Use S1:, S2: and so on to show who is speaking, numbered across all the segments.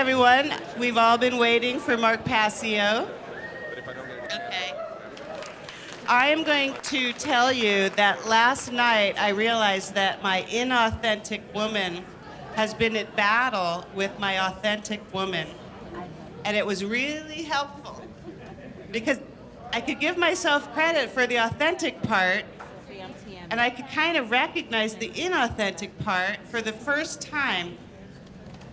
S1: everyone. We've all been waiting for Mark Passio. Okay. I am going to tell you that last night I realized that my inauthentic woman has been at battle with my authentic woman. And it was really helpful because I could give myself credit for the authentic part, and I could kind of recognize the inauthentic part for the first time.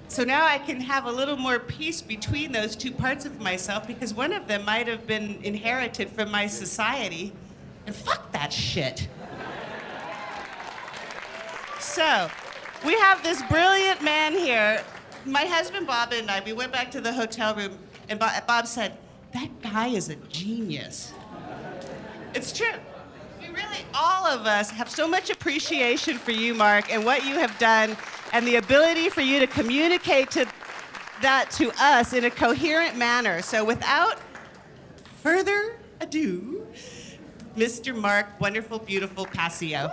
S1: So now I can have a little more peace between those two parts of myself, because one of them might have been inherited from my society, and fuck that shit. So, we have this brilliant man here. My husband Bob and I, we went back to the hotel room, and Bob said, "That guy is a genius." It's true. We really, all of us, have so much appreciation for you, Mark, and what you have done, and the ability for you to communicate that to us in a coherent manner. So without further ado, Mr. Mark, wonderful, beautiful Passio.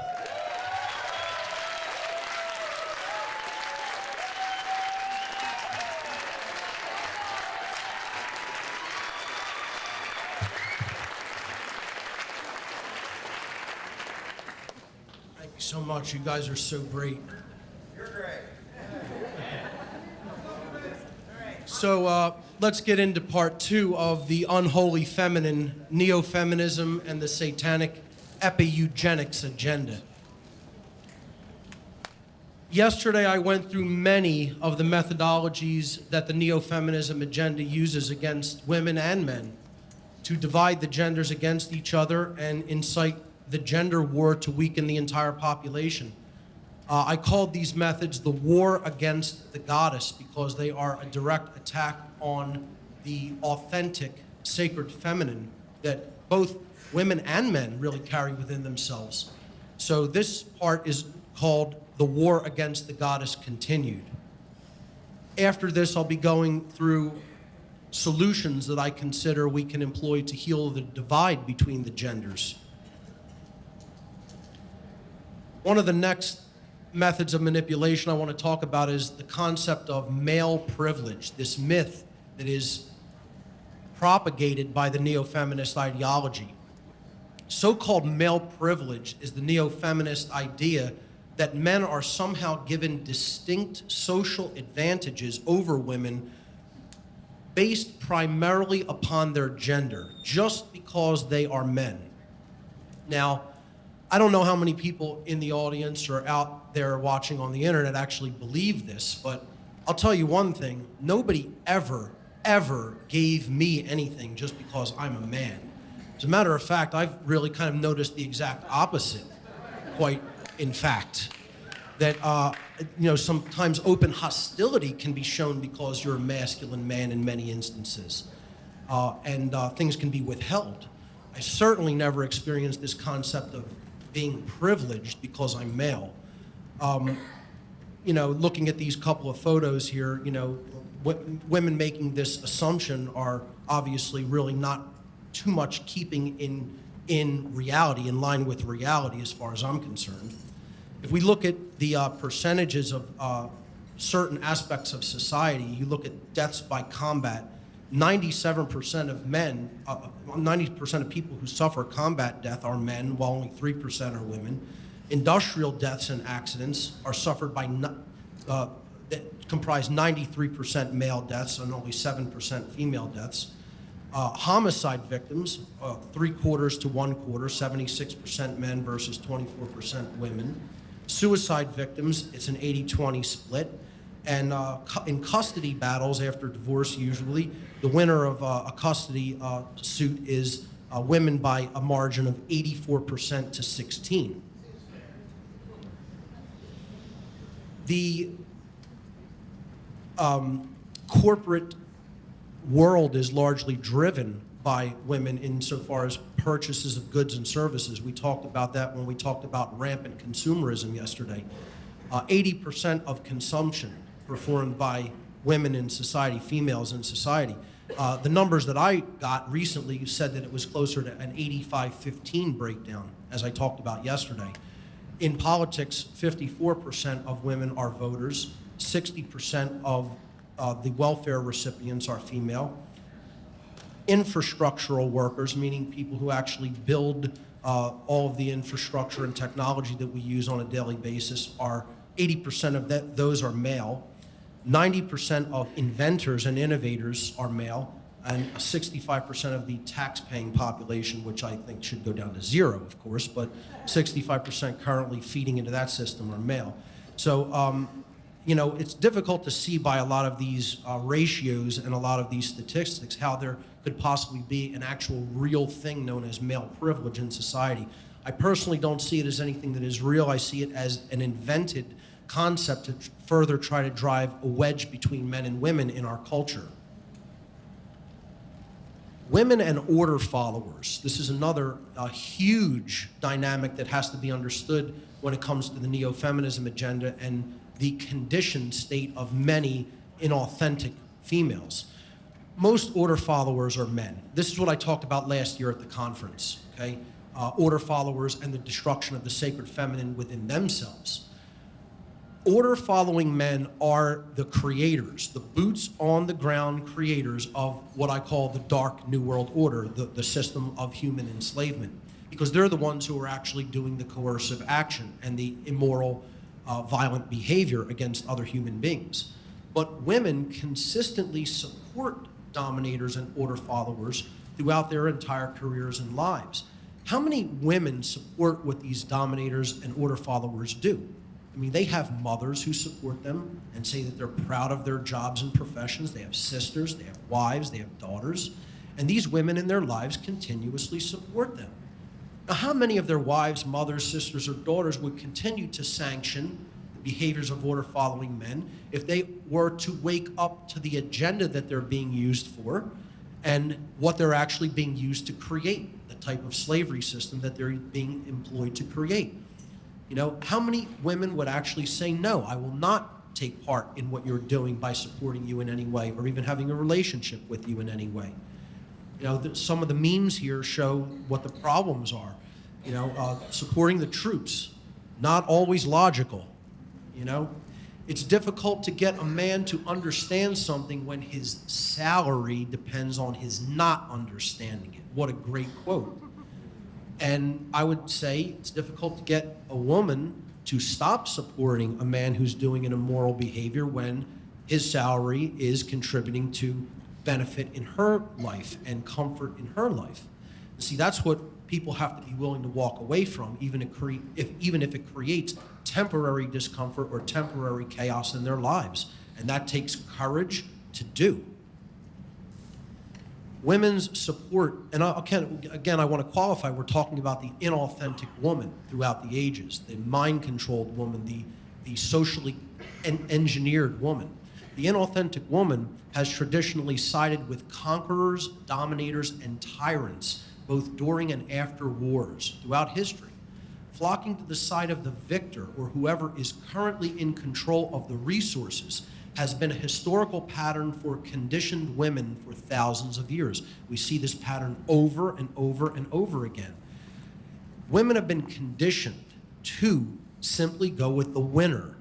S2: Thank you so much. You guys are so great.
S3: You're great.
S2: So let's get into part 2 of the Unholy Feminine, Neo-Feminism and the Satanic Epi-Eugenics agenda. Yesterday I went through many of the methodologies that the Neo-Feminism agenda uses against women and men to divide the genders against each other and incite the gender war to weaken the entire population. I called these methods the war against the goddess because they are a direct attack on the authentic, sacred feminine that both women and men really carry within themselves. So this part is called the war against the goddess continued. After this, I'll be going through solutions that I consider we can employ to heal the divide between the genders. One of the next methods of manipulation I want to talk about is the concept of male privilege, this myth that is propagated by the neo-feminist ideology. So-called male privilege is the neo-feminist idea that men are somehow given distinct social advantages over women based primarily upon their gender, just because they are men. Now, I don't know how many people in the audience or out there watching on the internet actually believe this, but I'll tell you one thing, nobody ever gave me anything just because I'm a man. As a matter of fact, I've really kind of noticed the exact opposite, quite in fact, that sometimes open hostility can be shown because you're a masculine man in many instances, and things can be withheld. I certainly never experienced this concept of being privileged because I'm male. Looking at these couple of photos here, women making this assumption are obviously really not too much keeping in reality, in line with reality as far as I'm concerned. If we look at the percentages of certain aspects of society, you look at deaths by combat, 97% of men, 90% of people who suffer combat death are men, while only 3% are women. Industrial deaths and accidents are suffered by, that comprise 93% male deaths and only 7% female deaths. Homicide victims, 3/4 to 1/4, 76% men versus 24% women. Suicide victims, it's an 80-20 split. And in custody battles after divorce, usually, the winner of a custody suit is women by a margin of 84% to 16. The corporate world is largely driven by women insofar as purchases of goods and services. We talked about that when we talked about rampant consumerism yesterday. 80% of consumption performed by women in society, females in society. The numbers that I got recently said that it was closer to an 85-15 breakdown, as I talked about yesterday. In politics, 54% of women are voters, 60% of the welfare recipients are female. Infrastructural workers, meaning people who actually build all of the infrastructure and technology that we use on a daily basis, are 80% of those are male. 90% of inventors and innovators are male, and 65% of the tax-paying population, which I think should go down to 0, of course, but 65% currently feeding into that system are male. So, you know, it's difficult to see by a lot of these ratios and a lot of these statistics how there could possibly be an actual real thing known as male privilege in society. I personally don't see it as anything that is real. I see it as an invented concept to further try to drive a wedge between men and women in our culture. Women and order followers. This is another huge dynamic that has to be understood when it comes to the neo-feminism agenda and the conditioned state of many inauthentic females. Most order followers are men. This is what I talked about last year at the conference, okay? Order followers and the destruction of the sacred feminine within themselves. Order following men are the creators, the boots on the ground creators of what I call the dark New World Order, the system of human enslavement, because they're the ones who are actually doing the coercive action and the immoral, violent behavior against other human beings. But women consistently support dominators and order followers throughout their entire careers and lives. How many women support what these dominators and order followers do? I mean, they have mothers who support them and say that they're proud of their jobs and professions. They have sisters, they have wives, they have daughters, and these women in their lives continuously support them. Now, how many of their wives, mothers, sisters, or daughters would continue to sanction the behaviors of order-following men if they were to wake up to the agenda that they're being used for and what they're actually being used to create, the type of slavery system that they're being employed to create? You know, how many women would actually say, no, I will not take part in what you're doing by supporting you in any way or even having a relationship with you in any way? You know, some of the memes here show what the problems are. You know, supporting the troops, not always logical. You know, it's difficult to get a man to understand something when his salary depends on his not understanding it. What a great quote. And I would say it's difficult to get a woman to stop supporting a man who's doing an immoral behavior when his salary is contributing to benefit in her life and comfort in her life. See, that's what people have to be willing to walk away from, even if it creates temporary discomfort or temporary chaos in their lives. And that takes courage to do. Women's support, and again, I want to qualify, we're talking about the inauthentic woman throughout the ages, the mind-controlled woman, the socially engineered woman. The inauthentic woman has traditionally sided with conquerors, dominators, and tyrants, both during and after wars throughout history, flocking to the side of the victor or whoever is currently in control of the resources has been a historical pattern for conditioned women for thousands of years. We see this pattern over and over and over again. Women have been conditioned to simply go with the winner,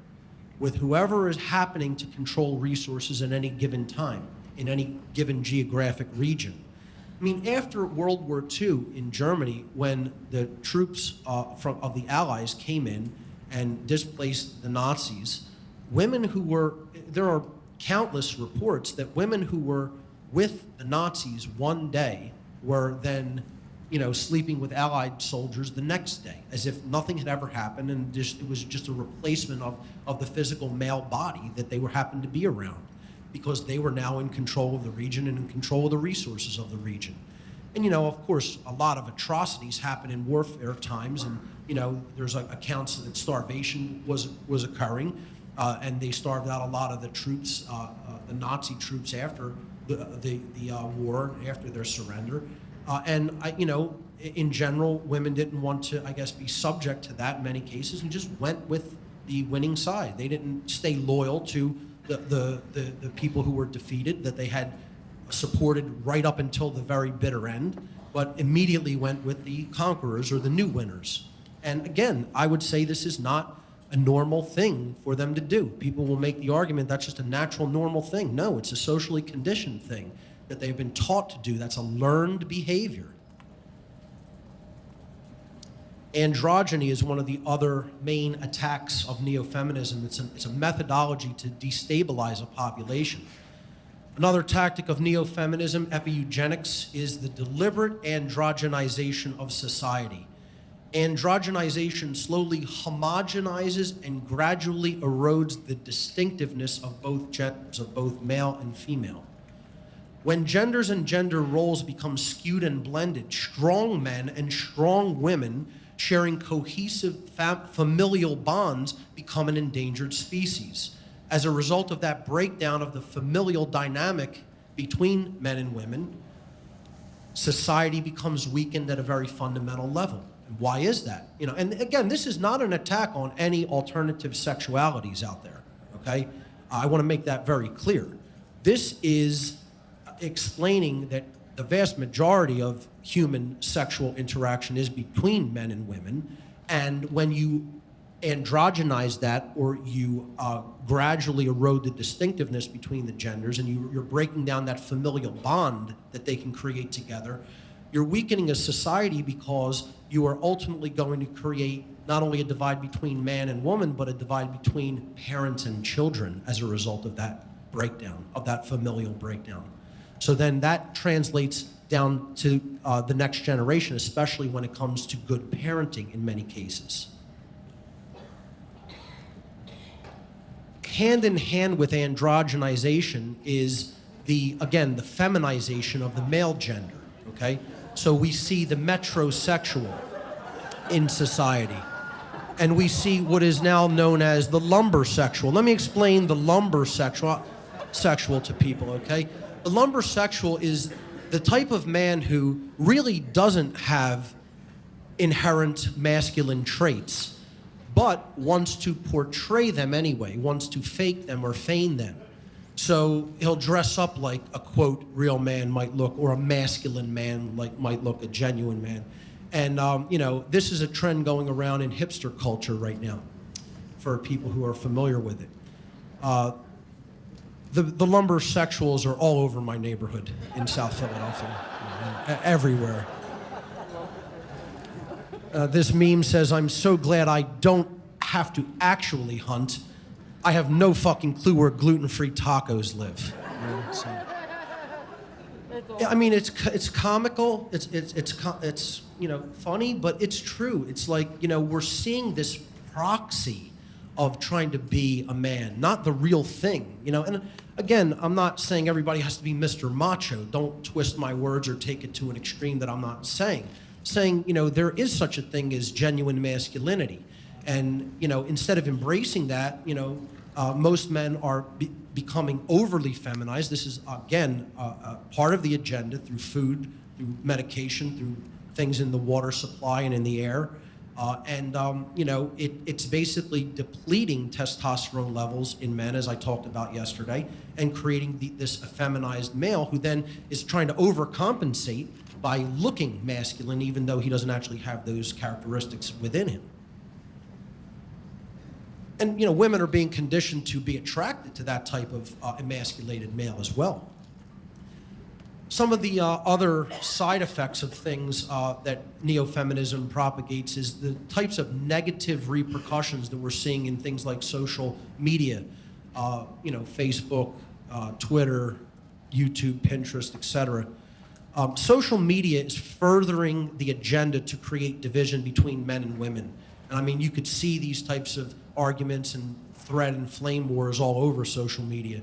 S2: with whoever is happening to control resources at any given time, in any given geographic region. I mean, after World War II in Germany, when the troops of the Allies came in and displaced the Nazis, women who were, there are countless reports that women who were with the Nazis one day were then, you know, sleeping with Allied soldiers the next day, as if nothing had ever happened, and it was just a replacement of the physical male body that they happened to be around, because they were now in control of the region and in control of the resources of the region. And, you know, of course, a lot of atrocities happen in warfare times, and, you know, there's accounts that starvation was occurring, and they starved out a lot of the troops, the Nazi troops after the war, after their surrender. And, you know, in general, women didn't want to, I guess, be subject to that in many cases and just went with the winning side. They didn't stay loyal to the people who were defeated, that they had supported right up until the very bitter end, but immediately went with the conquerors or the new winners. And again, I would say this is not a normal thing for them to do. People will make the argument that's just a natural, normal thing. No, it's a socially conditioned thing that they've been taught to do. That's a learned behavior. Androgyny is one of the other main attacks of neo-feminism. It's a methodology to destabilize a population. Another tactic of neo-feminism, epi-eugenics, is the deliberate androgynization of society. Androgynization slowly homogenizes and gradually erodes the distinctiveness of both genders, of both male and female. When genders and gender roles become skewed and blended, strong men and strong women sharing cohesive familial bonds become an endangered species. As a result of that breakdown of the familial dynamic between men and women, society becomes weakened at a very fundamental level. And why is that? You know, and again, this is not an attack on any alternative sexualities out there, okay? I want to make that very clear. This is explaining that the vast majority of human sexual interaction is between men and women, and when you androgynize that, or you gradually erode the distinctiveness between the genders, and you're breaking down that familial bond that they can create together, you're weakening a society, because you are ultimately going to create not only a divide between man and woman, but a divide between parents and children as a result of that breakdown, of that familial breakdown. So then that translates down to the next generation, especially when it comes to good parenting in many cases. Hand in hand with androgenization is again, the feminization of the male gender, okay? So we see the metrosexual in society, and we see what is now known as the lumbersexual. Let me explain the lumbersexual to people, okay? The lumbersexual is the type of man who really doesn't have inherent masculine traits, but wants to portray them anyway, wants to fake them or feign them. So he'll dress up like a, quote, real man might look, or a masculine man might look, a genuine man. And, you know, this is a trend going around in hipster culture right now for people who are familiar with it. The lumbersexuals are all over my neighborhood in South Philadelphia, everywhere. This meme says, "I'm so glad I don't have to actually hunt. I have no fucking clue where gluten-free tacos live." You know, so. I mean, it's comical. It's you know, funny, but it's true. It's like, you know, we're seeing this proxy of trying to be a man, not the real thing. You know, and again, I'm not saying everybody has to be Mr. Macho. Don't twist my words or take it to an extreme that I'm not saying. Saying, you know, there is such a thing as genuine masculinity. And, you know, instead of embracing that, you know, most men are becoming overly feminized. This is, again, part of the agenda through food, through medication, through things in the water supply and in the air. You know, it's basically depleting testosterone levels in men, as I talked about yesterday, and creating this effeminized male who then is trying to overcompensate by looking masculine, even though he doesn't actually have those characteristics within him. And, you know, women are being conditioned to be attracted to that type of emasculated male as well. Some of the other side effects of things that neo-feminism propagates is the types of negative repercussions that we're seeing in things like social media, you know, Facebook, Twitter, YouTube, Pinterest, etc. Social media is furthering the agenda to create division between men and women. And I mean, you could see these types of arguments and thread and flame wars all over social media.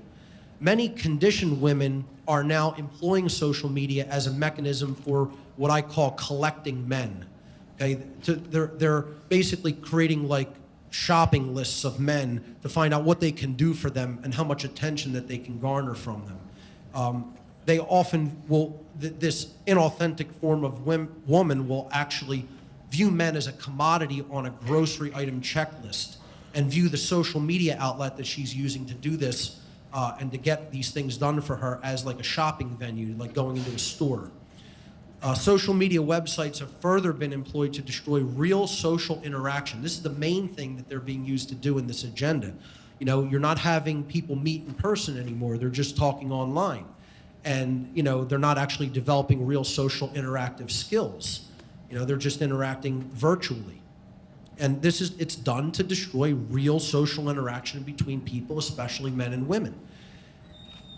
S2: Many conditioned women are now employing social media as a mechanism for what I call collecting men. Okay, they're basically creating like shopping lists of men to find out what they can do for them and how much attention that they can garner from them. They often will, this inauthentic form of woman will actually view men as a commodity on a grocery item checklist and view the social media outlet that she's using to do this and to get these things done for her as like a shopping venue, like going into a store. Social media websites have further been employed to destroy real social interaction. This is the main thing that they're being used to do in this agenda. You know, you're not having people meet in person anymore. They're just talking online. And, you know, they're not actually developing real social interactive skills. You know, they're just interacting virtually. And it's done to destroy real social interaction between people, especially men and women.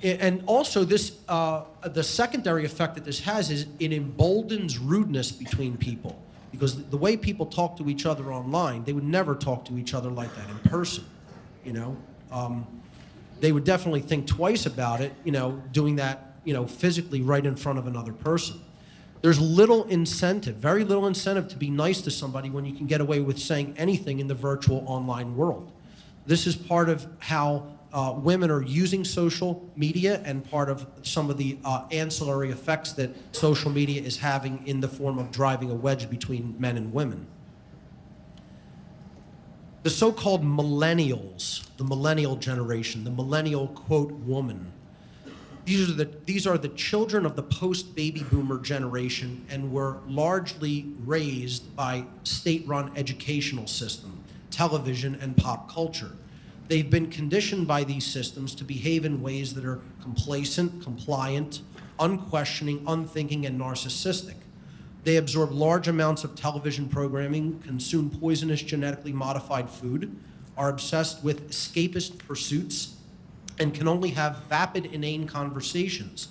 S2: And also this, the secondary effect that this has is it emboldens rudeness between people, because the way people talk to each other online, they would never talk to each other like that in person, you know. They would definitely think twice about it, you know, doing that, you know, physically right in front of another person. There's little incentive, very little incentive to be nice to somebody when you can get away with saying anything in the virtual online world. This is part of how women are using social media and part of some of the ancillary effects that social media is having in the form of driving a wedge between men and women. The so-called millennials, the millennial generation, the millennial, quote, woman, these are the children of the post-baby boomer generation and were largely raised by state-run educational system, television, and pop culture. They've been conditioned by these systems to behave in ways that are complacent, compliant, unquestioning, unthinking, and narcissistic. They absorb large amounts of television programming, consume poisonous genetically modified food, are obsessed with escapist pursuits, and can only have vapid, inane conversations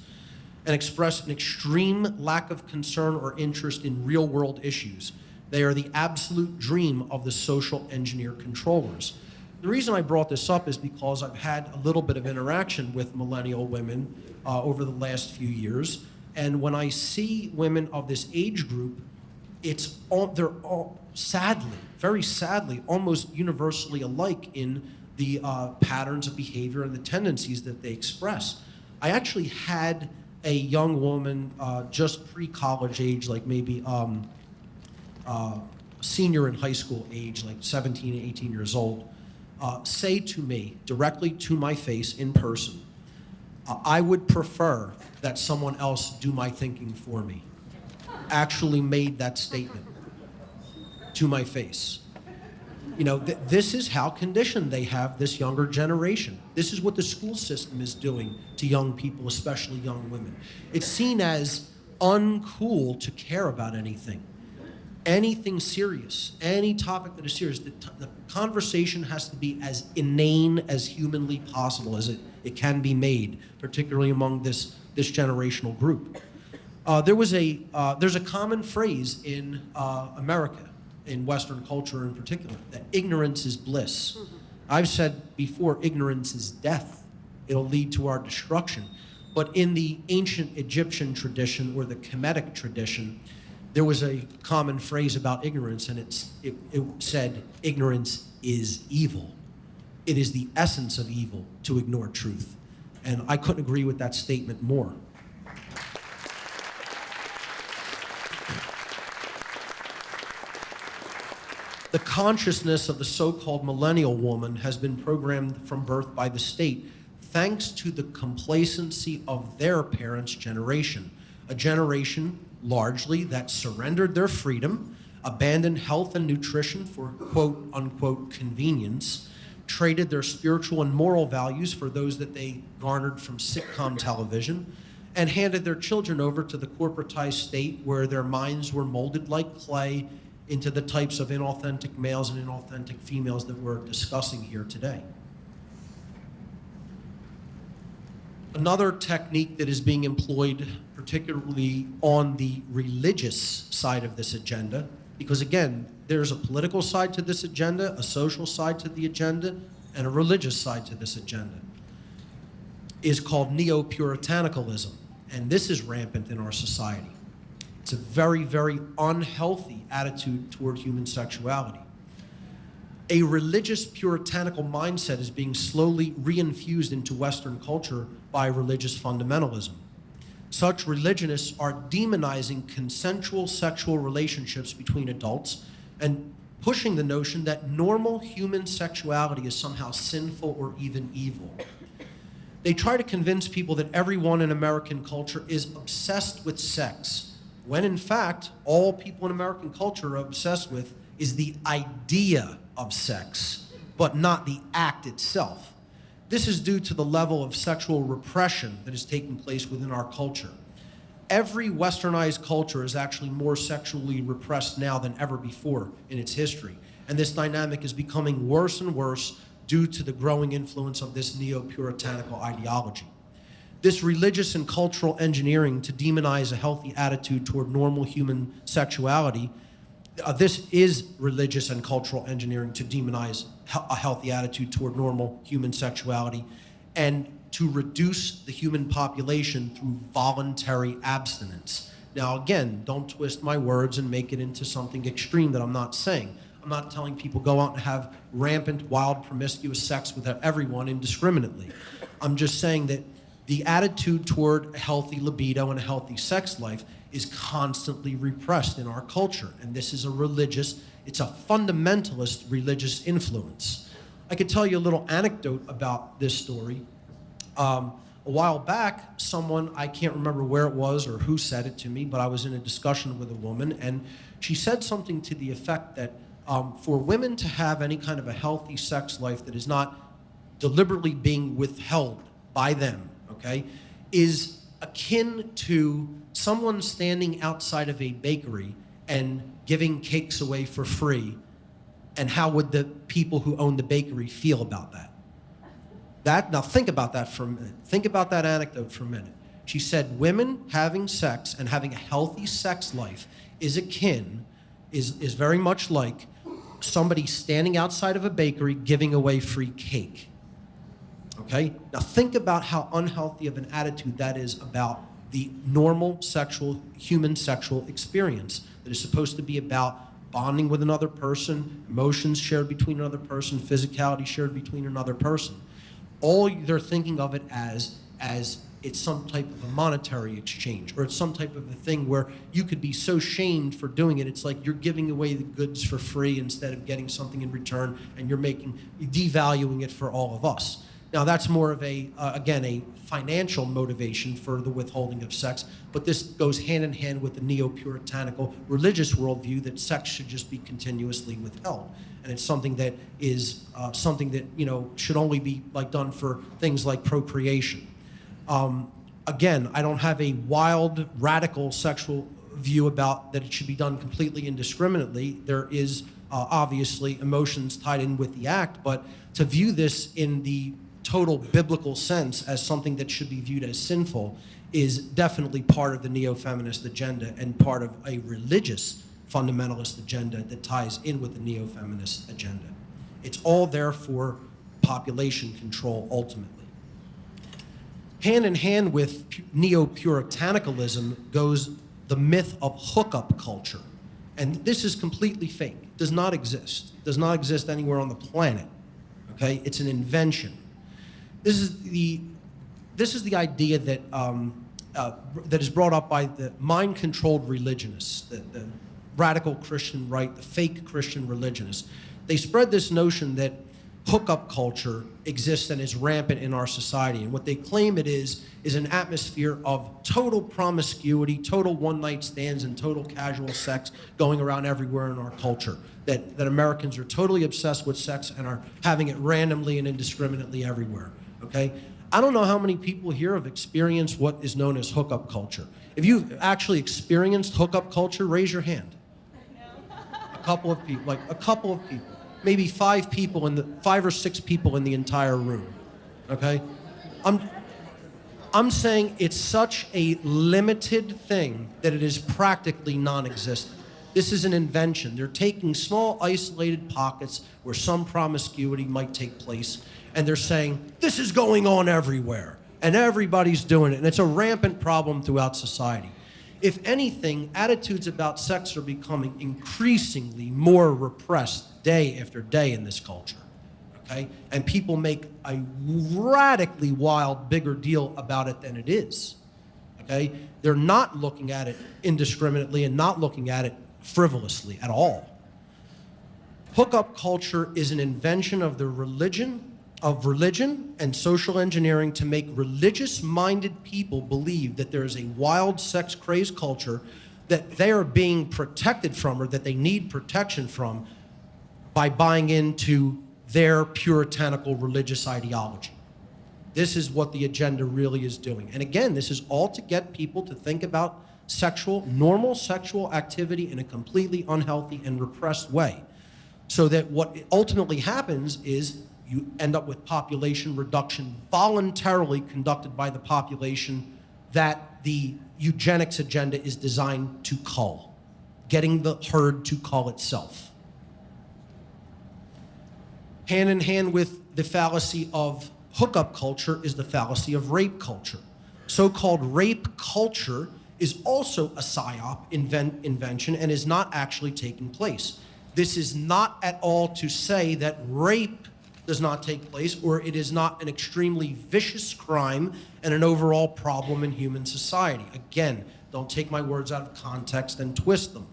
S2: and express an extreme lack of concern or interest in real-world issues. They are the absolute dream of the social engineer controllers. The reason I brought this up is because I've had a little bit of interaction with millennial women over the last few years, and when I see women of this age group, they're all sadly, very sadly, almost universally alike in the patterns of behavior and the tendencies that they express. I actually had a young woman just pre-college age, like maybe senior in high school age, like 17, 18 years old, say to me, directly to my face in person, I would prefer that someone else do my thinking for me. Actually made that statement to my face. You know, this is how conditioned they have this younger generation. This is what the school system is doing to young people, especially young women. It's seen as uncool to care about anything serious, any topic that is serious. The conversation has to be as inane as humanly possible as it can be made, particularly among this generational group. There's a common phrase in America, in Western culture in particular, that ignorance is bliss. I've said before, ignorance is death. It'll lead to our destruction. But in the ancient Egyptian tradition or the Kemetic tradition, there was a common phrase about ignorance, and it said, ignorance is evil. It is the essence of evil to ignore truth. And I couldn't agree with that statement more. The consciousness of the so-called millennial woman has been programmed from birth by the state thanks to the complacency of their parents' generation, a generation largely that surrendered their freedom, abandoned health and nutrition for quote-unquote convenience, traded their spiritual and moral values for those that they garnered from sitcom television, and handed their children over to the corporatized state where their minds were molded like clay into the types of inauthentic males and inauthentic females that we're discussing here today. Another technique that is being employed, particularly on the religious side of this agenda, because again, there's a political side to this agenda, a social side to the agenda, and a religious side to this agenda, is called Neo-PURITANICALISM. And this is rampant in our society. It's a very, very unhealthy attitude toward human sexuality. A religious puritanical mindset is being slowly reinfused into Western culture by religious fundamentalism. Such religionists are demonizing consensual sexual relationships between adults and pushing the notion that normal human sexuality is somehow sinful or even evil. They try to convince people that everyone in American culture is obsessed with sex, when in fact, all people in American culture are obsessed with is the idea of sex, but not the act itself. This is due to the level of sexual repression that is taking place within our culture. Every westernized culture is actually more sexually repressed now than ever before in its history. And this dynamic is becoming worse and worse due to the growing influence of this neo-puritanical ideology. This religious and cultural engineering to demonize a healthy attitude toward normal human sexuality, this is religious and cultural engineering to demonize a healthy attitude toward normal human sexuality and to reduce the human population through voluntary abstinence. Now again, don't twist my words and make it into something extreme that I'm not saying. I'm not telling people go out and have rampant, wild, promiscuous sex with everyone indiscriminately. I'm just saying that the attitude toward a healthy libido and a healthy sex life is constantly repressed in our culture. And this is it's a fundamentalist religious influence. I could tell you a little anecdote about this story. A while back, someone, I can't remember where it was or who said it to me, but I was in a discussion with a woman, and she said something to the effect that for women to have any kind of a healthy sex life that is not deliberately being withheld by them, okay, is akin to someone standing outside of a bakery and giving cakes away for free, and how would the people who own the bakery feel about that? Now think about that for a minute. Think about that anecdote for a minute. She said women having sex and having a healthy sex life is very much like somebody standing outside of a bakery giving away free cake. Okay? Now think about how unhealthy of an attitude that is about the normal human sexual experience that is supposed to be about bonding with another person, emotions shared between another person, physicality shared between another person. All they're thinking of it as it's some type of a monetary exchange, or it's some type of a thing where you could be so shamed for doing it. It's like you're giving away the goods for free instead of getting something in return, and you're devaluing it for all of us. Now that's more of again, a financial motivation for the withholding of sex, but this goes hand in hand with the neo-puritanical religious worldview that sex should just be continuously withheld. And it's something that is something that, should only be done for things like procreation. Again, I don't have a wild, radical sexual view about that it should be done completely indiscriminately. There is obviously emotions tied in with the act, but to view this in the total biblical sense as something that should be viewed as sinful is definitely part of the neo-feminist agenda and part of a religious fundamentalist agenda that ties in with the neo-feminist agenda. It's all there for population control ultimately. Hand in hand with neo-puritanicalism goes the myth of hookup culture. And this is completely fake. It does not exist. It does not exist anywhere on the planet. Okay? It's an invention. This is the idea that that is brought up by the mind-controlled religionists, the radical Christian right, the fake Christian religionists. They spread this notion that hookup culture exists and is rampant in our society. And what they claim it is an atmosphere of total promiscuity, total one-night stands, and total casual sex going around everywhere in our culture. That Americans are totally obsessed with sex and are having it randomly and indiscriminately everywhere. Okay? I don't know how many people here have experienced what is known as hookup culture. If you've actually experienced hookup culture, raise your hand. A couple of people, maybe 5 or 6 people in the entire room. Okay? I'm saying it's such a limited thing that it is practically non-existent. This is an invention. They're taking small isolated pockets where some promiscuity might take place, and they're saying, this is going on everywhere, and everybody's doing it, and it's a rampant problem throughout society. If anything, attitudes about sex are becoming increasingly more repressed day after day in this culture, okay? And people make a radically wild, bigger deal about it than it is, okay? They're not looking at it indiscriminately and not looking at it frivolously at all. Hookup culture is an invention of the religion and social engineering to make religious-minded people believe that there is a wild sex-crazed culture that they are being protected from, or that they need protection from, by buying into their puritanical religious ideology. This is what the agenda really is doing. And again, this is all to get people to think about normal sexual activity in a completely unhealthy and repressed way. So that what ultimately happens is you end up with population reduction voluntarily conducted by the population that the eugenics agenda is designed to cull, getting the herd to cull itself. Hand in hand with the fallacy of hookup culture is the fallacy of rape culture. So-called rape culture is also a PSYOP invention and is not actually taking place. This is not at all to say that rape does not take place, or it is not an extremely vicious crime and an overall problem in human society. Again, don't take my words out of context and twist them.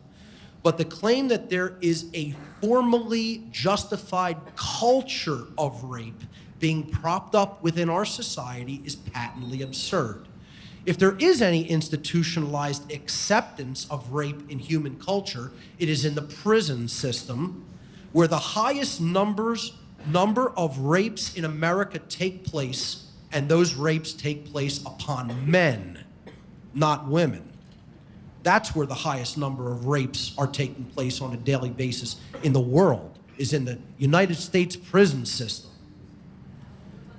S2: But the claim that there is a formally justified culture of rape being propped up within our society is patently absurd. If there is any institutionalized acceptance of rape in human culture, it is in the prison system, where the highest number of rapes in America take place, and those rapes take place upon men, not women. That's where the highest number of rapes are taking place on a daily basis in the world, is in the United States prison system.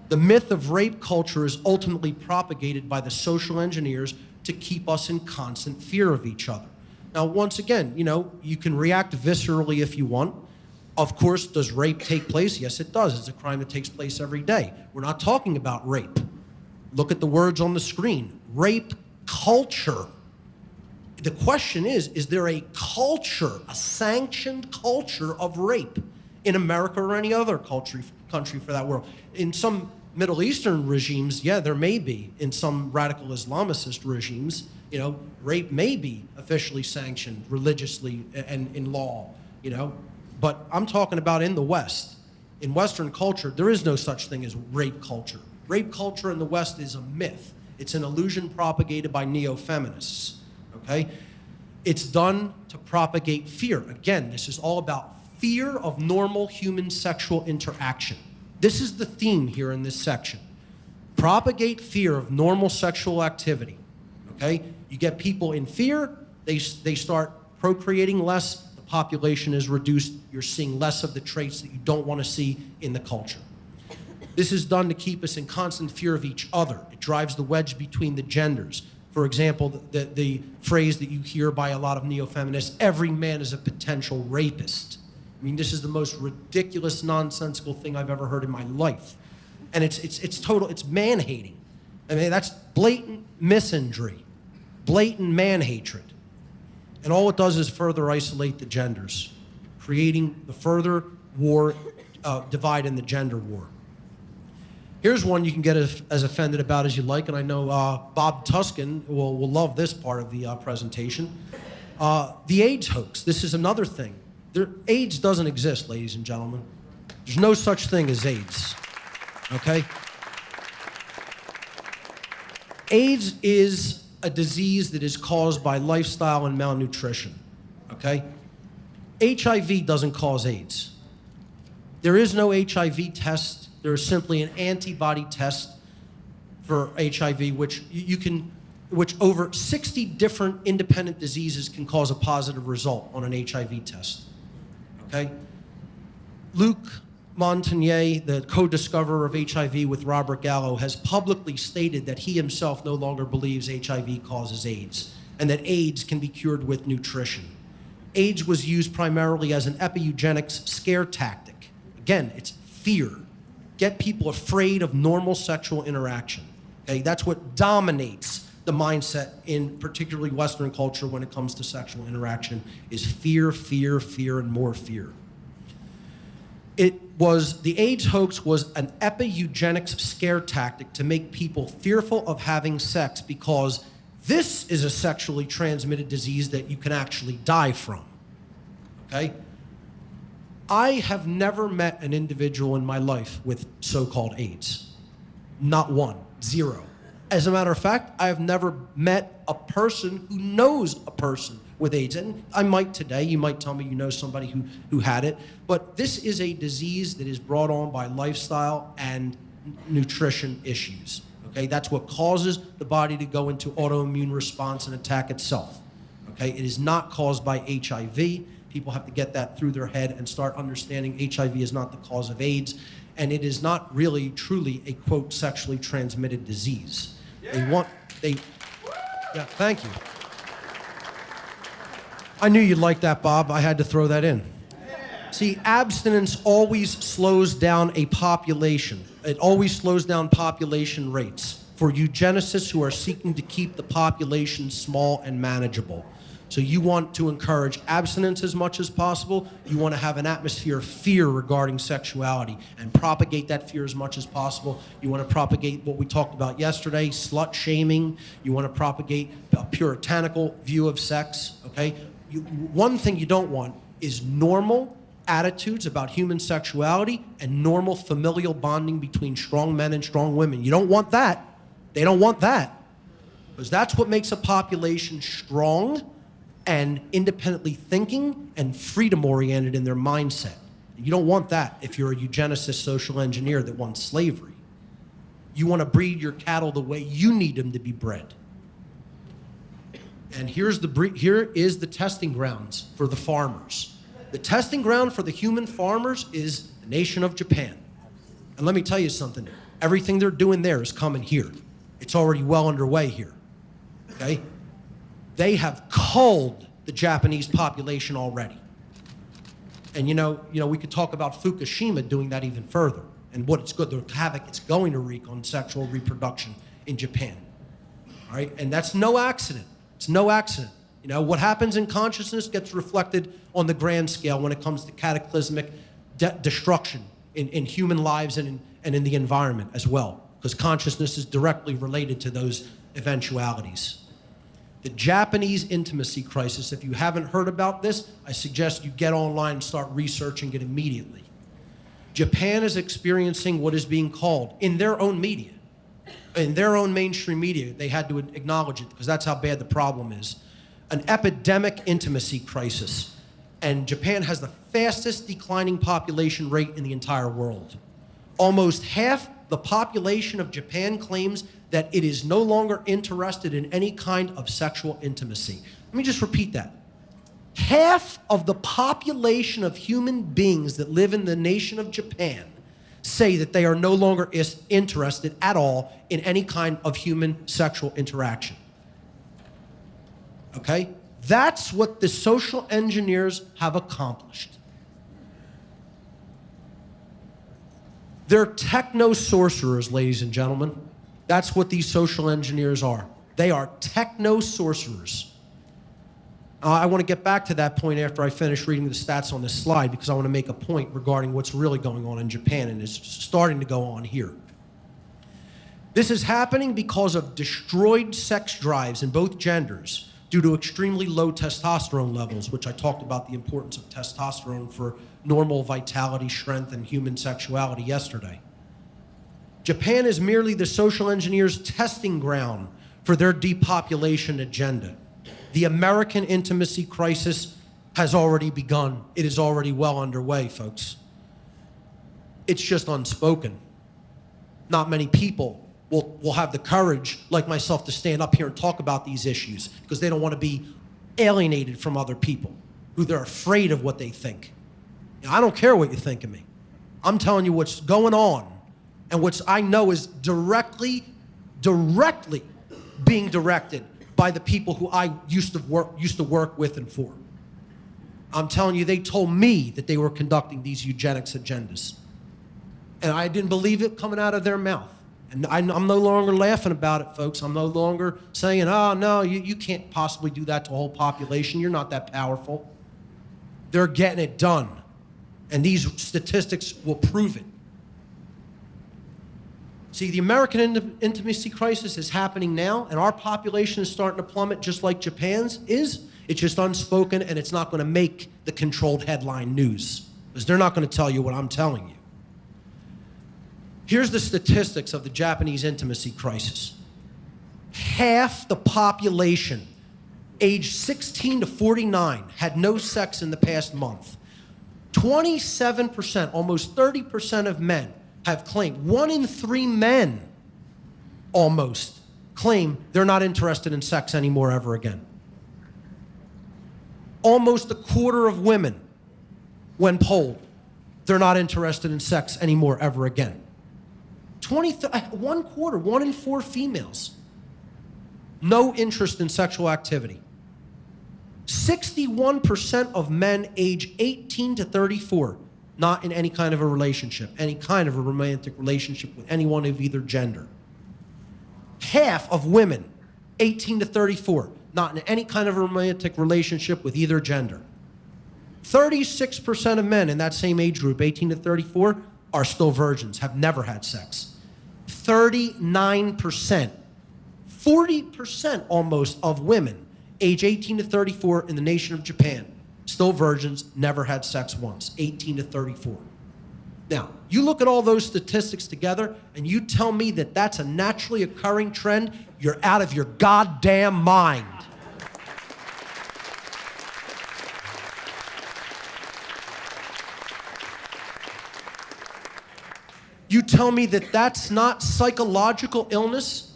S2: The myth of rape culture is ultimately propagated by the social engineers to keep us in constant fear of each other. Now, once again, you can react viscerally if you want. Of course, does rape take place? Yes, it does. It's a crime that takes place every day. We're not talking about rape. Look at the words on the screen. Rape culture. The question is there a culture, a sanctioned culture of rape in America or any other country for that world? In some Middle Eastern regimes, yeah, there may be. In some radical Islamicist regimes, rape may be officially sanctioned religiously and in law, But I'm talking about in the West. In Western culture, there is no such thing as rape culture. Rape culture in the West is a myth. It's an illusion propagated by neo-feminists, okay? It's done to propagate fear. Again, this is all about fear of normal human sexual interaction. This is the theme here in this section. Propagate fear of normal sexual activity, okay? You get people in fear, they start procreating less, the population is reduced, you're seeing less of the traits that you don't want to see in the culture. This is done to keep us in constant fear of each other. It drives the wedge between the genders. For example, the phrase that you hear by a lot of neo-feminists, every man is a potential rapist. I mean, this is the most ridiculous, nonsensical thing I've ever heard in my life. And it's total, it's man-hating. I mean, that's blatant misandry, blatant man-hatred. And all it does is further isolate the genders, creating the further war, divide in the gender war. Here's one you can get as offended about as you like, and I know Bob Tuskin will love this part of the presentation. The AIDS hoax. This is another thing. AIDS doesn't exist, ladies and gentlemen. There's no such thing as AIDS, okay? AIDS is a disease that is caused by lifestyle and malnutrition, okay? HIV doesn't cause AIDS. There is no HIV test. There is simply an antibody test for HIV, which which over 60 different independent diseases can cause a positive result on an HIV test. Okay? Luc Montagnier, the co-discoverer of HIV with Robert Gallo, has publicly stated that he himself no longer believes HIV causes AIDS, and that AIDS can be cured with nutrition. AIDS was used primarily as an epi-eugenics scare tactic. Again, it's fear. Get people afraid of normal sexual interaction. Okay? That's what dominates the mindset in particularly Western culture when it comes to sexual interaction, is fear, fear, fear, and more fear. The AIDS hoax was an epi-eugenics scare tactic to make people fearful of having sex, because this is a sexually transmitted disease that you can actually die from, okay? I have never met an individual in my life with so-called AIDS. Not one, zero. As a matter of fact, I have never met a person who knows a person with AIDS. And I might today, you might tell me you know somebody who had it, but this is a disease that is brought on by lifestyle and nutrition issues, okay? That's what causes the body to go into autoimmune response and attack itself, okay? It is not caused by HIV. People have to get that through their head and start understanding HIV is not the cause of AIDS, and it is not really, truly a, quote, sexually transmitted disease. Yeah, thank you. I knew you'd like that, Bob. I had to throw that in. See, abstinence always slows down a population. It always slows down population rates for eugenicists who are seeking to keep the population small and manageable. So you want to encourage abstinence as much as possible. You want to have an atmosphere of fear regarding sexuality and propagate that fear as much as possible. You want to propagate what we talked about yesterday, slut shaming. You want to propagate a puritanical view of sex, okay? One thing you don't want is normal attitudes about human sexuality and normal familial bonding between strong men and strong women. You don't want that. They don't want that. Because that's what makes a population strong and independently thinking and freedom-oriented in their mindset. You don't want that if you're a eugenicist social engineer that wants slavery. You want to breed your cattle the way you need them to be bred. And here is the testing grounds for the farmers. The testing ground for the human farmers is the nation of Japan. And let me tell you something. Everything they're doing there is coming here. It's already well underway here, okay? They have culled the Japanese population already. And you know, we could talk about Fukushima doing that even further and what it's good, the havoc it's going to wreak on sexual reproduction in Japan, all right? And that's no accident. It's no accident. You know, what happens in consciousness gets reflected on the grand scale when it comes to cataclysmic destruction in human lives and in the environment as well, because consciousness is directly related to those eventualities. The Japanese intimacy crisis, if you haven't heard about this, I suggest you get online and start researching it immediately. Japan is experiencing what is being called, in their own media, in their own mainstream media, they had to acknowledge it because that's how bad the problem is, an epidemic intimacy crisis. And Japan has the fastest declining population rate in the entire world. Almost half the population of Japan claims that it is no longer interested in any kind of sexual intimacy. Let me just repeat that. Half of the population of human beings that live in the nation of Japan say that they are no longer interested at all in any kind of human sexual interaction. Okay? That's what the social engineers have accomplished. They're techno-sorcerers, ladies and gentlemen. That's what these social engineers are. They are techno-sorcerers. I want to get back to that point after I finish reading the stats on this slide because I want to make a point regarding what's really going on in Japan and is starting to go on here. This is happening because of destroyed sex drives in both genders due to extremely low testosterone levels, which I talked about the importance of testosterone for normal vitality, strength, and human sexuality yesterday. Japan is merely the social engineers' testing ground for their depopulation agenda. The American intimacy crisis has already begun. It is already well underway, folks. It's just unspoken. Not many people will have the courage, like myself, to stand up here and talk about these issues because they don't want to be alienated from other people who they're afraid of what they think. You know, I don't care what you think of me. I'm telling you what's going on and what I know is directly being directed by the people who I used to work with and for. I'm telling you, they told me that they were conducting these eugenics agendas. And I didn't believe it coming out of their mouth. And I'm no longer laughing about it, folks. I'm no longer saying, oh, no, you can't possibly do that to a whole population. You're not that powerful. They're getting it done. And these statistics will prove it. See, the American intimacy crisis is happening now, and our population is starting to plummet just like Japan's is. It's just unspoken, and it's not going to make the controlled headline news, because they're not going to tell you what I'm telling you. Here's the statistics of the Japanese intimacy crisis. Half the population age 16 to 49, had no sex in the past month. 27%, almost 30% of men have claimed, 1 in 3 men almost claim they're not interested in sex anymore ever again. Almost a quarter of women, when polled, they're not interested in sex anymore ever again. 1 in 4 females, no interest in sexual activity. 61% of men age 18 to 34, not in any kind of a relationship, any kind of a romantic relationship with anyone of either gender. Half of women, 18 to 34, not in any kind of a romantic relationship with either gender. 36% of men in that same age group, 18 to 34, are still virgins, have never had sex. 39%, 40% almost of women, age 18 to 34 in the nation of Japan, still virgins, never had sex once, 18 to 34. Now, you look at all those statistics together and you tell me that that's a naturally occurring trend, you're out of your goddamn mind. You tell me that that's not psychological illness,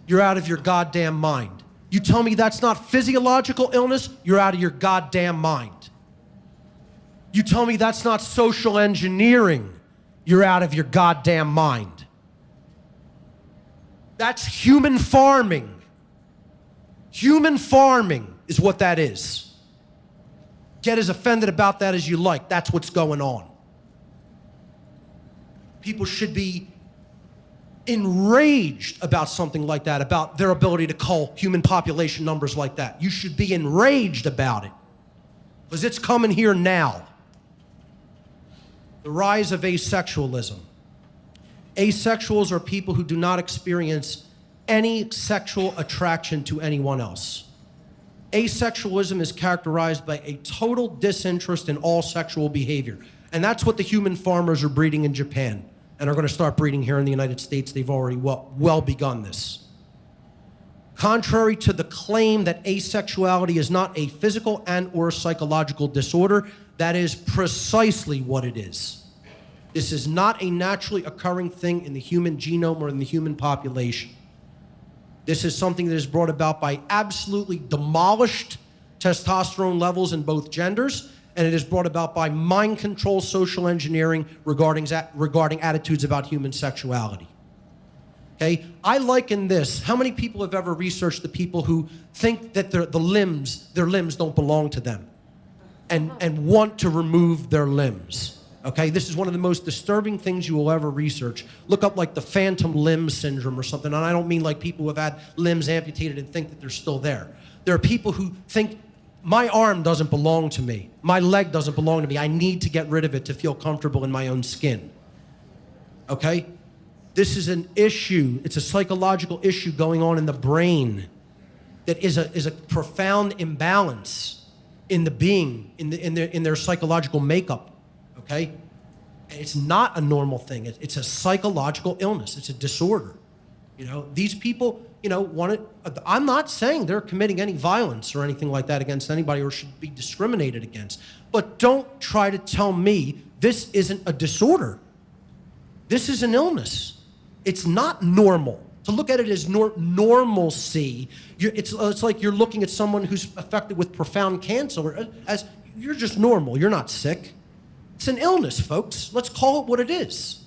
S2: you're out of your goddamn mind. You tell me that's not physiological illness, you're out of your goddamn mind. You tell me that's not social engineering, you're out of your goddamn mind. That's human farming. Human farming is what that is. Get as offended about that as you like. That's what's going on. People should be enraged about something like that, about their ability to cull human population numbers like that. You should be enraged about it, because it's coming here now. The rise of asexualism. Asexuals are people who do not experience any sexual attraction to anyone else. Asexualism is characterized by a total disinterest in all sexual behavior. And that's what the human farmers are breeding in Japan and are going to start breeding here in the United States. They've already well begun this. Contrary to the claim that asexuality is not a physical and or psychological disorder, that is precisely what it is. This is not a naturally occurring thing in the human genome or in the human population. This is something that is brought about by absolutely demolished testosterone levels in both genders, and it is brought about by mind control social engineering regarding attitudes about human sexuality. Okay? I liken this. How many people have ever researched the people who think that their limbs don't belong to them and want to remove their limbs? Okay? This is one of the most disturbing things you will ever research. Look up like the phantom limb syndrome or something, and I don't mean like people who have had limbs amputated and think that they're still there. There are people who think, my arm doesn't belong to me. My leg doesn't belong to me. I need to get rid of it to feel comfortable in my own skin. Okay? This is an issue. It's a psychological issue going on in the brain that is a profound imbalance in the being, in their psychological makeup. Okay? And it's not a normal thing. It's a psychological illness. It's a disorder. You know, these people, you know, I'm not saying they're committing any violence or anything like that against anybody or should be discriminated against. But don't try to tell me this isn't a disorder. This is an illness. It's not normal. To look at it as normalcy, it's like you're looking at someone who's affected with profound cancer as you're just normal. You're not sick. It's an illness, folks. Let's call it what it is.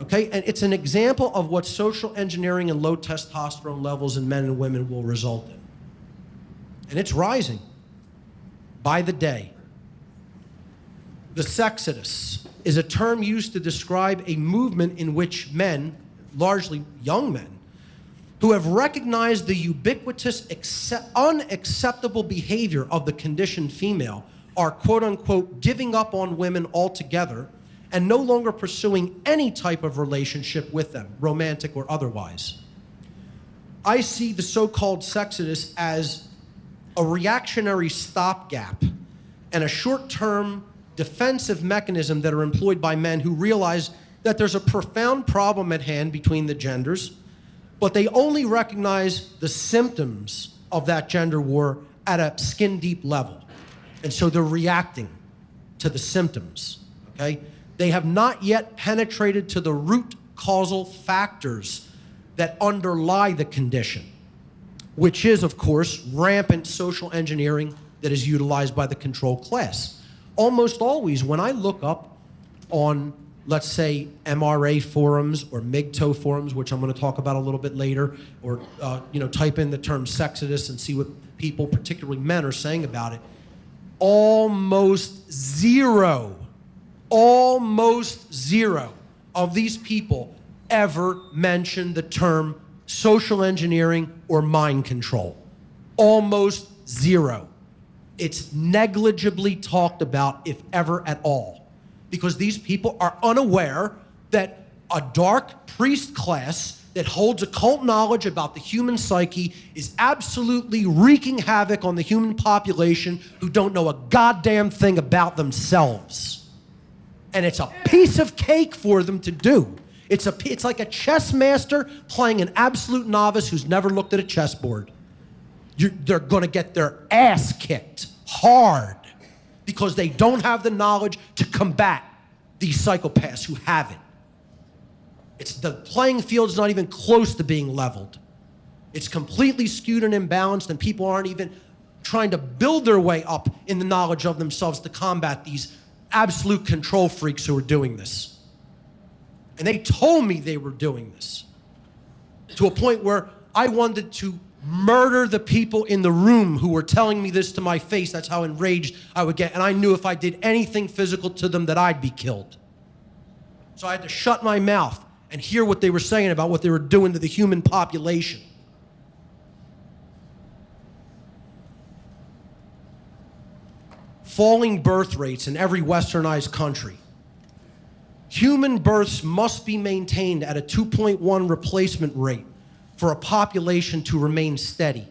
S2: Okay, and it's an example of what social engineering and low testosterone levels in men and women will result in. And it's rising by the day. The SEXODUS is a term used to describe a movement in which men, largely young men, who have recognized the ubiquitous, unacceptable behavior of the conditioned female are, quote unquote, giving up on women altogether and no longer pursuing any type of relationship with them, romantic or otherwise. I see the so-called SEXODUS as a reactionary stopgap and a short-term defensive mechanism that are employed by men who realize that there's a profound problem at hand between the genders, but they only recognize the symptoms of that gender war at a skin deep level. And so they're reacting to the symptoms, okay? They have not yet penetrated to the root causal factors that underlie the condition, which is, of course, rampant social engineering that is utilized by the control class. Almost always, when I look up on, let's say, MRA forums or MGTOW forums, which I'm going to talk about a little bit later, or type in the term SEXODUS and see what people, particularly men, are saying about it, almost zero of these people ever mention the term social engineering or mind control. Almost zero. It's negligibly talked about, if ever at all, because these people are unaware that a dark priest class that holds occult knowledge about the human psyche is absolutely wreaking havoc on the human population who don't know a goddamn thing about themselves. And it's a piece of cake for them to do. It's like a chess master playing an absolute novice who's never looked at a chessboard. They're going to get their ass kicked hard because they don't have the knowledge to combat these psychopaths who have it. The playing field's not even close to being leveled. It's completely skewed and imbalanced, and people aren't even trying to build their way up in the knowledge of themselves to combat these absolute control freaks who are doing this. And they told me they were doing this to a point where I wanted to murder the people in the room who were telling me this to my face. That's how enraged I would get. And I knew if I did anything physical to them that I'd be killed. So I had to shut my mouth and hear what they were saying about what they were doing to the human population. Falling birth rates in every westernized country. Human births must be maintained at a 2.1 replacement rate for a population to remain steady.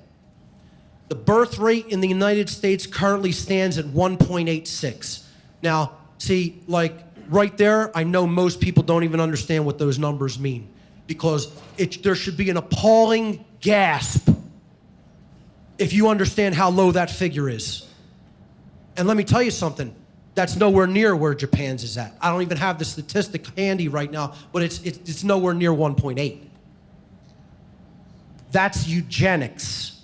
S2: The birth rate in the United States currently stands at 1.86. Now, see, like right there, I know most people don't even understand what those numbers mean, because there should be an appalling gasp if you understand how low that figure is. And let me tell you something. That's nowhere near where Japan's is at. I don't even have the statistic handy right now, but it's nowhere near 1.8. That's eugenics.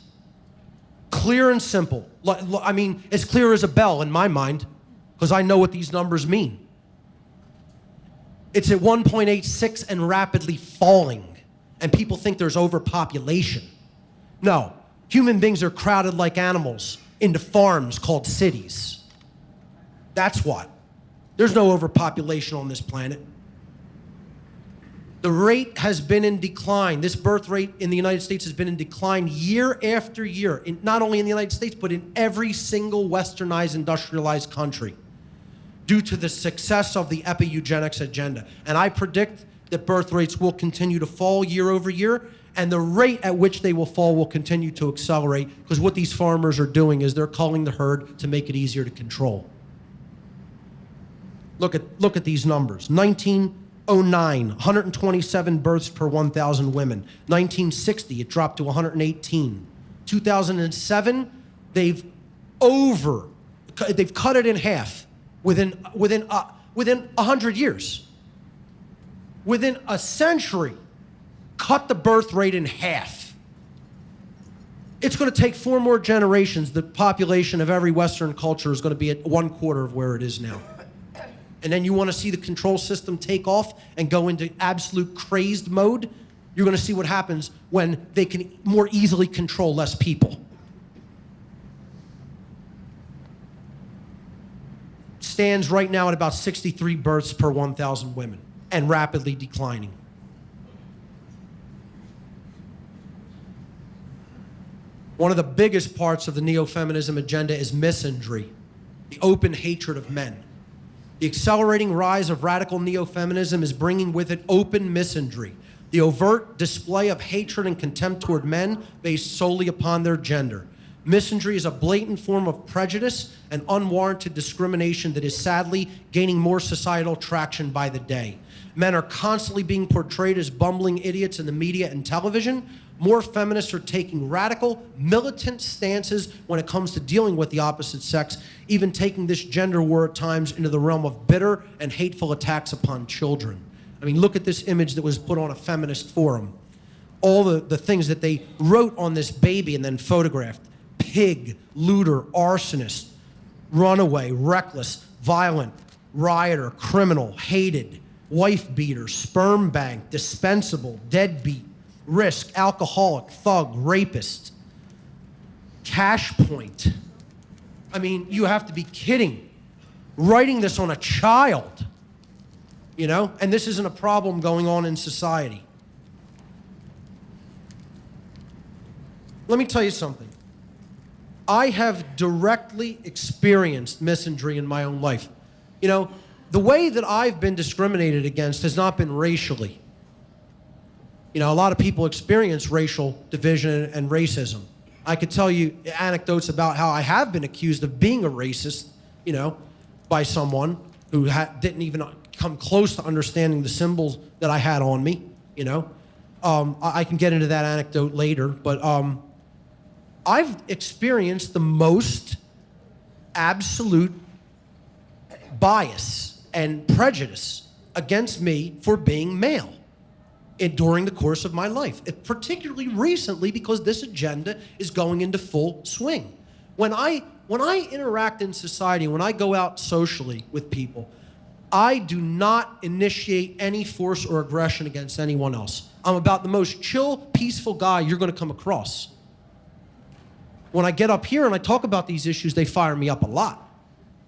S2: Clear and simple. I mean, as clear as a bell in my mind, because I know what these numbers mean. It's at 1.86 and rapidly falling, and people think there's overpopulation. No, human beings are crowded like animals into farms called cities. That's what. There's no overpopulation on this planet. The rate has been in decline. This birth rate in the United States has been in decline year after year, not only in the United States, but in every single westernized, industrialized country, due to the success of the epi-eugenics agenda. And I predict that birth rates will continue to fall year over year, and the rate at which they will fall will continue to accelerate, because what these farmers are doing is they're culling the herd to make it easier to control. Look at these numbers. 1909, 127 births per 1,000 women. 1960, it dropped to 118. 2007, they've cut it in half within 100 years. Within a century, cut the birth rate in half. It's going to take 4 more generations. The population of every Western culture is going to be at 1/4 of where it is now. And then you want to see the control system take off and go into absolute crazed mode, you're going to see what happens when they can more easily control less people. Stands right now at about 63 births per 1,000 women and rapidly declining. One of the biggest parts of the neo-feminism agenda is misandry, the open hatred of men. The accelerating rise of radical neo-feminism is bringing with it open misandry, the overt display of hatred and contempt toward men based solely upon their gender. Misandry is a blatant form of prejudice and unwarranted discrimination that is sadly gaining more societal traction by the day. Men are constantly being portrayed as bumbling idiots in the media and television. more feminists are taking radical, militant stances when it comes to dealing with the opposite sex, even taking this gender war at times into the realm of bitter and hateful attacks upon children. I mean, look at this image that was put on a feminist forum. All the things that they wrote on this baby and then photographed. Pig, looter, arsonist, runaway, reckless, violent, rioter, criminal, hated, wife beater, sperm bank, dispensable, deadbeat, risk, alcoholic, thug, rapist, cash point. I mean, you have to be kidding. Writing this on a child, you know? And this isn't a problem going on in society. Let me tell you something. I have directly experienced misandry in my own life. You know, the way that I've been discriminated against has not been racially. You know, a lot of people experience racial division and racism. I could tell you anecdotes about how I have been accused of being a racist, you know, by someone who didn't even come close to understanding the symbols that I had on me, you know. I can get into that anecdote later, but I've experienced the most absolute bias and prejudice against me for being male during the course of my life, particularly recently because this agenda is going into full swing. When I interact in society, when I go out socially with people, I do not initiate any force or aggression against anyone else. I'm about the most chill, peaceful guy you're going to come across. When I get up here and I talk about these issues, they fire me up a lot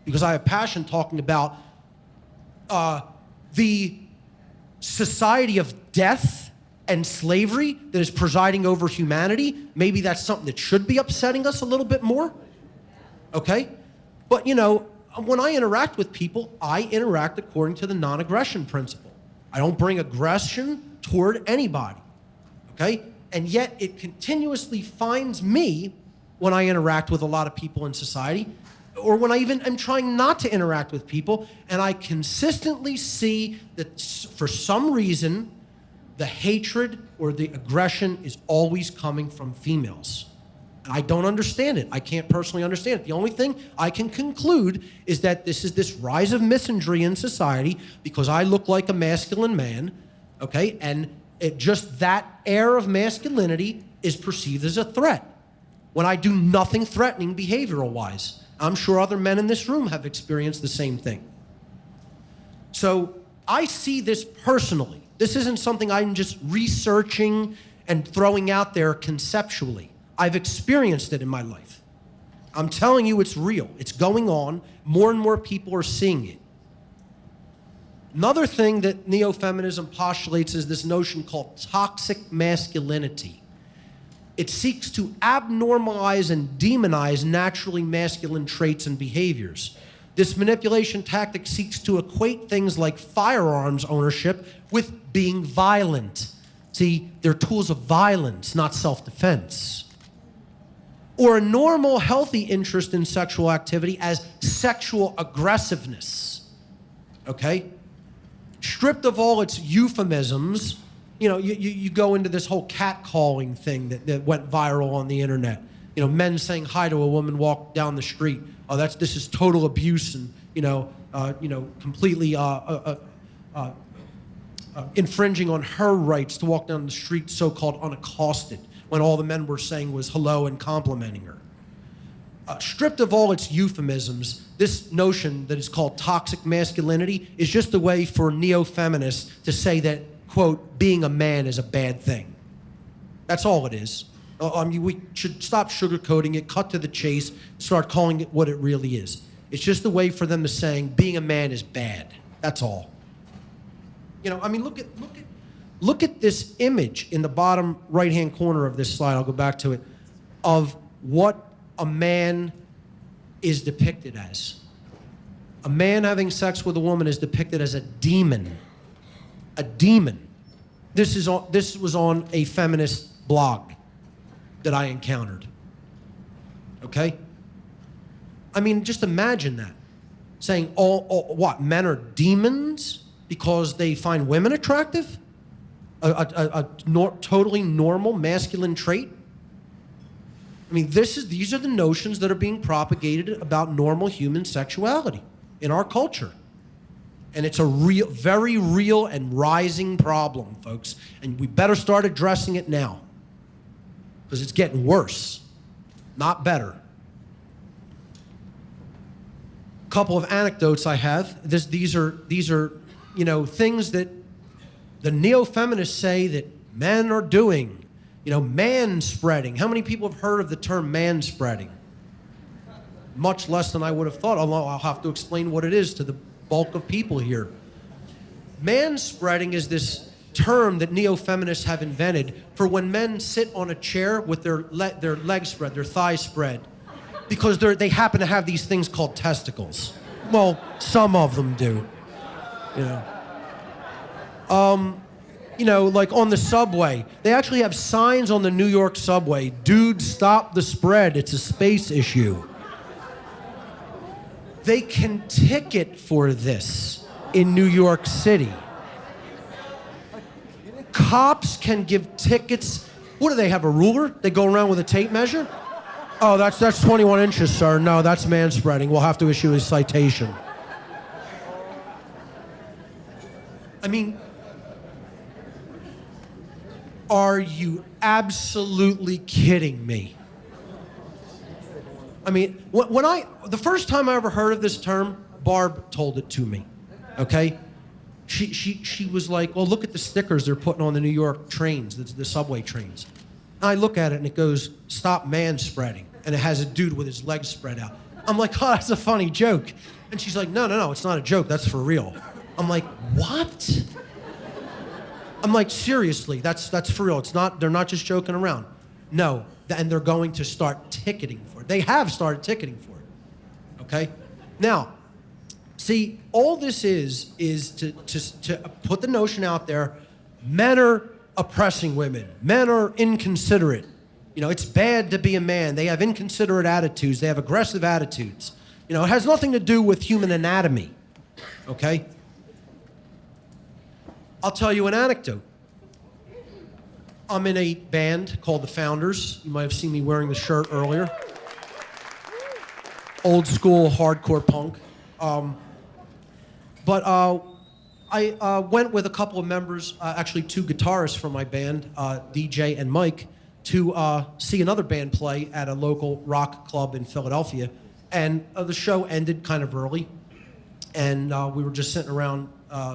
S2: because I have passion talking about the society of death and slavery that is presiding over humanity. Maybe that's something that should be upsetting us a little bit more, okay? But, you know, when I interact with people, I interact according to the non-aggression principle. I don't bring aggression toward anybody, okay? And yet it continuously finds me when I interact with a lot of people in society, or when I even am trying not to interact with people, and I consistently see that for some reason, the hatred or the aggression is always coming from females. And I don't understand it. I can't personally understand it. The only thing I can conclude is that this is this rise of misandry in society because I look like a masculine man, okay? And just that air of masculinity is perceived as a threat when I do nothing threatening behavioral-wise. I'm sure other men in this room have experienced the same thing. So I see this personally. This isn't something I'm just researching and throwing out there conceptually. I've experienced it in my life. I'm telling you it's real. It's going on. More and more people are seeing it. Another thing that neo-feminism postulates is this notion called toxic masculinity. It seeks to abnormalize and demonize naturally masculine traits and behaviors. This manipulation tactic seeks to equate things like firearms ownership with being violent. See, they're tools of violence, not self-defense. Or a normal, healthy interest in sexual activity as sexual aggressiveness, okay? Stripped of all its euphemisms, you know, you go into this whole catcalling thing that went viral on the internet. You know, men saying hi to a woman walk down the street. Oh, this is total abuse and, completely infringing on her rights to walk down the street so-called unaccosted when all the men were saying was hello and complimenting her. Stripped of all its euphemisms, this notion that is called toxic masculinity is just a way for neo-feminists to say that, quote, being a man is a bad thing. That's all it is. I mean, we should stop sugarcoating it, cut to the chase, start calling it what it really is. It's just a way for them to saying being a man is bad. That's all. You know, I mean, look at this image in the bottom right-hand corner of this slide. I'll go back to it, of what a man is depicted as. A man having sex with a woman is depicted as a demon. A demon. This was on a feminist blog that I encountered. Okay? I mean, just imagine that. Saying, what, men are demons because they find women attractive? totally normal masculine trait? I mean, these are the notions that are being propagated about normal human sexuality in our culture. And it's a real, very real and rising problem, folks. And we better start addressing it now, because it's getting worse, not better. A couple of anecdotes I have. These are things that the neo-feminists say that men are doing. Man-spreading. How many people have heard of the term man-spreading? Much less than I would have thought, although I'll have to explain what it is to the bulk of people here. Man-spreading is this term that neo-feminists have invented for when men sit on a chair with their legs spread, their thighs spread, because they happen to have these things called testicles. Well, some of them do. Like on the subway. They actually have signs on the New York subway. Dude, stop the spread. It's a space issue. They can ticket for this in New York City. Cops can give tickets. What do they have, a ruler? They go around with a tape measure? Oh, that's 21 inches, sir. No, that's manspreading. We'll have to issue a citation. I mean, are you absolutely kidding me? I mean, the first time I ever heard of this term, Barb told it to me, okay? She was like, well, look at the stickers they're putting on the New York trains, the subway trains. And I look at it and it goes, stop manspreading. And it has a dude with his legs spread out. I'm like, oh, that's a funny joke. And she's like, no, it's not a joke, that's for real. I'm like, what? I'm like, seriously, that's for real. They're not just joking around. No, and they're going to start ticketing for it. They have started ticketing for it, okay? Now, see, all this is to put the notion out there, men are oppressing women. Men are inconsiderate. It's bad to be a man. They have inconsiderate attitudes. They have aggressive attitudes. It has nothing to do with human anatomy, okay? I'll tell you an anecdote. I'm in a band called The Founders. You might have seen me wearing the shirt earlier. Old school hardcore punk. But I went with a couple of members, actually two guitarists from my band, DJ and Mike, to see another band play at a local rock club in Philadelphia. And the show ended kind of early. And we were just sitting around.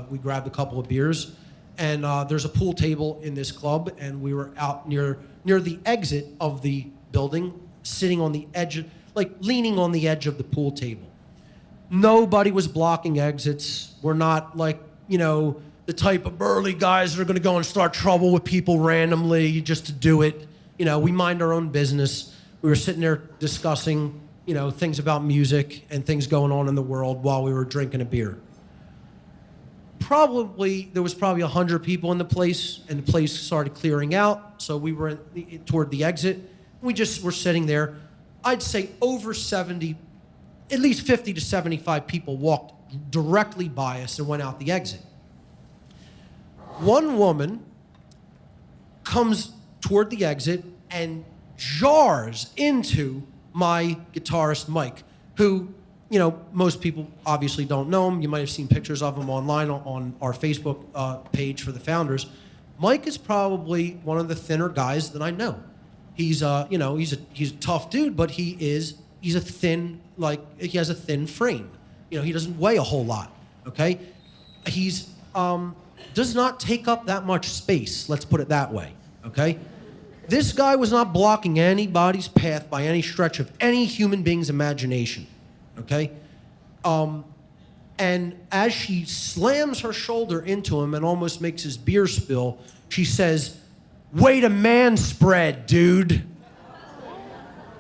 S2: We grabbed a couple of beers. And there's a pool table in this club, and we were out near the exit of the building, sitting on the edge, leaning on the edge of the pool table. Nobody was blocking exits. We're not the type of burly guys that are going to go and start trouble with people randomly just to do it. We mind our own business. We were sitting there discussing, things about music and things going on in the world while we were drinking a beer. There was probably 100 people in the place, and the place started clearing out, so we were toward the exit. We just were sitting there. I'd say over 70, at least 50 to 75 people walked directly by us and went out the exit. One woman comes toward the exit and jars into my guitarist, Mike, who, most people obviously don't know him. You might have seen pictures of him online on our Facebook page for the Founders. Mike is probably one of the thinner guys that I know. He's a tough dude, but he's a thin, he has a thin frame. He doesn't weigh a whole lot, okay? He's does not take up that much space, let's put it that way, okay? This guy was not blocking anybody's path by any stretch of any human being's imagination. Okay? And as she slams her shoulder into him and almost makes his beer spill, she says, "Way to manspread, dude."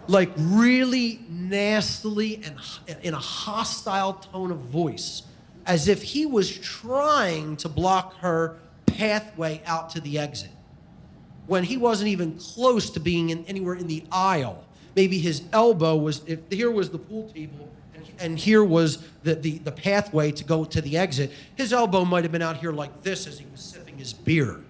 S2: Really nastily and in a hostile tone of voice, as if he was trying to block her pathway out to the exit, when he wasn't even close to being anywhere in the aisle. Maybe his elbow was, if here was the pool table, and here was the pathway to go to the exit, his elbow might have been out here like this as he was sipping his beer,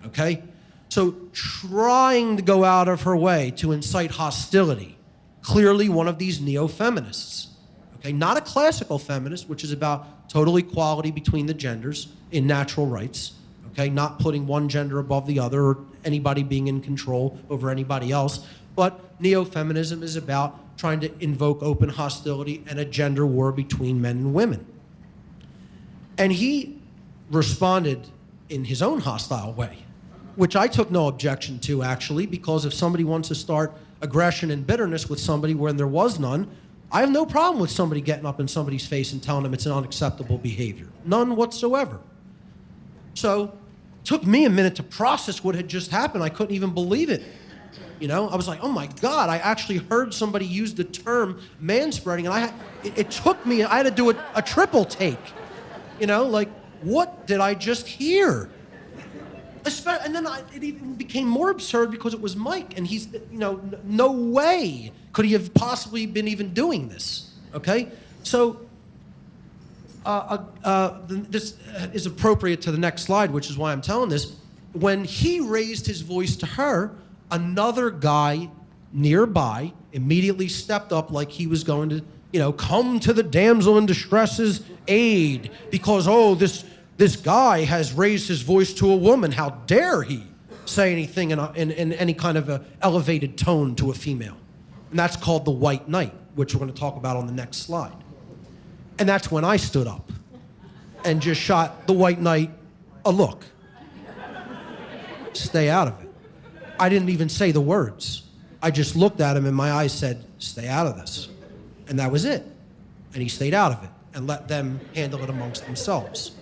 S2: okay? So trying to go out of her way to incite hostility, clearly one of these neo-feminists, okay? Not a classical feminist, which is about total equality between the genders in natural rights, okay? Not putting one gender above the other or anybody being in control over anybody else, but neo-feminism is about trying to invoke open hostility and a gender war between men and women. And he responded in his own hostile way, which I took no objection to, actually, because if somebody wants to start aggression and bitterness with somebody when there was none, I have no problem with somebody getting up in somebody's face and telling them it's an unacceptable behavior. None whatsoever. So it took me a minute to process what had just happened. I couldn't even believe it. You know, I was like, oh my God, I actually heard somebody use the term manspreading, and it took me, I had to do a triple take. You know, like, what did I just hear? And then it even became more absurd because it was Mike, and he's, you know, no way could he have possibly been even doing this, okay? So this is appropriate to the next slide, which is why I'm telling this. When he raised his voice to her, another guy nearby immediately stepped up like he was going to, you know, come to the damsel in distress's aid because, oh, this guy has raised his voice to a woman. How dare he say anything in any kind of a elevated tone to a female? And that's called the white knight, which we're going to talk about on the next slide. And that's when I stood up and just shot the white knight a look. Stay out of it. I didn't even say the words. I just looked at him and my eyes said, stay out of this. And that was it. And he stayed out of it and let them handle it amongst themselves.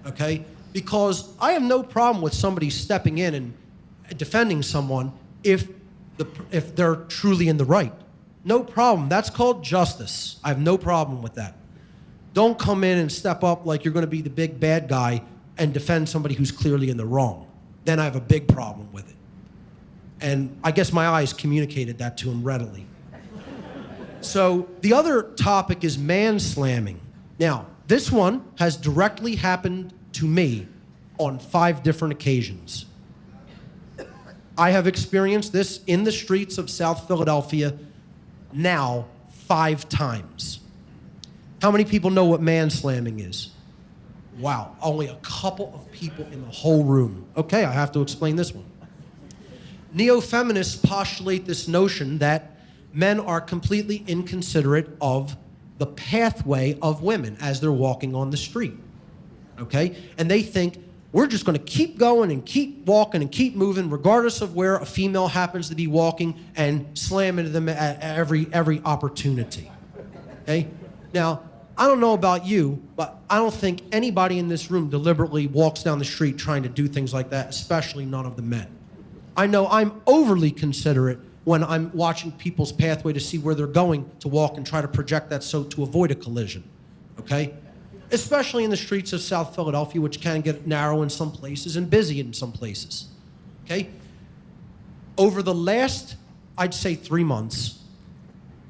S2: Okay? Because I have no problem with somebody stepping in and defending someone if they're truly in the right. No problem. That's called justice. I have no problem with that. Don't come in and step up like you're going to be the big bad guy and defend somebody who's clearly in the wrong. Then I have a big problem with it. And I guess my eyes communicated that to him readily. So the other topic is manslamming. Now, this one has directly happened to me on 5 different occasions. I have experienced this in the streets of South Philadelphia now 5 times. How many people know what manslamming is? Wow, only a couple of people in the whole room. Okay, I have to explain this one. Neo-feminists postulate this notion that men are completely inconsiderate of the pathway of women as they're walking on the street, okay? And they think we're just going to keep going and keep walking and keep moving regardless of where a female happens to be walking and slam into them at every opportunity, okay? Now, I don't know about you, but I don't think anybody in this room deliberately walks down the street trying to do things like that, especially none of the men. I know I'm overly considerate when I'm watching people's pathway to see where they're going to walk and try to project that so to avoid a collision, okay? Especially in the streets of South Philadelphia, which can get narrow in some places and busy in some places, okay? Over the last, I'd say 3 months,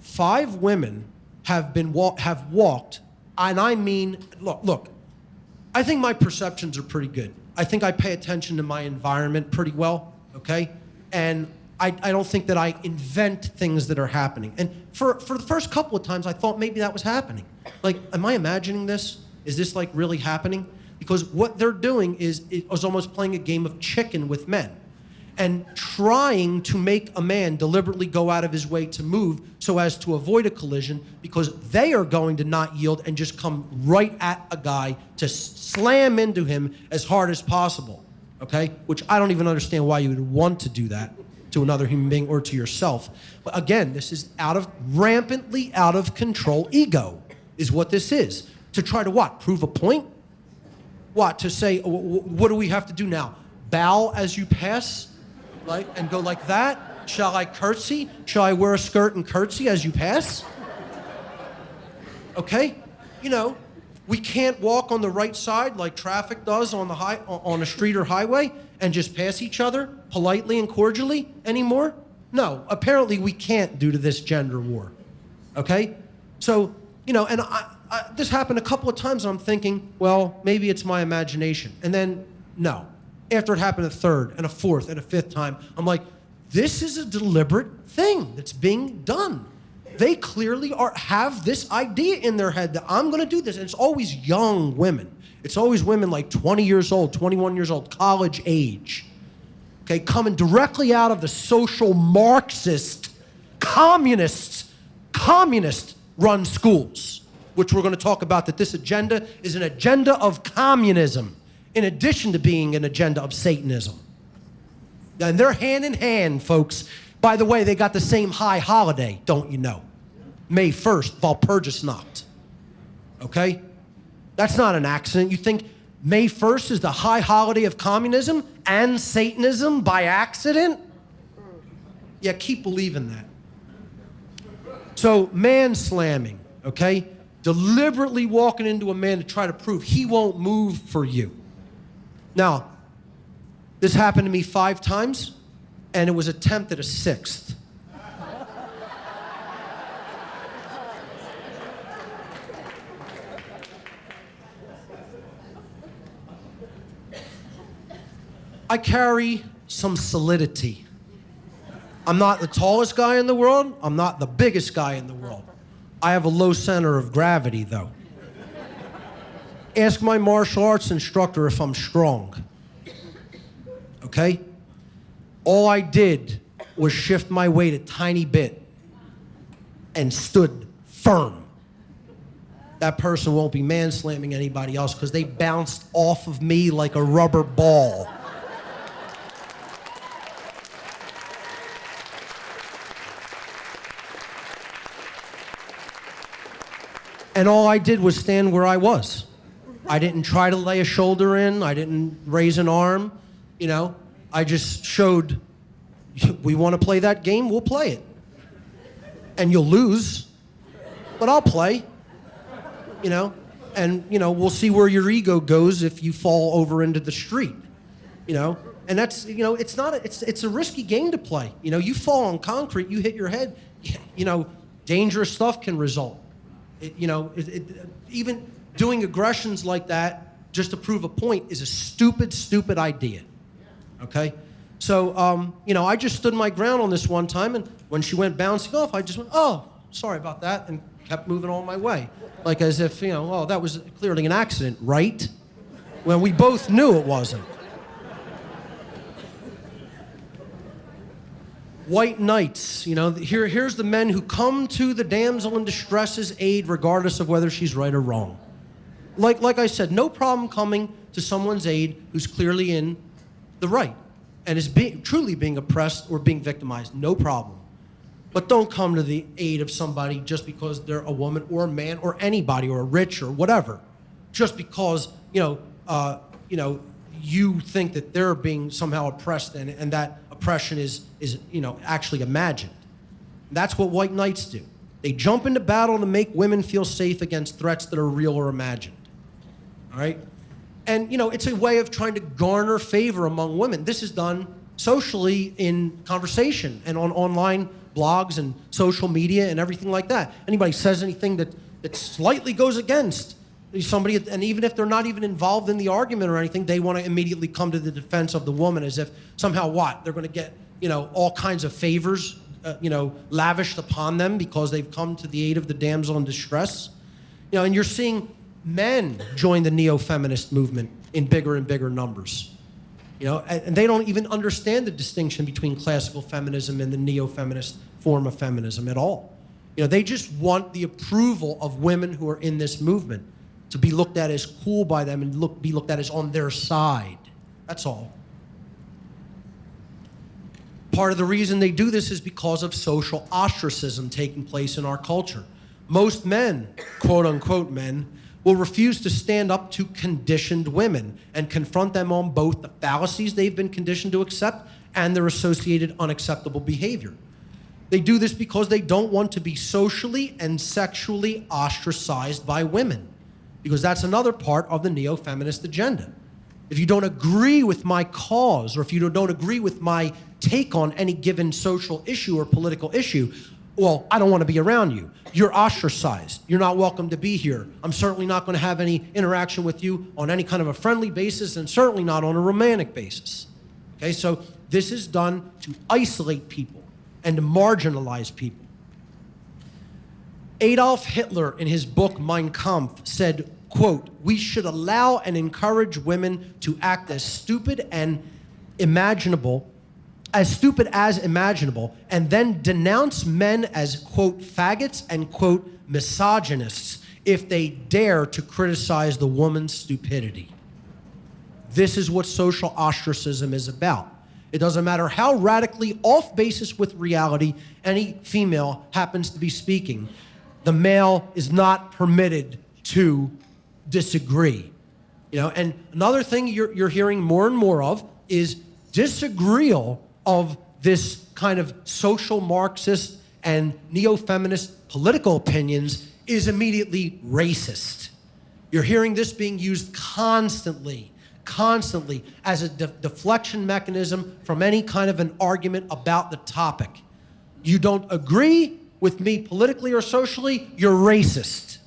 S2: 5 women have walked, and I mean, look, I think my perceptions are pretty good. I think I pay attention to my environment pretty well, okay? And I don't think that I invent things that are happening. And for the first couple of times, I thought maybe that was happening. Like, am I imagining this? Is this like really happening? Because what they're doing is almost playing a game of chicken with men and trying to make a man deliberately go out of his way to move so as to avoid a collision because they are going to not yield and just come right at a guy to slam into him as hard as possible, okay? Which I don't even understand why you would want to do that to another human being or to yourself. But again, this is rampantly out of control ego is what this is. To try to what? Prove a point? What? To say, what do we have to do now? Bow as you pass? Like, and go like that? Shall I curtsy? Shall I wear a skirt and curtsy as you pass? Okay? You know, we can't walk on the right side like traffic does on a street or highway and just pass each other politely and cordially anymore? No, apparently we can't due to this gender war. Okay? So, you know, and this happened a couple of times and I'm thinking, well, maybe it's my imagination. And then, no. After it happened a third and a fourth and a fifth time, I'm like, this is a deliberate thing that's being done. They clearly have this idea in their head that I'm going to do this. And it's always young women. It's always women like 20 years old, 21 years old, college age. Okay, coming directly out of the social Marxist, communist-run schools, which we're going to talk about, that this agenda is an agenda of communism in addition to being an agenda of Satanism. And they're hand in hand, folks. By the way, they got the same high holiday, don't you know? May 1st, Walpurgisnacht. Okay? That's not an accident. You think May 1st is the high holiday of communism and Satanism by accident? Yeah, keep believing that. So, man slamming, okay? Deliberately walking into a man to try to prove he won't move for you. Now, this happened to me 5 times, and it was attempted a 6th. I carry some solidity. I'm not the tallest guy in the world. I'm not the biggest guy in the world. I have a low center of gravity, though. Ask my martial arts instructor if I'm strong. Okay? All I did was shift my weight a tiny bit and stood firm. That person won't be man-slamming anybody else because they bounced off of me like a rubber ball. And all I did was stand where I was. I didn't try to lay a shoulder in. I didn't raise an arm. You know, I just showed, we want to play that game, we'll play it. And you'll lose, but I'll play. You know, and, you know, we'll see where your ego goes if you fall over into the street. You know, and that's, you know, it's not, it's a risky game to play. You know, you fall on concrete, you hit your head, you know, dangerous stuff can result. Even doing aggressions like that just to prove a point is a stupid, stupid idea. Okay? So, you know, I just stood my ground on this one time, and when she went bouncing off, I just went, oh, sorry about that, and kept moving on my way. Like as if, you know, oh, that was clearly an accident, right? When we both knew it wasn't. White knights, you know, here's the men who come to the damsel in distress's aid regardless of whether she's right or wrong. Like I said, no problem coming to someone's aid who's clearly in the right and is truly being oppressed or being victimized, no problem. But don't come to the aid of somebody just because they're a woman or a man or anybody or rich or whatever, just because, you think that they're being somehow oppressed and that oppression is you know, actually imagined. That's what white knights do. They jump into battle to make women feel safe against threats that are real or imagined. All right? And, you know, it's a way of trying to garner favor among women. This is done socially in conversation and on online blogs and social media and everything like that. Anybody says anything that slightly goes against somebody, and even if they're not even involved in the argument or anything, they want to immediately come to the defense of the woman as if somehow what? They're going to get, you know, all kinds of favors, lavished upon them because they've come to the aid of the damsel in distress. You know, and you're seeing men join the neo-feminist movement in bigger and bigger numbers. You know, and they don't even understand the distinction between classical feminism and the neo-feminist form of feminism at all. You know, they just want the approval of women who are in this movement to be looked at as cool by them and be looked at as on their side. That's all. Part of the reason they do this is because of social ostracism taking place in our culture. Most men, quote unquote men, will refuse to stand up to conditioned women and confront them on both the fallacies they've been conditioned to accept and their associated unacceptable behavior. They do this because they don't want to be socially and sexually ostracized by women, because that's another part of the neo-feminist agenda. If you don't agree with my cause, or if you don't agree with my take on any given social issue or political issue, well, I don't want to be around you. You're ostracized. You're not welcome to be here. I'm certainly not going to have any interaction with you on any kind of a friendly basis, and certainly not on a romantic basis. Okay, so this is done to isolate people and to marginalize people. Adolf Hitler, in his book Mein Kampf, said, quote, "We should allow and encourage women to act as stupid as imaginable, and then denounce men as, quote, faggots and, quote, misogynists if they dare to criticize the woman's stupidity." This is what social ostracism is about. It doesn't matter how radically off basis with reality any female happens to be speaking. The male is not permitted to disagree. You know, and another thing you're hearing more and more of is disagreeal of this kind of social Marxist and neo-feminist political opinions is immediately racist. You're hearing this being used constantly as a deflection mechanism from any kind of an argument about the topic. You don't agree with me politically or socially, you're racist.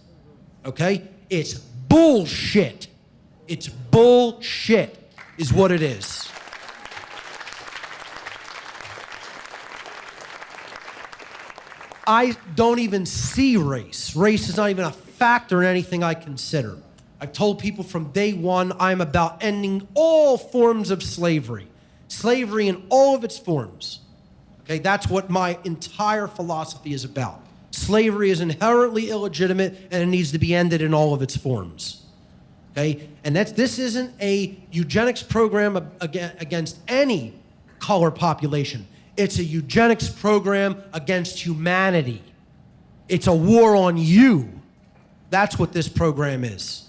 S2: Okay? It's bullshit. It's bullshit is what it is. I don't even see race. Race is not even a factor in anything I consider. I've told people from day one I'm about ending all forms of slavery. Slavery in all of its forms. Okay, that's what my entire philosophy is about. Slavery is inherently illegitimate and it needs to be ended in all of its forms. Okay, and this isn't a eugenics program against any color population. It's a eugenics program against humanity. It's a war on you. That's what this program is.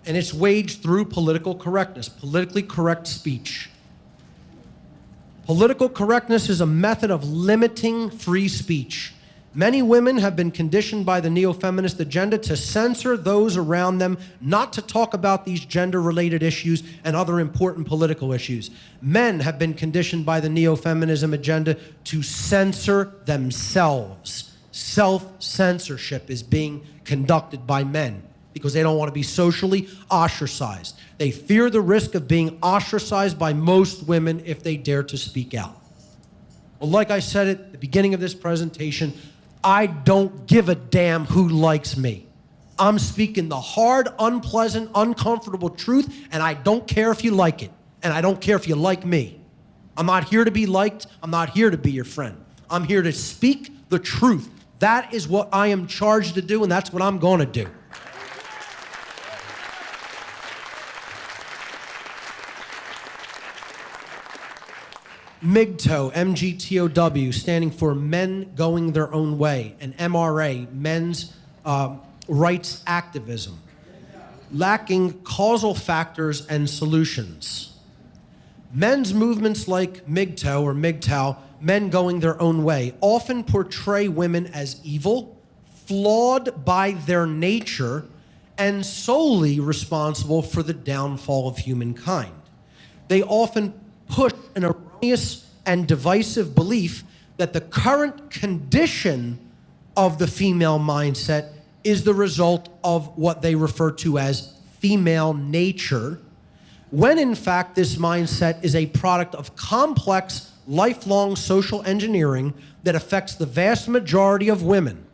S2: And it's waged through political correctness, politically correct speech. Political correctness is a method of limiting free speech. Many women have been conditioned by the neo-feminist agenda to censor those around them, not to talk about these gender-related issues and other important political issues. Men have been conditioned by the neo-feminism agenda to censor themselves. Self-censorship is being conducted by men because they don't want to be socially ostracized. They fear the risk of being ostracized by most women if they dare to speak out. Well, like I said at the beginning of this presentation, I don't give a damn who likes me. I'm speaking the hard, unpleasant, uncomfortable truth, and I don't care if you like it, and I don't care if you like me. I'm not here to be liked. I'm not here to be your friend. I'm here to speak the truth. That is what I am charged to do, and that's what I'm going to do. MGTOW, M-G-T-O-W, standing for Men Going Their Own Way, and MRA, Men's Rights Activism, lacking causal factors and solutions. Men's movements like MGTOW or MGTOW, Men Going Their Own Way, often portray women as evil, flawed by their nature, and solely responsible for the downfall of humankind. They often push an erroneous and divisive belief that the current condition of the female mindset is the result of what they refer to as female nature, when in fact this mindset is a product of complex, lifelong social engineering that affects the vast majority of women,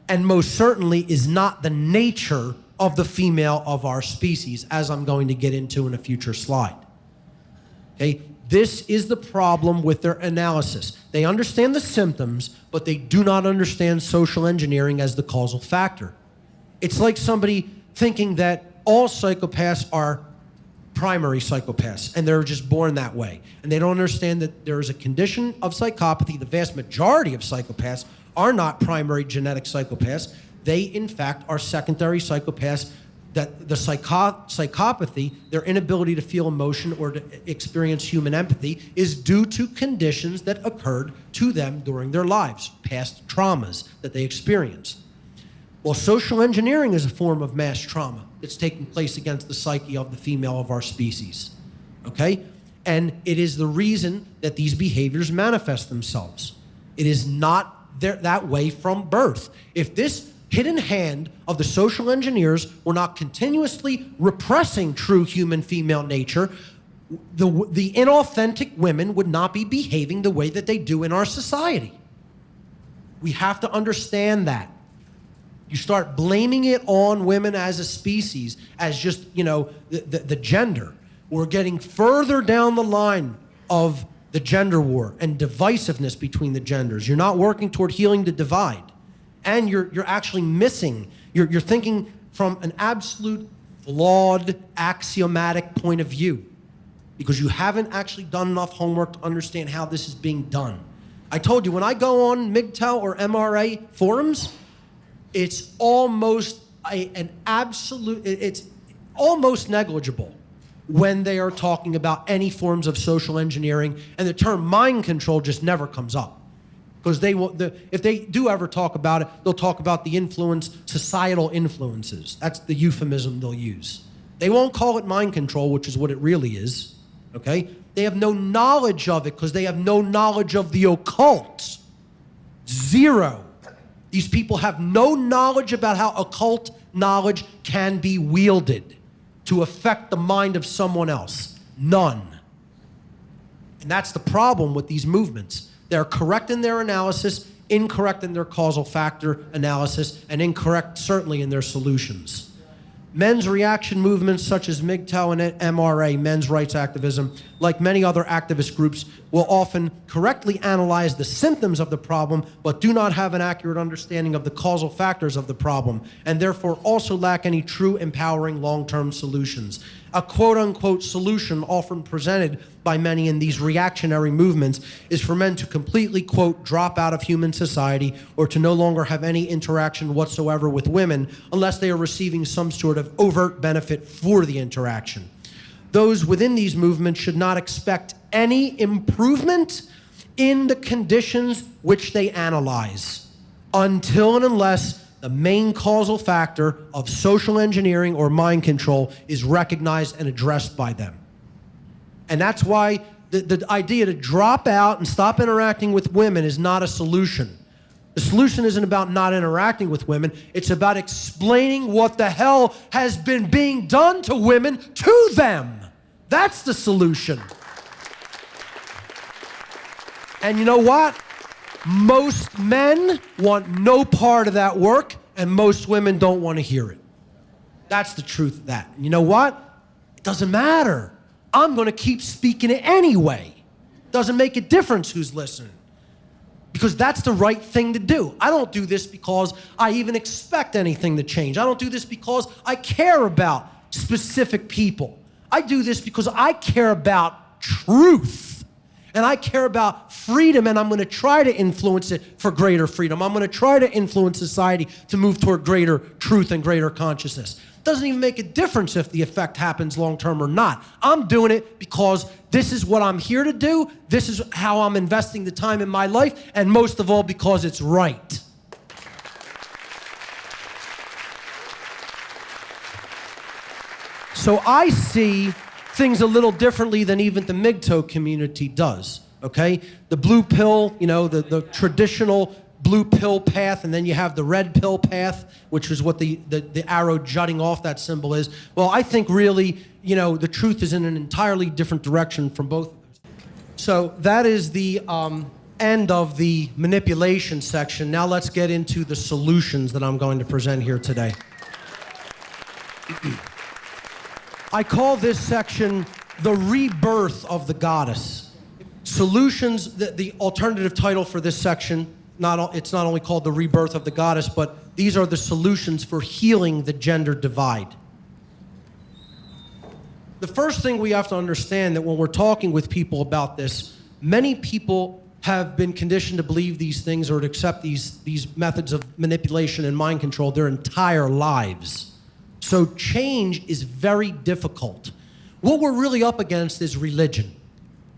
S2: and most certainly is not the nature of the female of our species, as I'm going to get into in a future slide. Okay? This is the problem with their analysis. They understand the symptoms, but they do not understand social engineering as the causal factor. It's like somebody thinking that all psychopaths are primary psychopaths, and they're just born that way. And they don't understand that there is a condition of psychopathy. The vast majority of psychopaths are not primary genetic psychopaths. They, in fact, are secondary psychopaths. That the psychopathy, their inability to feel emotion or to experience human empathy, is due to conditions that occurred to them during their lives, past traumas that they experienced. Well, social engineering is a form of mass trauma that's taking place against the psyche of the female of our species, okay? And it is the reason that these behaviors manifest themselves. It is not that way from birth. If this hidden hand of the social engineers were not continuously repressing true human female nature, the inauthentic women would not be behaving the way that they do in our society. We have to understand that. You start blaming it on women as a species, as just, you know, the gender. We're getting further down the line of the gender war and divisiveness between the genders. You're not working toward healing the divide. And you're actually missing, you're thinking from an absolute flawed, axiomatic point of view, because you haven't actually done enough homework to understand how this is being done. I told you, when I go on MGTOW or MRA forums, it's almost it's almost negligible when they are talking about any forms of social engineering, and the term mind control just never comes up. Because if they do ever talk about it, they'll talk about the influence, societal influences. That's the euphemism they'll use. They won't call it mind control, which is what it really is, okay? They have no knowledge of it because they have no knowledge of the occult. Zero. These people have no knowledge about how occult knowledge can be wielded to affect the mind of someone else. None. And that's the problem with these movements. They're correct in their analysis, incorrect in their causal factor analysis, and incorrect certainly in their solutions. Men's reaction movements such as MGTOW and MRA, men's rights activism, like many other activist groups, will often correctly analyze the symptoms of the problem, but do not have an accurate understanding of the causal factors of the problem, and therefore also lack any true empowering long-term solutions. A quote-unquote solution often presented by many in these reactionary movements is for men to completely, quote, drop out of human society or to no longer have any interaction whatsoever with women unless they are receiving some sort of overt benefit for the interaction. Those within these movements should not expect any improvement in the conditions which they analyze until and unless the main causal factor of social engineering or mind control is recognized and addressed by them. And that's why the idea to drop out and stop interacting with women is not a solution. The solution isn't about not interacting with women. It's about explaining what the hell has been being done to women to them. That's the solution. And you know what? Most men want no part of that work, and most women don't want to hear it. That's the truth of that. And you know what? It doesn't matter. I'm going to keep speaking it anyway. Doesn't make a difference who's listening. Because that's the right thing to do. I don't do this because I even expect anything to change. I don't do this because I care about specific people. I do this because I care about truth. And I care about freedom, and I'm going to try to influence it for greater freedom. I'm going to try to influence society to move toward greater truth and greater consciousness. It doesn't even make a difference if the effect happens long-term or not. I'm doing it because this is what I'm here to do. This is how I'm investing the time in my life, and most of all, because it's right. So I see things a little differently than even the MGTOW community does, okay? The blue pill, you know, the traditional blue pill path, and then you have the red pill path, which is what the arrow jutting off that symbol is. Well, I think really, you know, the truth is in an entirely different direction from both of those. So that is the end of the manipulation section. Now let's get into the solutions that I'm going to present here today. I call this section the rebirth of the goddess. Solutions, the alternative title for this section, it's not only called the rebirth of the goddess, but these are the solutions for healing the gender divide. The first thing we have to understand that when we're talking with people about this, many people have been conditioned to believe these things or to accept these methods of manipulation and mind control their entire lives. So change is very difficult. What we're really up against is religion.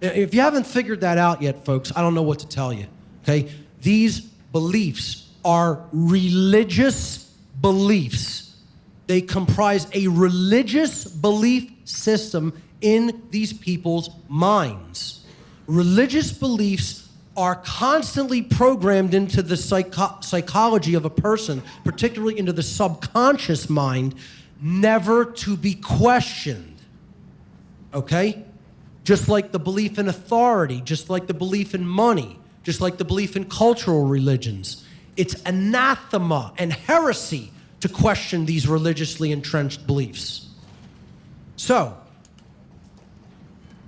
S2: If you haven't figured that out yet, folks, I don't know what to tell you, okay? These beliefs are religious beliefs. They comprise a religious belief system in these people's minds. Religious beliefs are constantly programmed into the psychology of a person, particularly into the subconscious mind, never to be questioned. Okay? Just like the belief in authority, just like the belief in money, just like the belief in cultural religions. It's anathema and heresy to question these religiously entrenched beliefs. So,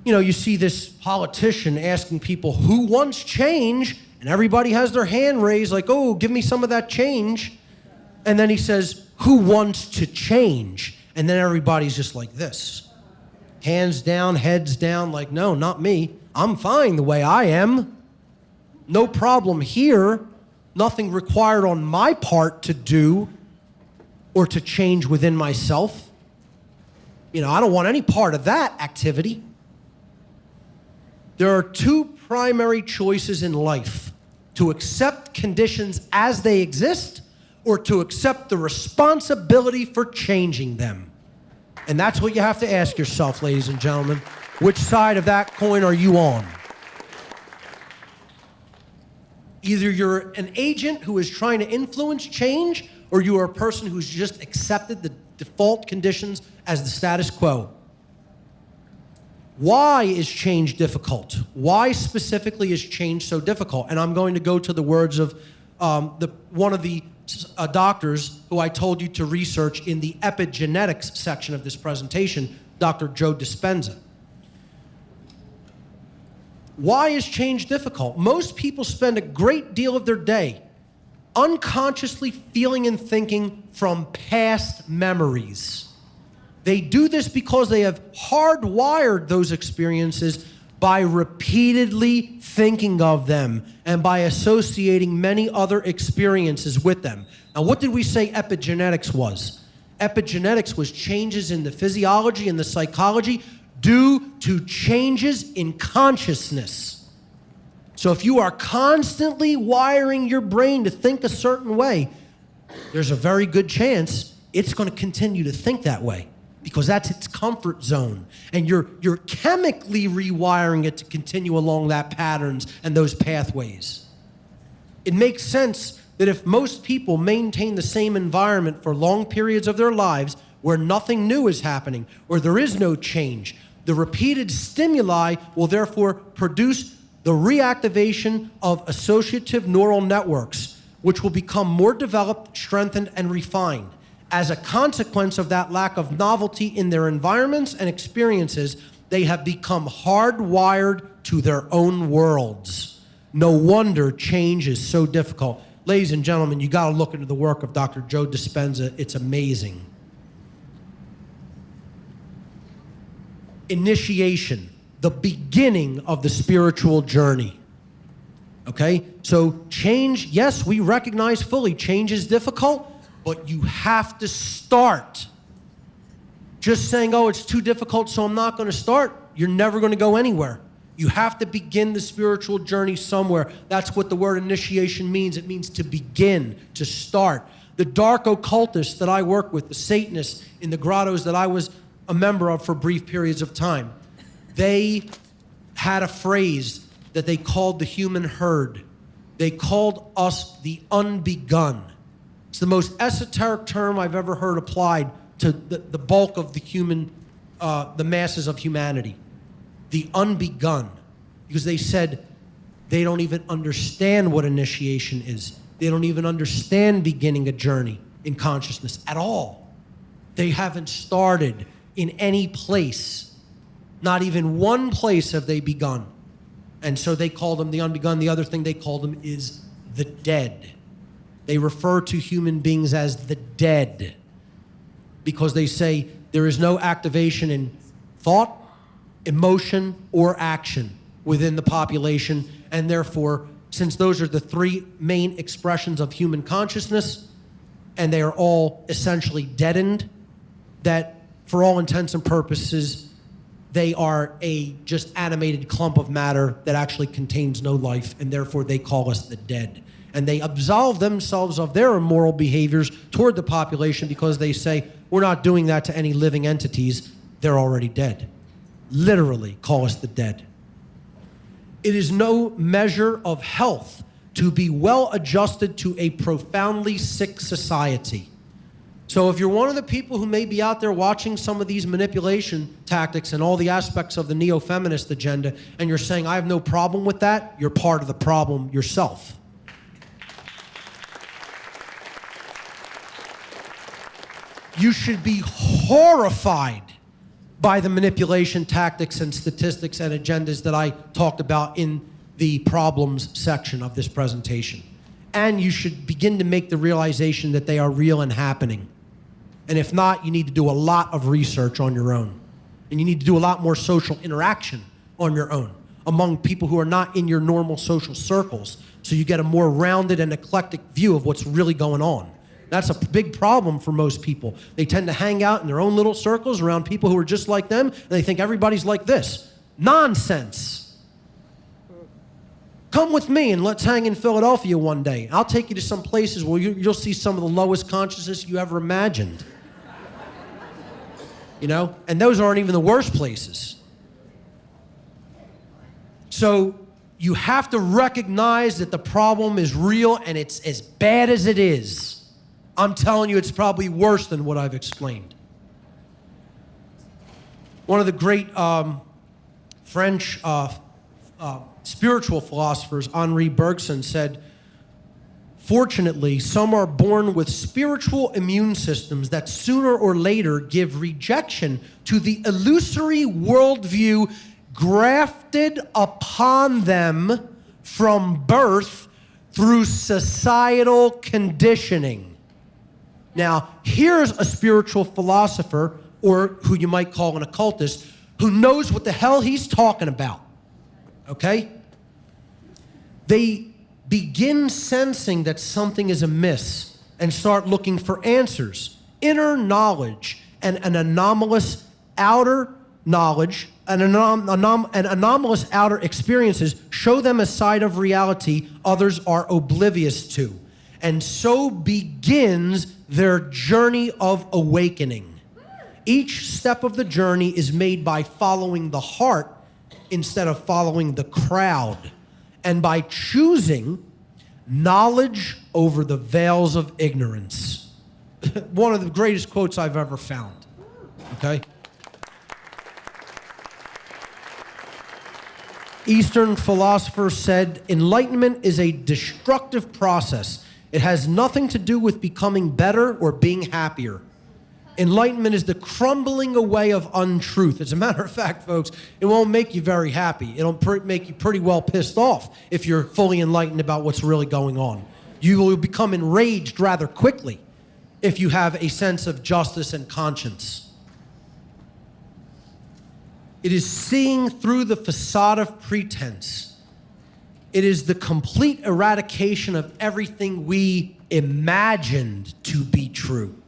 S2: you see this politician asking people who wants change, and everybody has their hand raised like, oh, give me some of that change. And then he says, who wants to change? And then everybody's just like this. Hands down, heads down, like, no, not me. I'm fine the way I am. No problem here. Nothing required on my part to do or to change within myself. I don't want any part of that activity. There are two primary choices in life: to accept conditions as they exist or to accept the responsibility for changing them. And that's what you have to ask yourself, ladies and gentlemen. Which side of that coin are you on? Either you're an agent who is trying to influence change, or you are a person who's just accepted the default conditions as the status quo. Why is change difficult? Why specifically is change so difficult? And I'm going to go to the words of one of the doctors who I told you to research in the epigenetics section of this presentation, Dr. Joe Dispenza. Why is change difficult? Most people spend a great deal of their day unconsciously feeling and thinking from past memories. They do this because they have hardwired those experiences by repeatedly thinking of them and by associating many other experiences with them. Now, what did we say epigenetics was? Epigenetics was changes in the physiology and the psychology due to changes in consciousness. So if you are constantly wiring your brain to think a certain way, there's a very good chance it's going to continue to think that way, because that's its comfort zone. And you're chemically rewiring it to continue along that patterns and those pathways. It makes sense that if most people maintain the same environment for long periods of their lives where nothing new is happening or there is no change, the repeated stimuli will therefore produce the reactivation of associative neural networks, which will become more developed, strengthened, and refined. As a consequence of that lack of novelty in their environments and experiences, they have become hardwired to their own worlds. No wonder change is so difficult. Ladies and gentlemen, you got to look into the work of Dr. Joe Dispenza. It's amazing. Initiation, the beginning of the spiritual journey. Okay? So change, yes, we recognize fully change is difficult, but you have to start. Just saying, oh, it's too difficult, so I'm not going to start, you're never going to go anywhere. You have to begin the spiritual journey somewhere. That's what the word initiation means. It means to begin, to start. The dark occultists that I work with, the Satanists in the grottos that I was a member of for brief periods of time, they had a phrase that they called the human herd. They called us the unbegun. It's the most esoteric term I've ever heard applied to the bulk of the human, the masses of humanity. The unbegun. Because they said they don't even understand what initiation is. They don't even understand beginning a journey in consciousness at all. They haven't started in any place. Not even one place have they begun. And so they call them the unbegun. The other thing they call them is the dead. They refer to human beings as the dead because they say there is no activation in thought, emotion, or action within the population. And therefore, since those are the three main expressions of human consciousness, and they are all essentially deadened, that for all intents and purposes, they are a just animated clump of matter that actually contains no life, and therefore they call us the dead. And they absolve themselves of their immoral behaviors toward the population because they say, we're not doing that to any living entities, they're already dead. literally call us the dead. It is no measure of health to be well adjusted to a profoundly sick society. So if you're one of the people who may be out there watching some of these manipulation tactics and all the aspects of the neo-feminist agenda, and you're saying, I have no problem with that, you're part of the problem yourself. You should be horrified by the manipulation tactics and statistics and agendas that I talked about in the problems section of this presentation. And you should begin to make the realization that they are real and happening. And if not, you need to do a lot of research on your own. And you need to do a lot more social interaction on your own among people who are not in your normal social circles, so you get a more rounded and eclectic view of what's really going on. That's a big problem for most people. They tend to hang out in their own little circles around people who are just like them, and they think everybody's like this. Nonsense. Come with me and let's hang in Philadelphia one day. I'll take you to some places where you'll see some of the lowest consciousness you ever imagined. You know? And those aren't even the worst places. So you have to recognize that the problem is real and it's as bad as it is. I'm telling you, it's probably worse than what I've explained. One of the great French spiritual philosophers, Henri Bergson, said, fortunately, some are born with spiritual immune systems that sooner or later give rejection to the illusory worldview grafted upon them from birth through societal conditioning. Now, here's a spiritual philosopher, or who you might call an occultist, who knows what the hell he's talking about, okay? They begin sensing that something is amiss and start looking for answers. Inner knowledge and an anomalous outer knowledge and anomalous outer experiences show them a side of reality others are oblivious to. And so begins their journey of awakening. Each step of the journey is made by following the heart instead of following the crowd, and by choosing knowledge over the veils of ignorance. One of the greatest quotes I've ever found, okay? Eastern philosophers said, enlightenment is a destructive process. It has nothing to do with becoming better or being happier. Enlightenment is the crumbling away of untruth. As a matter of fact, folks, it won't make you very happy. It'll make you pretty well pissed off if you're fully enlightened about what's really going on. You will become enraged rather quickly if you have a sense of justice and conscience. It is seeing through the facade of pretense. It is the complete eradication of everything we imagined to be true.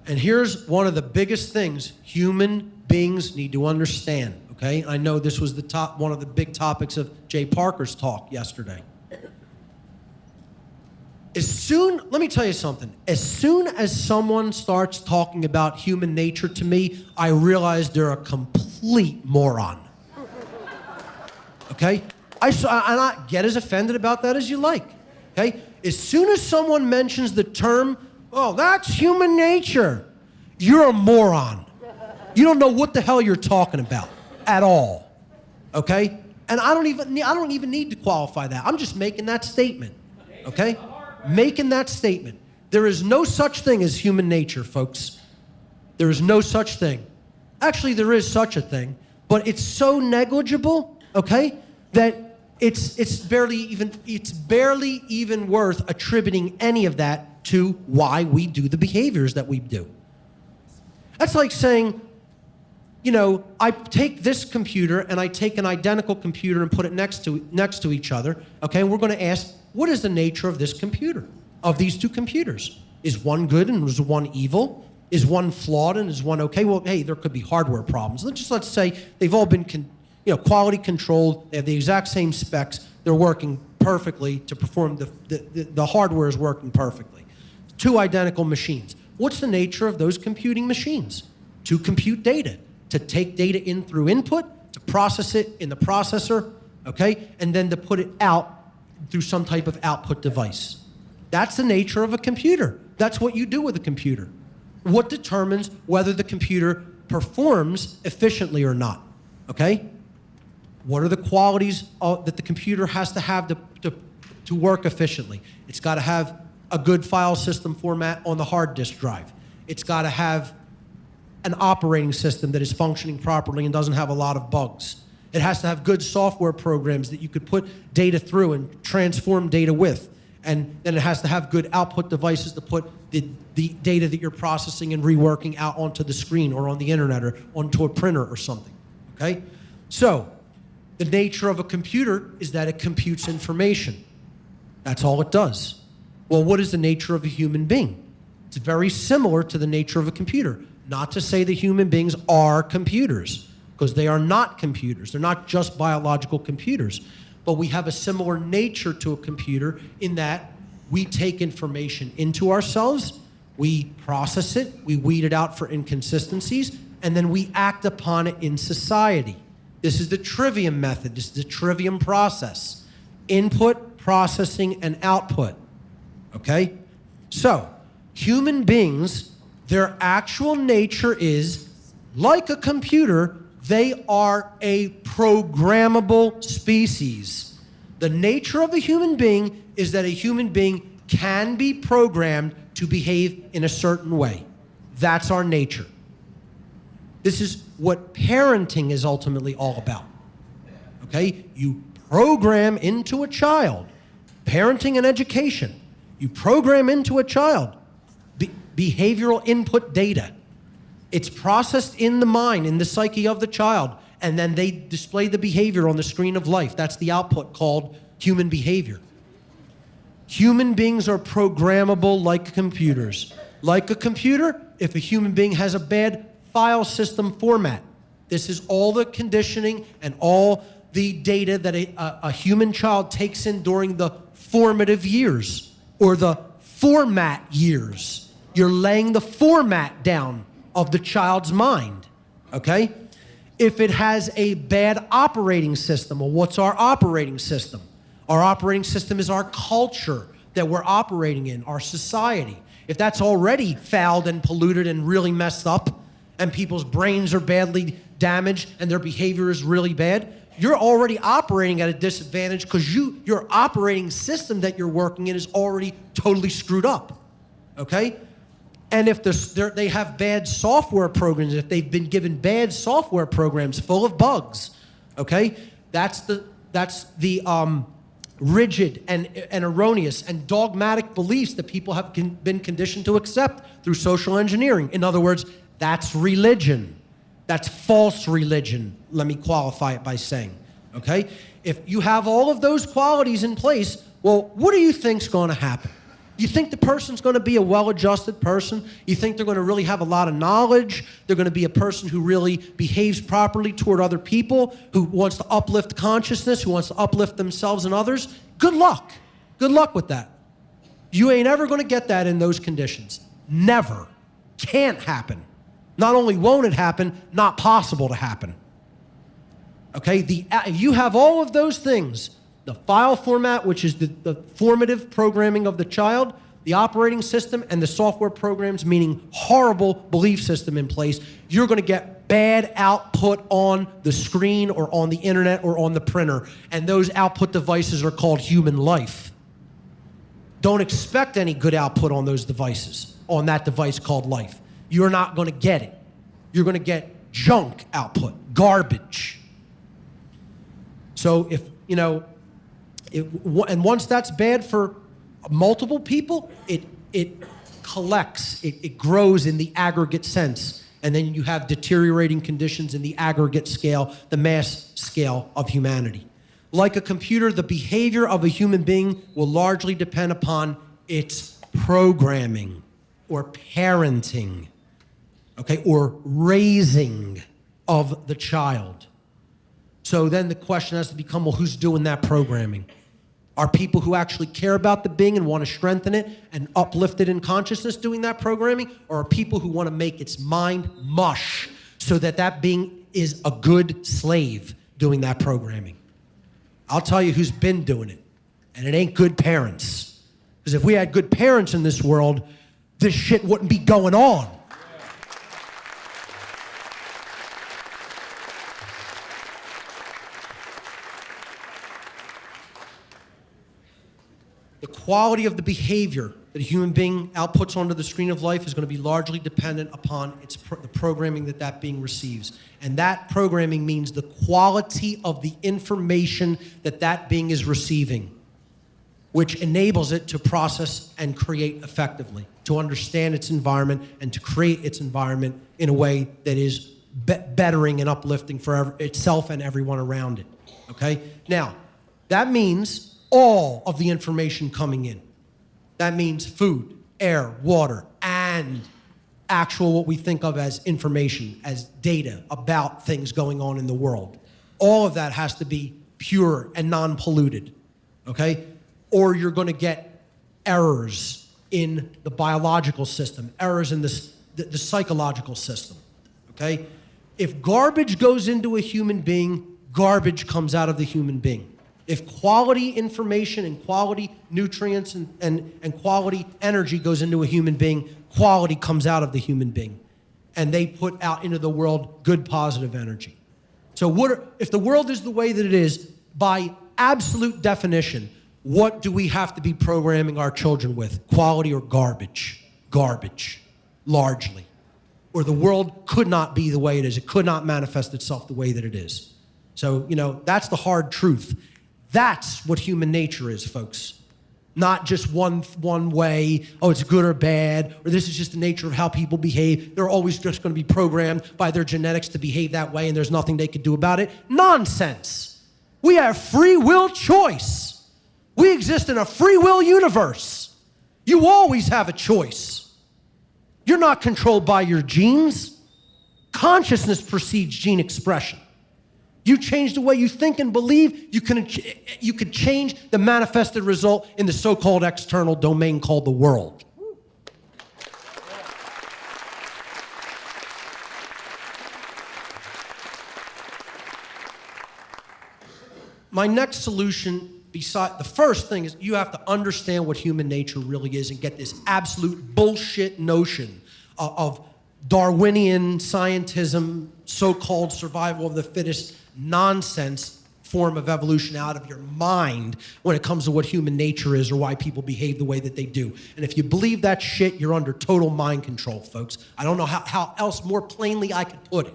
S2: And here's one of the biggest things human beings need to understand, okay? I know this was one of the big topics of Jay Parker's talk yesterday. Let me tell you something. As soon as someone starts talking about human nature to me, I realize they're a complete moron. Okay? I get as offended about that as you like. Okay? As soon as someone mentions the term, oh, that's human nature, you're a moron. You don't know what the hell you're talking about at all. Okay? And I don't even need to qualify that. I'm just making that statement. Okay? Making that statement. There is no such thing as human nature, folks. There is no such thing. Actually, there is such a thing, but it's so negligible, okay, that it's barely even worth attributing any of that to why we do the behaviors that we do. That's like saying, you know, I take this computer and I take an identical computer and put it next to each other, okay, and we're going to ask, what is the nature of this computer, of these two computers? Is one good and is one evil? Is one flawed and is one okay? Well, hey, there could be hardware problems. Let's say they've all been quality controlled. They have the exact same specs. They're working perfectly to perform the hardware is working perfectly. Two identical machines. What's the nature of those computing machines? to compute data, to take data in through input, to process it in the processor, okay, and then to put it out through some type of output device. That's the nature of a computer. That's what you do with a computer. What determines whether the computer performs efficiently or not, okay? What are the qualities that the computer has to have to work efficiently? It's got to have a good file system format on the hard disk drive. It's got to have an operating system that is functioning properly and doesn't have a lot of bugs. It has to have good software programs that you could put data through and transform data with. And then it has to have good output devices to put the data that you're processing and reworking out onto the screen or on the internet or onto a printer or something, okay? So, the nature of a computer is that it computes information. That's all it does. Well, what is the nature of a human being? It's very similar to the nature of a computer. Not to say that human beings are computers, because they are not computers. They're not just biological computers. But we have a similar nature to a computer in that we take information into ourselves, we process it, we weed it out for inconsistencies, and then we act upon it in society. This is the trivium method. This is the trivium process. Input, processing, and output. Okay? So, human beings, their actual nature is, like a computer, they are a programmable species. The nature of a human being is that a human being can be programmed to behave in a certain way. That's our nature. This is what parenting is ultimately all about. Okay? You program into a child, parenting and education, you program into a child behavioral input data. It's processed in the mind, in the psyche of the child, and then they display the behavior on the screen of life. That's the output called human behavior. Human beings are programmable like computers. Like a computer, if a human being has a bad file system format, this is all the conditioning and all the data that a human child takes in during the formative years or the format years. You're laying the format down of the child's mind, okay? If it has a bad operating system, well, what's our operating system? Our operating system is our culture that we're operating in, our society. If that's already fouled and polluted and really messed up, and people's brains are badly damaged and their behavior is really bad, you're already operating at a disadvantage because your operating system that you're working in is already totally screwed up, okay? And if they have bad software programs, if they've been given bad software programs full of bugs, okay, that's the rigid and erroneous and dogmatic beliefs that people have been conditioned to accept through social engineering. In other words, that's religion. That's false religion, let me qualify it by saying, okay? If you have all of those qualities in place, well, what do you think's going to happen? You think the person's going to be a well-adjusted person? You think they're going to really have a lot of knowledge? They're going to be a person who really behaves properly toward other people, who wants to uplift consciousness, who wants to uplift themselves and others? Good luck. Good luck with that. You ain't ever going to get that in those conditions. Never. Can't happen. Not only won't it happen, not possible to happen. Okay? You have all of those things. The file format, which is the formative programming of the child, the operating system, and the software programs, meaning horrible belief system in place, you're going to get bad output on the screen or on the internet or on the printer. And those output devices are called human life. Don't expect any good output on those devices, on that device called life. You're not going to get it. You're going to get junk output, garbage. So if, and once that's bad for multiple people, it collects, it grows in the aggregate sense. And then you have deteriorating conditions in the aggregate scale, the mass scale of humanity. Like a computer, the behavior of a human being will largely depend upon its programming or parenting, okay, or raising of the child. So then the question has to become, well, who's doing that programming? Are people who actually care about the being and want to strengthen it and uplift it in consciousness doing that programming? Or are people who want to make its mind mush so that that being is a good slave doing that programming? I'll tell you who's been doing it, and it ain't good parents. Because if we had good parents in this world, this shit wouldn't be going on. The quality of the behavior that a human being outputs onto the screen of life is going to be largely dependent upon the programming that that being receives. And that programming means the quality of the information that that being is receiving, which enables it to process and create effectively, to understand its environment and to create its environment in a way that is bettering and uplifting for itself and everyone around it, okay? Now, that means all of the information coming in. That means food, air, water, and actual what we think of as information, as data about things going on in the world. All of that has to be pure and non-polluted, okay? Or you're going to get errors in the biological system, errors in the psychological system, okay? If garbage goes into a human being, garbage comes out of the human being. If quality information and quality nutrients and quality energy goes into a human being, quality comes out of the human being. And they put out into the world good, positive energy. So if the world is the way that it is, by absolute definition, what do we have to be programming our children with? Quality or garbage? Garbage, largely. Or the world could not be the way it is. It could not manifest itself the way that it is. So, that's the hard truth. That's what human nature is, folks. Not just one way, oh, it's good or bad, or this is just the nature of how people behave. They're always just going to be programmed by their genetics to behave that way, and there's nothing they can do about it. Nonsense. We have free will choice. We exist in a free will universe. You always have a choice. You're not controlled by your genes. Consciousness precedes gene expression. You change the way you think and believe, you could change the manifested result in the so-called external domain called the world. My next solution, the first thing is you have to understand what human nature really is and get this absolute bullshit notion of Darwinian scientism, so-called survival of the fittest nonsense form of evolution out of your mind when it comes to what human nature is or why people behave the way that they do. And if you believe that shit, you're under total mind control, folks. I don't know how else more plainly I could put it.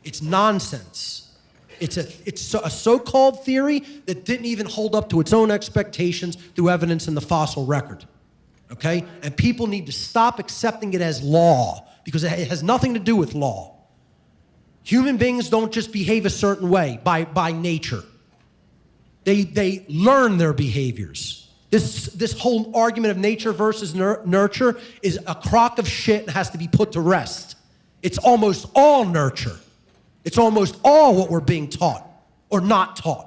S2: It's nonsense. It's a so-called theory that didn't even hold up to its own expectations through evidence in the fossil record, okay? And people need to stop accepting it as law because it has nothing to do with law. Human beings don't just behave a certain way by nature. They learn their behaviors. This whole argument of nature versus nurture is a crock of shit and has to be put to rest. It's almost all nurture. It's almost all what we're being taught or not taught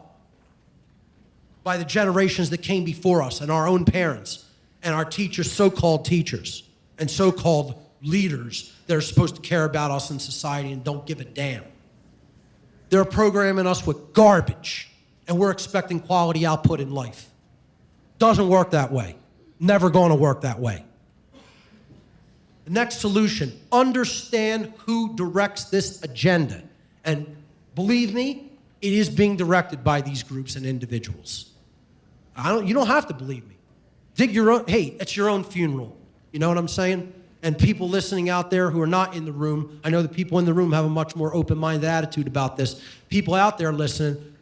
S2: by the generations that came before us and our own parents and our teachers, so-called teachers and so-called leaders that are supposed to care about us in society and don't give a damn. They're programming us with garbage, and we're expecting quality output in life. Doesn't work that way. Never going to work that way. The next solution, understand who directs this agenda. And believe me, it is being directed by these groups and individuals. You don't have to believe me. Dig your own, hey, it's your own funeral. You know what I'm saying? And people listening out there who are not in the room, I know the people in the room have a much more open-minded attitude about this. People out there listening,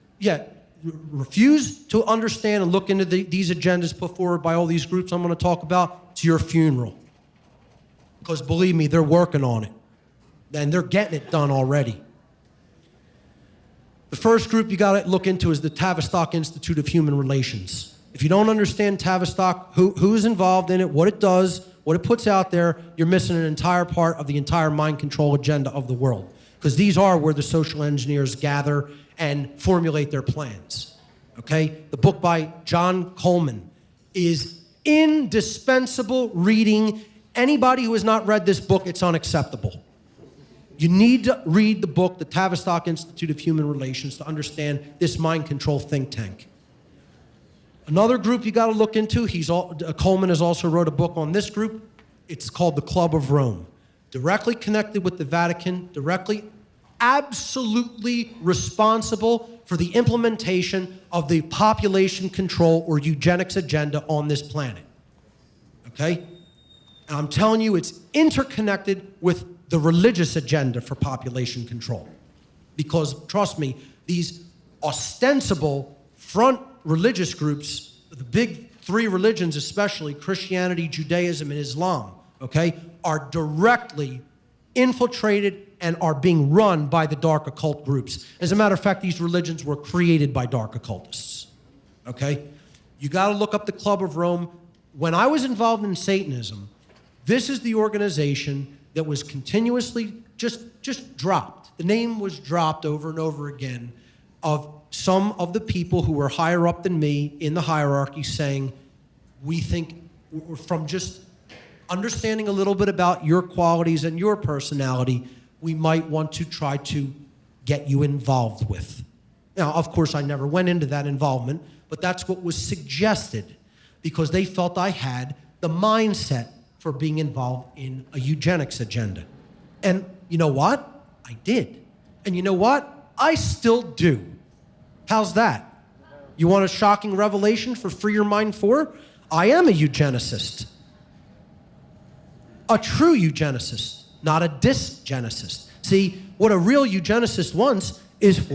S2: refuse to understand and look into these agendas put forward by all these groups I'm going to talk about. It's your funeral. Because believe me, they're working on it. And they're getting it done already. The first group you got to look into is the Tavistock Institute of Human Relations. If you don't understand Tavistock, who's involved in it, what it does, what it puts out there, you're missing an entire part of the entire mind control agenda of the world. Because these are where the social engineers gather and formulate their plans. okay? The book by John Coleman is indispensable reading. Anybody who has not read this book, it's unacceptable. You need to read the book, The Tavistock Institute of Human Relations, to understand this mind control think tank. Another group you got to look into, Coleman has also wrote a book on this group. It's called the Club of Rome. Directly connected with the Vatican, absolutely responsible for the implementation of the population control or eugenics agenda on this planet. Okay? And I'm telling you, it's interconnected with the religious agenda for population control. Because, trust me, these ostensible front religious groups, the big three religions especially, Christianity, Judaism, and Islam, okay, are directly infiltrated and are being run by the dark occult groups. As a matter of fact, these religions were created by dark occultists, okay? You gotta look up the Club of Rome. When I was involved in Satanism, this is the organization that was continuously just dropped. The name was dropped over and over again of some of the people who were higher up than me in the hierarchy saying, we think, from just understanding a little bit about your qualities and your personality, we might want to try to get you involved with. Now, of course, I never went into that involvement, but that's what was suggested because they felt I had the mindset for being involved in a eugenics agenda. And you know what? I did. And you know what? I still do. How's that? You want a shocking revelation for Free Your Mind 4? I am a eugenicist. A true eugenicist, not a dysgenicist. See, what a real eugenicist wants is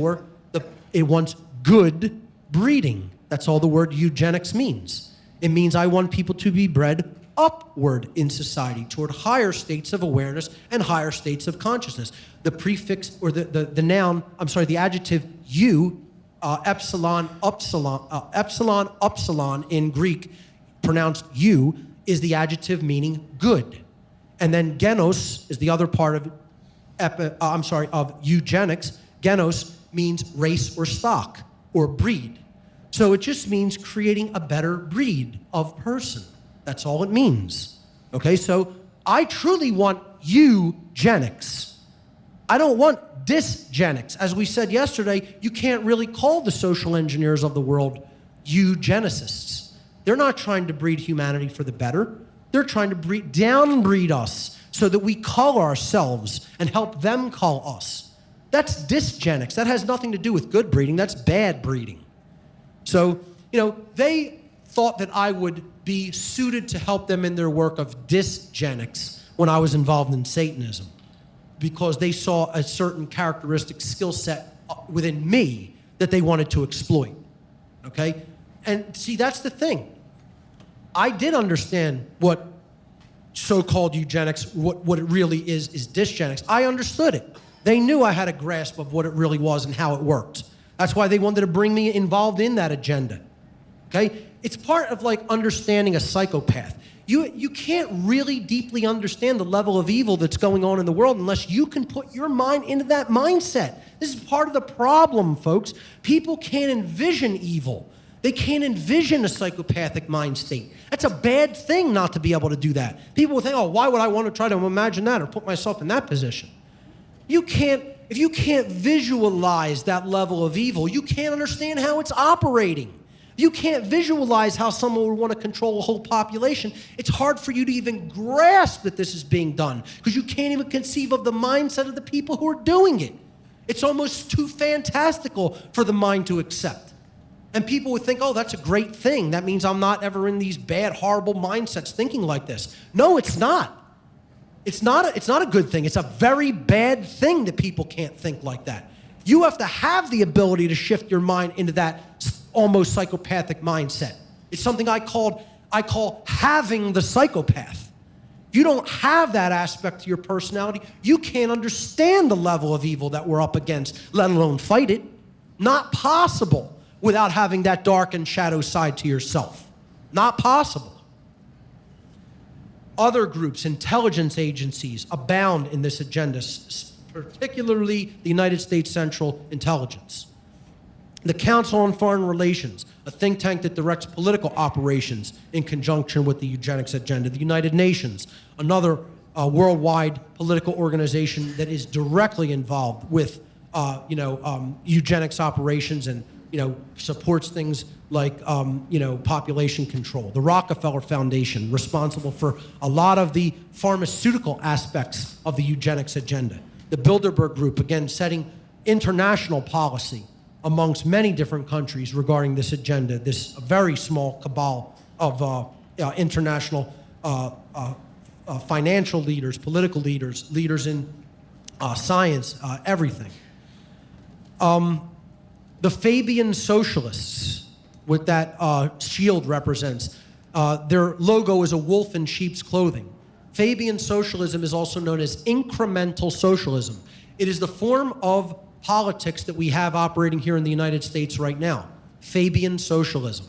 S2: it wants good breeding. That's all the word eugenics means. It means I want people to be bred upward in society toward higher states of awareness and higher states of consciousness. The prefix or the adjective you, epsilon in Greek, pronounced you, is the adjective meaning good. And then genos is the other part of eugenics. Genos means race or stock or breed. So it just means creating a better breed of person. That's all it means. Okay, so I truly want eugenics. I don't want dysgenics. As we said yesterday, you can't really call the social engineers of the world eugenicists. They're not trying to breed humanity for the better. They're trying to downbreed us so that we cull ourselves and help them cull us. That's dysgenics. That has nothing to do with good breeding. That's bad breeding. So, they thought that I would be suited to help them in their work of dysgenics when I was involved in Satanism because they saw a certain characteristic skill set within me that they wanted to exploit, okay? And see, that's the thing. I did understand what so-called eugenics, what it really is dysgenics. I understood it. They knew I had a grasp of what it really was and how it worked. That's why they wanted to bring me involved in that agenda, okay? It's part of like understanding a psychopath. You can't really deeply understand the level of evil that's going on in the world unless you can put your mind into that mindset. This is part of the problem, folks. People can't envision evil. They can't envision a psychopathic mind state. That's a bad thing not to be able to do that. People will think, oh, why would I want to try to imagine that or put myself in that position? If you can't visualize that level of evil, you can't understand how it's operating. You can't visualize how someone would want to control a whole population. It's hard for you to even grasp that this is being done because you can't even conceive of the mindset of the people who are doing it. It's almost too fantastical for the mind to accept. And people would think, oh, that's a great thing. That means I'm not ever in these bad, horrible mindsets thinking like this. No, it's not. It's not a good thing. It's a very bad thing that people can't think like that. You have to have the ability to shift your mind into that almost psychopathic mindset. It's something I call having the psychopath. If you don't have that aspect to your personality, you can't understand the level of evil that we're up against, let alone fight it. Not possible without having that dark and shadow side to yourself. Not possible. Other groups, intelligence agencies, abound in this agenda, particularly the United States Central Intelligence. The Council on Foreign Relations, a think tank that directs political operations in conjunction with the eugenics agenda. The United Nations, another worldwide political organization that is directly involved with eugenics operations and supports things like population control. The Rockefeller Foundation, responsible for a lot of the pharmaceutical aspects of the eugenics agenda. The Bilderberg Group, again, setting international policy amongst many different countries regarding this agenda, this very small cabal of international financial leaders, political leaders, leaders in science, everything. The Fabian Socialists, what that shield represents, their logo is a wolf in sheep's clothing. Fabian socialism is also known as incremental socialism. It is the form of politics that we have operating here in the United States right now, Fabian socialism.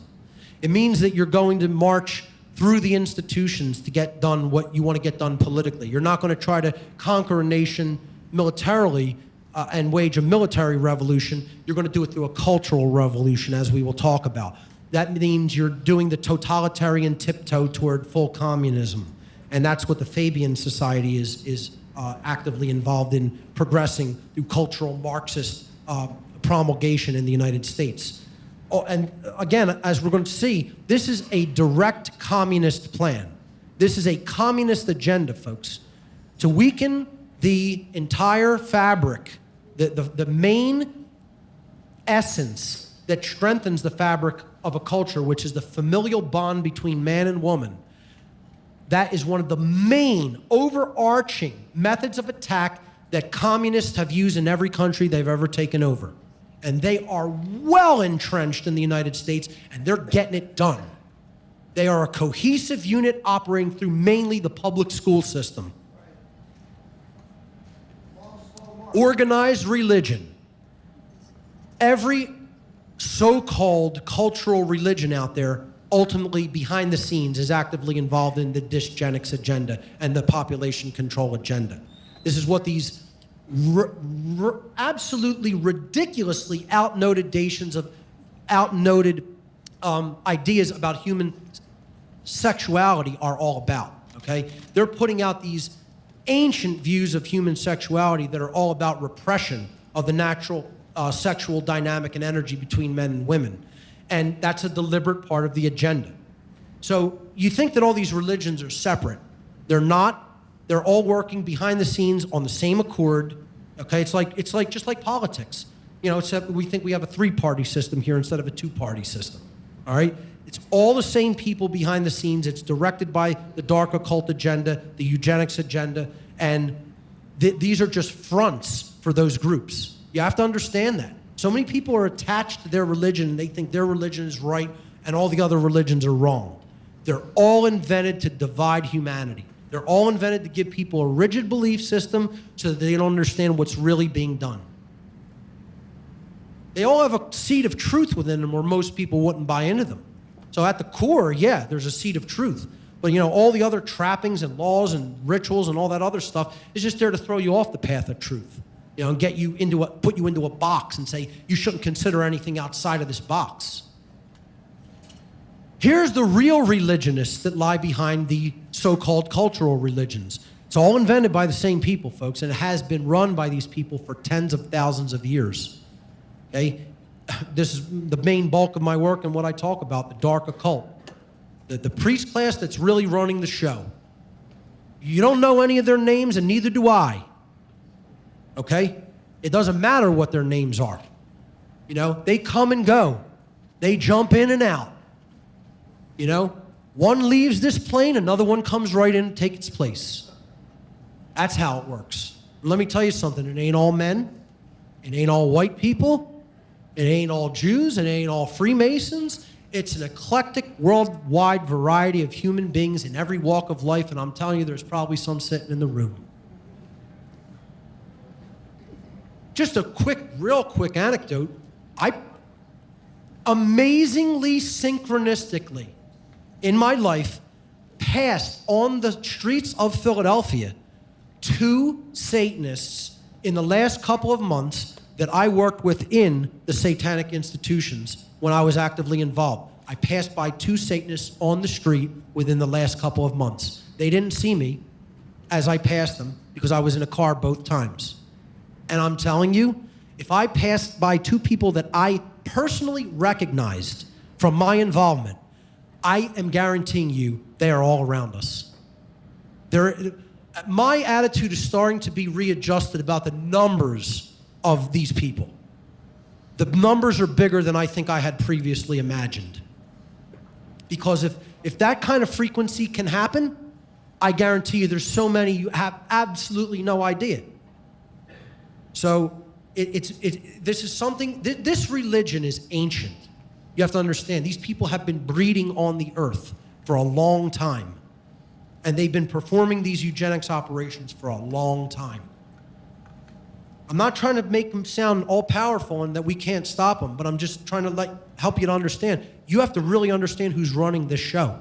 S2: It means that you're going to march through the institutions to get done what you want to get done politically. You're not going to try to conquer a nation militarily and wage a military revolution. You're going to do it through a cultural revolution, as we will talk about. That means you're doing the totalitarian tiptoe toward full communism. And that's what the Fabian Society is actively involved in progressing through cultural Marxist promulgation in the United States. Oh, and again, as we're going to see, this is a direct communist plan. This is a communist agenda, folks, to weaken the entire fabric, the main essence that strengthens the fabric of a culture, which is the familial bond between man and woman. That is one of the main overarching methods of attack that communists have used in every country they've ever taken over. And they are well entrenched in the United States, and they're getting it done. They are a cohesive unit operating through mainly the public school system. Organized religion. Every so-called cultural religion out there ultimately behind the scenes is actively involved in the dysgenics agenda and the population control agenda. This is what these absolutely ridiculously outnoted ideas about human sexuality are all about, okay? They're putting out these ancient views of human sexuality that are all about repression of the natural sexual dynamic and energy between men and women. And that's a deliberate part of the agenda. So you think that all these religions are separate. They're not. They're all working behind the scenes on the same accord. Okay, it's like just like politics. Except we think we have a three-party system here instead of a two-party system. All right? It's all the same people behind the scenes. It's directed by the dark occult agenda, the eugenics agenda, and these are just fronts for those groups. You have to understand that. So many people are attached to their religion, and they think their religion is right and all the other religions are wrong. They're all invented to divide humanity. They're all invented to give people a rigid belief system so that they don't understand what's really being done. They all have a seed of truth within them where most people wouldn't buy into them. So at the core, yeah, there's a seed of truth. But all the other trappings and laws and rituals and all that other stuff is just there to throw you off the path of truth. And get you put you into a box and say you shouldn't consider anything outside of this box. Here's the real religionists that lie behind the so-called cultural religions. It's all invented by the same people, folks, and it has been run by these people for tens of thousands of years. Okay? This is the main bulk of my work and what I talk about, the dark occult. The priest class that's really running the show. You don't know any of their names, and neither do I. Okay? It doesn't matter what their names are. They come and go. They jump in and out. One leaves this plane, another one comes right in to take its place. That's how it works. And let me tell you something. It ain't all men. It ain't all white people. It ain't all Jews. It ain't all Freemasons. It's an eclectic, worldwide variety of human beings in every walk of life, and I'm telling you, there's probably some sitting in the room. Just a real quick anecdote. I amazingly synchronistically in my life passed on the streets of Philadelphia 2 Satanists in the last couple of months that I worked within the satanic institutions when I was actively involved. I passed by 2 Satanists on the street within the last couple of months. They didn't see me as I passed them because I was in a car both times. And I'm telling you, if I passed by 2 people that I personally recognized from my involvement, I am guaranteeing you they are all around us. My attitude is starting to be readjusted about the numbers of these people. The numbers are bigger than I think I had previously imagined. Because if that kind of frequency can happen, I guarantee you there's so many you have absolutely no idea. So this is something, this religion is ancient. You have to understand, these people have been breeding on the earth for a long time. And they've been performing these eugenics operations for a long time. I'm not trying to make them sound all-powerful and that we can't stop them, but I'm just trying to help you to understand. You have to really understand who's running this show.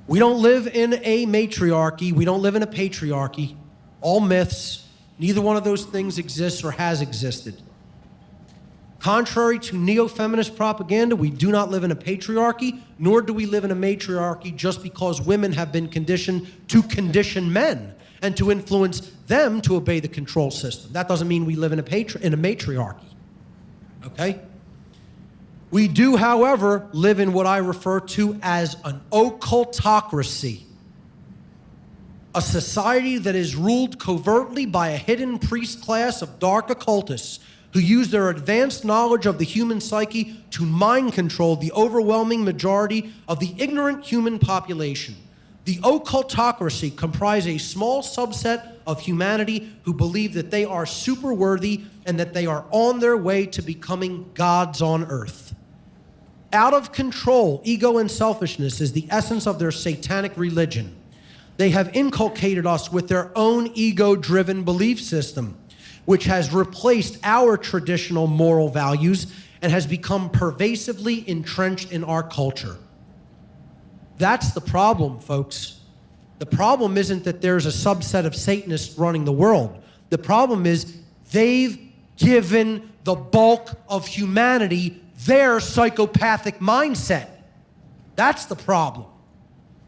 S2: We don't live in a matriarchy. We don't live in a patriarchy. All myths. Neither one of those things exists or has existed. Contrary to neo-feminist propaganda, we do not live in a patriarchy, nor do we live in a matriarchy just because women have been conditioned to condition men and to influence them to obey the control system. That doesn't mean we live in a matriarchy, okay? We do, however, live in what I refer to as an occultocracy, a society that is ruled covertly by a hidden priest class of dark occultists who use their advanced knowledge of the human psyche to mind control the overwhelming majority of the ignorant human population. The occultocracy comprise a small subset of humanity who believe that they are super worthy and that they are on their way to becoming gods on earth. Out of control, ego and selfishness is the essence of their satanic religion. They have inculcated us with their own ego-driven belief system, which has replaced our traditional moral values and has become pervasively entrenched in our culture. That's the problem, folks. The problem isn't that there's a subset of Satanists running the world. The problem is they've given the bulk of humanity their psychopathic mindset. That's the problem.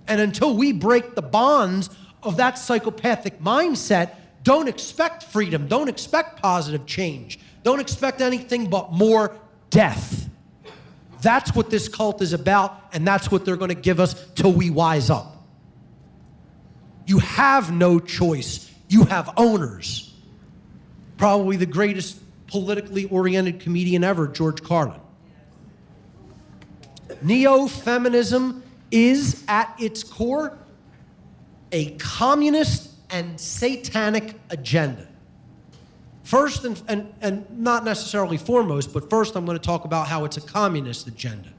S2: And until we break the bonds of that psychopathic mindset, don't expect freedom. Don't expect positive change. Don't expect anything but more death. That's what this cult is about, and that's what they're going to give us till we wise up. You have no choice. You have owners. Probably the greatest politically oriented comedian ever, George Carlin. Neo-feminism is, at its core, a communist and satanic agenda. First, and not necessarily foremost, but first I'm going to talk about how it's a communist agenda.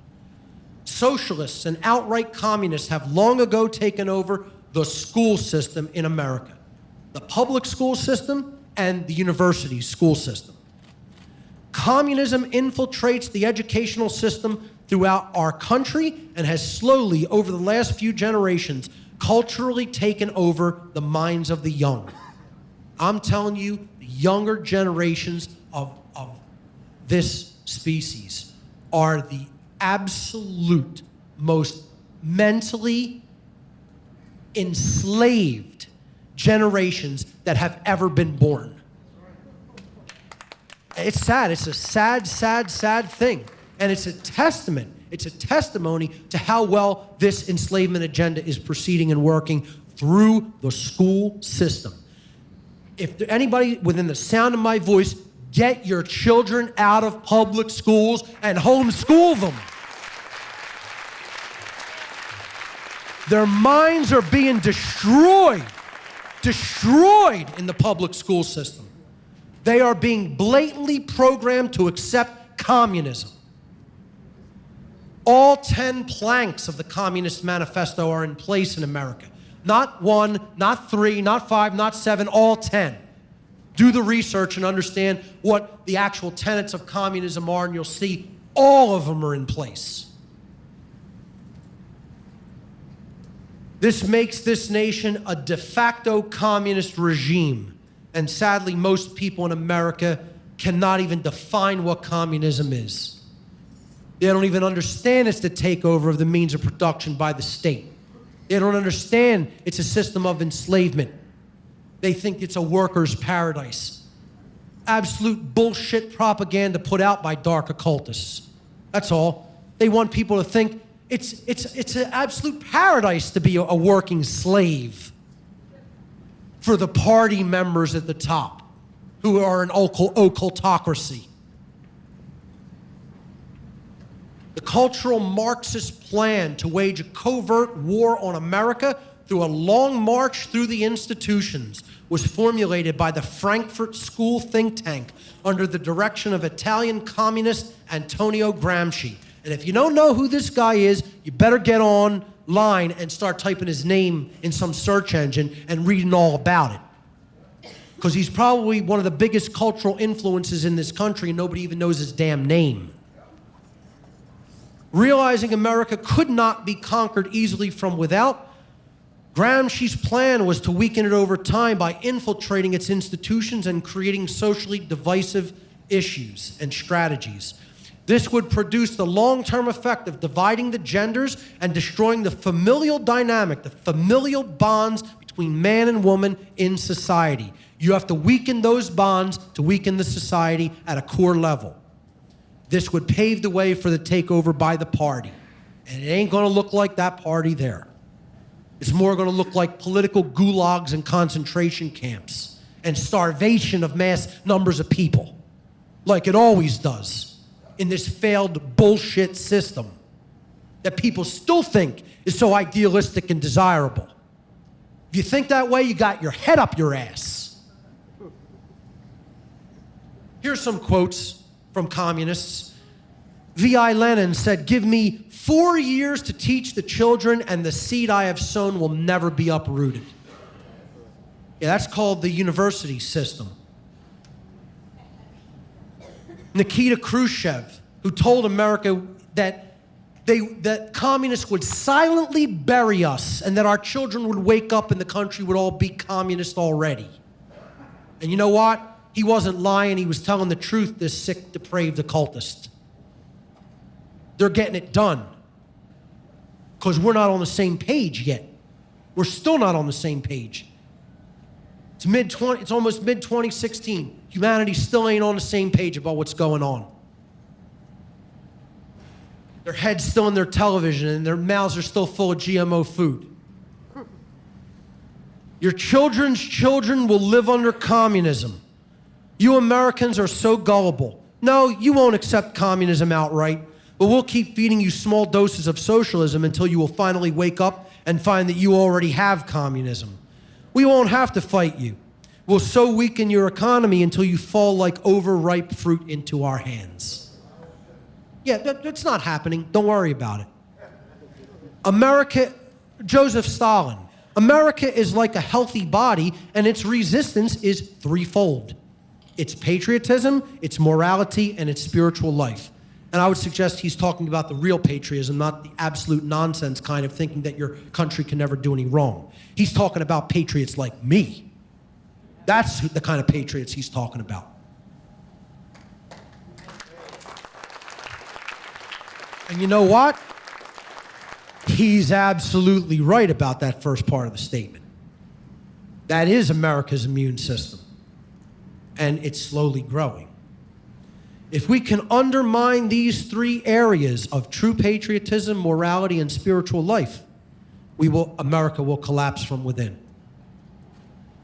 S2: Socialists and outright communists have long ago taken over the school system in America, the public school system and the university school system. Communism infiltrates the educational system throughout our country and has slowly, over the last few generations, culturally taken over the minds of the young. I'm telling you, the younger generations of this species are the absolute most mentally enslaved generations that have ever been born. It's sad. It's a sad, sad, sad thing. And it's a testament. It's a testimony to how well this enslavement agenda is proceeding and working through the school system. If anybody within the sound of my voice, get your children out of public schools and homeschool them. Their minds are being destroyed in the public school system. They are being blatantly programmed to accept communism. All 10 planks of the Communist Manifesto are in place in America. Not 1, not 3, not 5, not 7, all 10. Do the research and understand what the actual tenets of communism are, and you'll see all of them are in place. This makes this nation a de facto communist regime. And sadly, most people in America cannot even define what communism is. They don't even understand it's the takeover of the means of production by the state. They don't understand it's a system of enslavement. They think it's a worker's paradise. Absolute bullshit propaganda put out by dark occultists. That's all. They want people to think it's an absolute paradise to be a working slave for the party members at the top who are an occultocracy. The cultural Marxist plan to wage a covert war on America through a long march through the institutions was formulated by the Frankfurt School think tank under the direction of Italian communist Antonio Gramsci. And if you don't know who this guy is, you better get online and start typing his name in some search engine and reading all about it. Because he's probably one of the biggest cultural influences in this country and nobody even knows his damn name. Realizing America could not be conquered easily from without, Gramsci's plan was to weaken it over time by infiltrating its institutions and creating socially divisive issues and strategies. This would produce the long-term effect of dividing the genders and destroying the familial dynamic, the familial bonds between man and woman in society. You have to weaken those bonds to weaken the society at a core level. This would pave the way for the takeover by the party. And it ain't gonna look like that party there. It's more gonna look like political gulags and concentration camps and starvation of mass numbers of people, like it always does in this failed bullshit system that people still think is so idealistic and desirable. If you think that way, you got your head up your ass. Here's some quotes from communists. V.I. Lenin said, "Give me 4 years to teach the children, and the seed I have sown will never be uprooted." Yeah, that's called the university system. Nikita Khrushchev, who told America that communists would silently bury us and that our children would wake up and the country would all be communist already. And you know what? He wasn't lying, he was telling the truth, this sick, depraved occultist. They're getting it done. Because we're not on the same page yet. We're still not on the same page. It's almost mid-2016. Humanity still ain't on the same page about what's going on. Their head's still in their television and their mouths are still full of GMO food. Your children's children will live under communism. You Americans are so gullible. No, you won't accept communism outright, but we'll keep feeding you small doses of socialism until you will finally wake up and find that you already have communism. We won't have to fight you. We'll so weaken your economy until you fall like overripe fruit into our hands. Yeah, that's not happening. Don't worry about it. America, Joseph Stalin, America is like a healthy body and its resistance is threefold. It's patriotism, it's morality, and it's spiritual life. And I would suggest he's talking about the real patriotism, not the absolute nonsense kind of thinking that your country can never do any wrong. He's talking about patriots like me. That's the kind of patriots he's talking about. And you know what? He's absolutely right about that first part of the statement. That is America's immune system. And it's slowly growing. If we can undermine these three areas of true patriotism, morality, and spiritual life, America will collapse from within.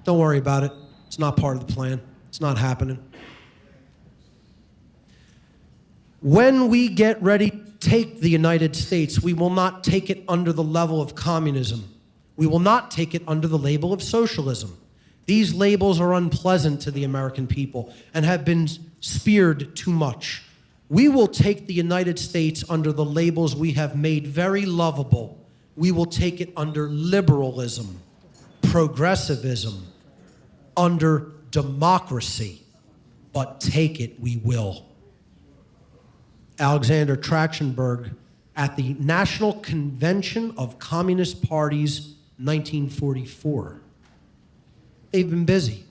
S2: Don't worry about it. It's not part of the plan. It's not happening. When we get ready to take the United States, we will not take it under the level of communism. We will not take it under the label of socialism. These labels are unpleasant to the American people and have been speared too much. We will take the United States under the labels we have made very lovable. We will take it under liberalism, progressivism, under democracy, but take it we will. Alexander Trachtenberg at the National Convention of Communist Parties, 1944. They've been busy.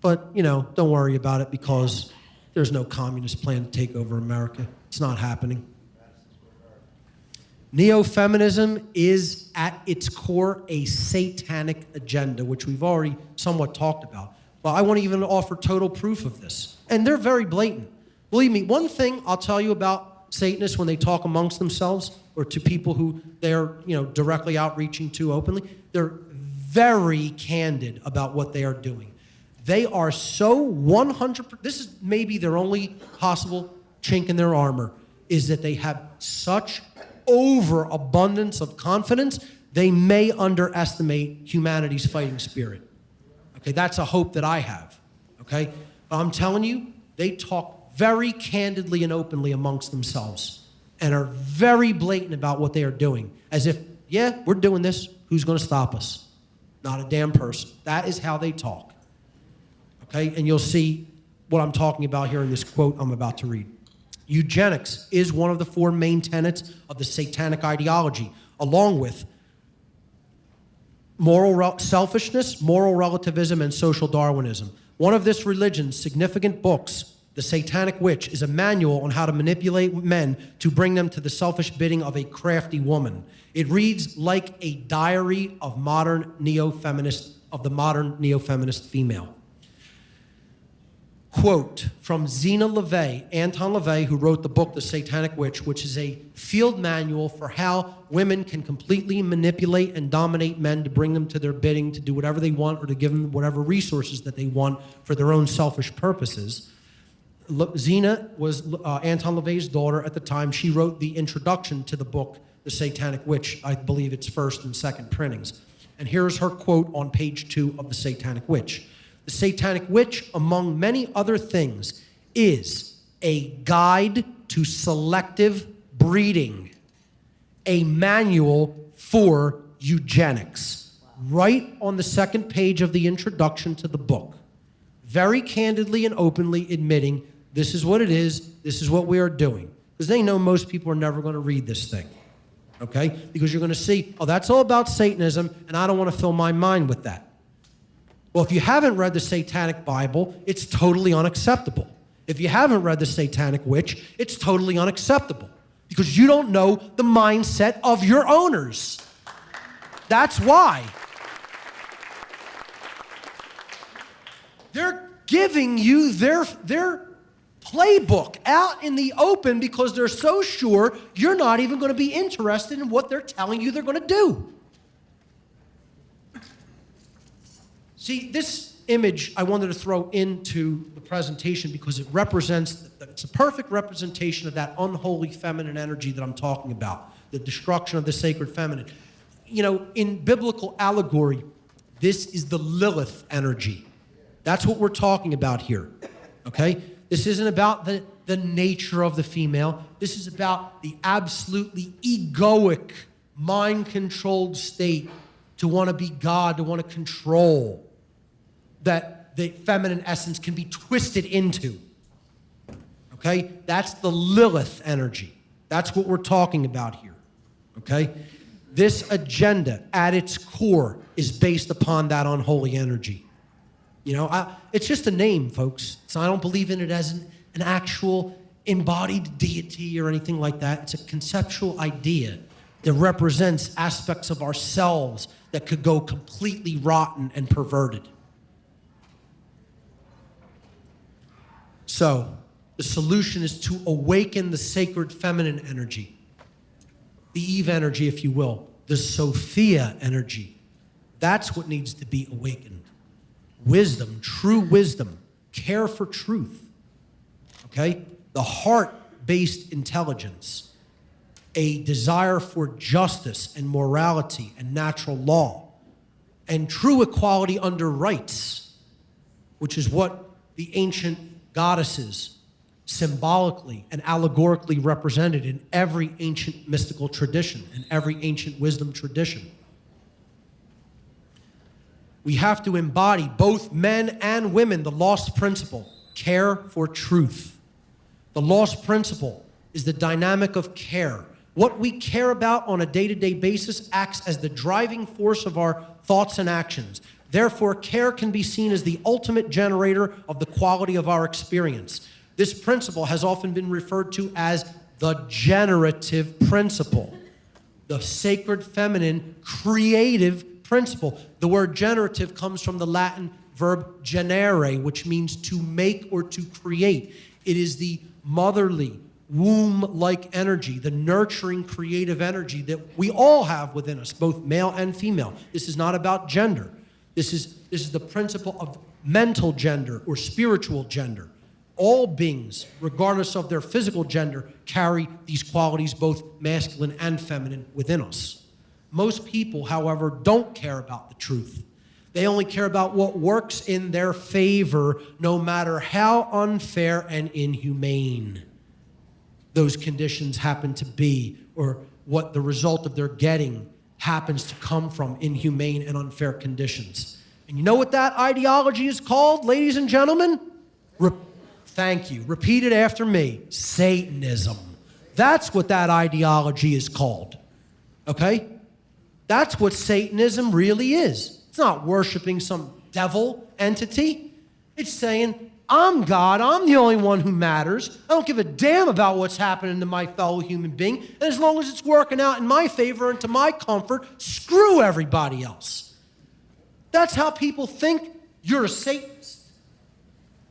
S2: But, you know, don't worry about it because there's no communist plan to take over America. It's not happening. Neo-feminism is at its core a satanic agenda, which we've already somewhat talked about. But I want to even offer total proof of this. And they're very blatant. Believe me, one thing I'll tell you about Satanists when they talk amongst themselves or to people who they're, you know, directly outreaching to openly, they're very candid about what they are doing. They are so 100%, this is maybe their only possible chink in their armor, is that they have such overabundance of confidence, they may underestimate humanity's fighting spirit. Okay, that's a hope that I have. Okay, but I'm telling you, they talk very candidly and openly amongst themselves and are very blatant about what they are doing. As if, yeah, we're doing this, who's going to stop us? Not a damn person. That is how they talk. Okay, and you'll see what I'm talking about here in this quote I'm about to read. Eugenics is one of the four main tenets of the satanic ideology, along with selfishness, moral relativism, and social Darwinism. One of this religion's significant books, The Satanic Witch, is a manual on how to manipulate men to bring them to the selfish bidding of a crafty woman. It reads like a diary of the modern neo-feminist female. Quote from Zena LaVey, Anton LaVey, who wrote the book The Satanic Witch, which is a field manual for how women can completely manipulate and dominate men to bring them to their bidding, to do whatever they want, or to give them whatever resources that they want for their own selfish purposes. Zena was Anton LaVey's daughter at the time. She wrote the introduction to the book, The Satanic Witch, I believe its first and second printings. And here's her quote on page 2 of The Satanic Witch. The Satanic Witch, among many other things, is a guide to selective breeding, a manual for eugenics. Right on the second page of the introduction to the book, very candidly and openly admitting this is what it is, this is what we are doing. Because they know most people are never going to read this thing, okay? Because you're going to see, oh, that's all about Satanism, and I don't want to fill my mind with that. Well, if you haven't read the Satanic Bible, it's totally unacceptable. If you haven't read the Satanic Witch, it's totally unacceptable because you don't know the mindset of your owners. That's why. They're giving you their playbook out in the open because they're so sure you're not even going to be interested in what they're telling you they're going to do. See, this image I wanted to throw into the presentation because it represents, it's a perfect representation of that unholy feminine energy that I'm talking about, the destruction of the sacred feminine. You know, in biblical allegory, this is the Lilith energy. That's what we're talking about here, okay? This isn't about the nature of the female. This is about the absolutely egoic, mind-controlled state to want to be God, to want to control, that the feminine essence can be twisted into, okay? That's the Lilith energy. That's what we're talking about here, okay? This agenda at its core is based upon that unholy energy. You know, it's just a name, folks. So I don't believe in it as an actual embodied deity or anything like that. It's a conceptual idea that represents aspects of ourselves that could go completely rotten and perverted. So, the solution is to awaken the sacred feminine energy, the Eve energy, if you will, the Sophia energy. That's what needs to be awakened. Wisdom, true wisdom, care for truth, okay? The heart-based intelligence, a desire for justice and morality and natural law, and true equality under rights, which is what the ancient goddesses symbolically and allegorically represented in every ancient mystical tradition and every ancient wisdom tradition. We have to embody, both men and women, the lost principle, care for truth. The lost principle is the dynamic of care. What we care about on a day-to-day basis acts as the driving force of our thoughts and actions. Therefore, care can be seen as the ultimate generator of the quality of our experience. This principle has often been referred to as the generative principle, the sacred feminine creative principle. The word generative comes from the Latin verb generare, which means to make or to create. It is the motherly, womb-like energy, the nurturing, creative energy that we all have within us, both male and female. This is not about gender. This is the principle of mental gender or spiritual gender. All beings, regardless of their physical gender, carry these qualities, both masculine and feminine, within us. Most people, however, don't care about the truth. They only care about what works in their favor, no matter how unfair and inhumane those conditions happen to be, or what the result of their getting happens to come from inhumane and unfair conditions. And you know what that ideology is called, ladies and gentlemen? Thank you. Repeat it after me. Satanism. That's what that ideology is called. Okay? That's what Satanism really is. It's not worshiping some devil entity. It's saying, I'm God. I'm the only one who matters. I don't give a damn about what's happening to my fellow human being. And as long as it's working out in my favor and to my comfort, screw everybody else. That's how people think you're a Satanist.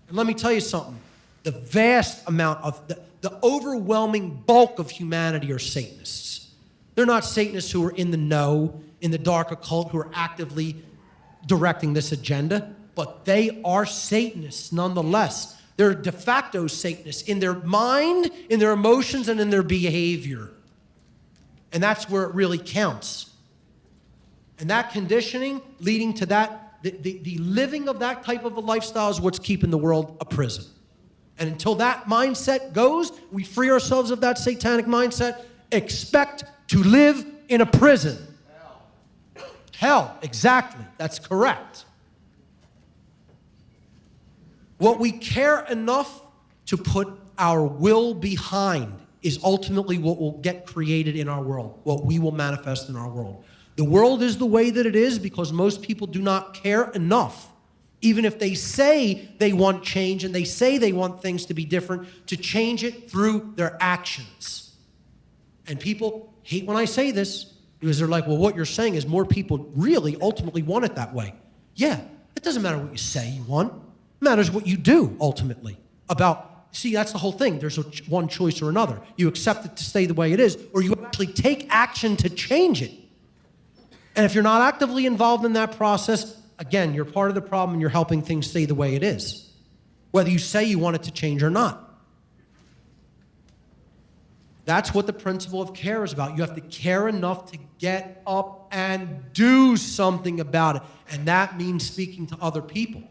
S2: And let me tell you something. The vast amount of, the overwhelming bulk of humanity are Satanists. They're not Satanists who are in the know, in the dark occult, who are actively directing this agenda, but they are Satanists nonetheless. They're de facto Satanists in their mind, in their emotions, and in their behavior. And that's where it really counts. And that conditioning leading to that, the living of that type of a lifestyle is what's keeping the world a prison. And until that mindset goes, we free ourselves of that satanic mindset, expect to live in a prison. Hell, exactly. That's correct. What we care enough to put our will behind is ultimately what will get created in our world, what we will manifest in our world. The world is the way that it is because most people do not care enough, even if they say they want change and they say they want things to be different, to change it through their actions. And people hate when I say this because they're like, well, what you're saying is more people really ultimately want it that way. Yeah, it doesn't matter what you say you want. It matters what you do ultimately. See, that's the whole thing. There's one choice or another. You accept it to stay the way it is, or you actually take action to change it. And if you're not actively involved in that process, again, you're part of the problem and you're helping things stay the way it is, whether you say you want it to change or not. That's what the principle of care is about. You have to care enough to get up and do something about it. And that means speaking to other people.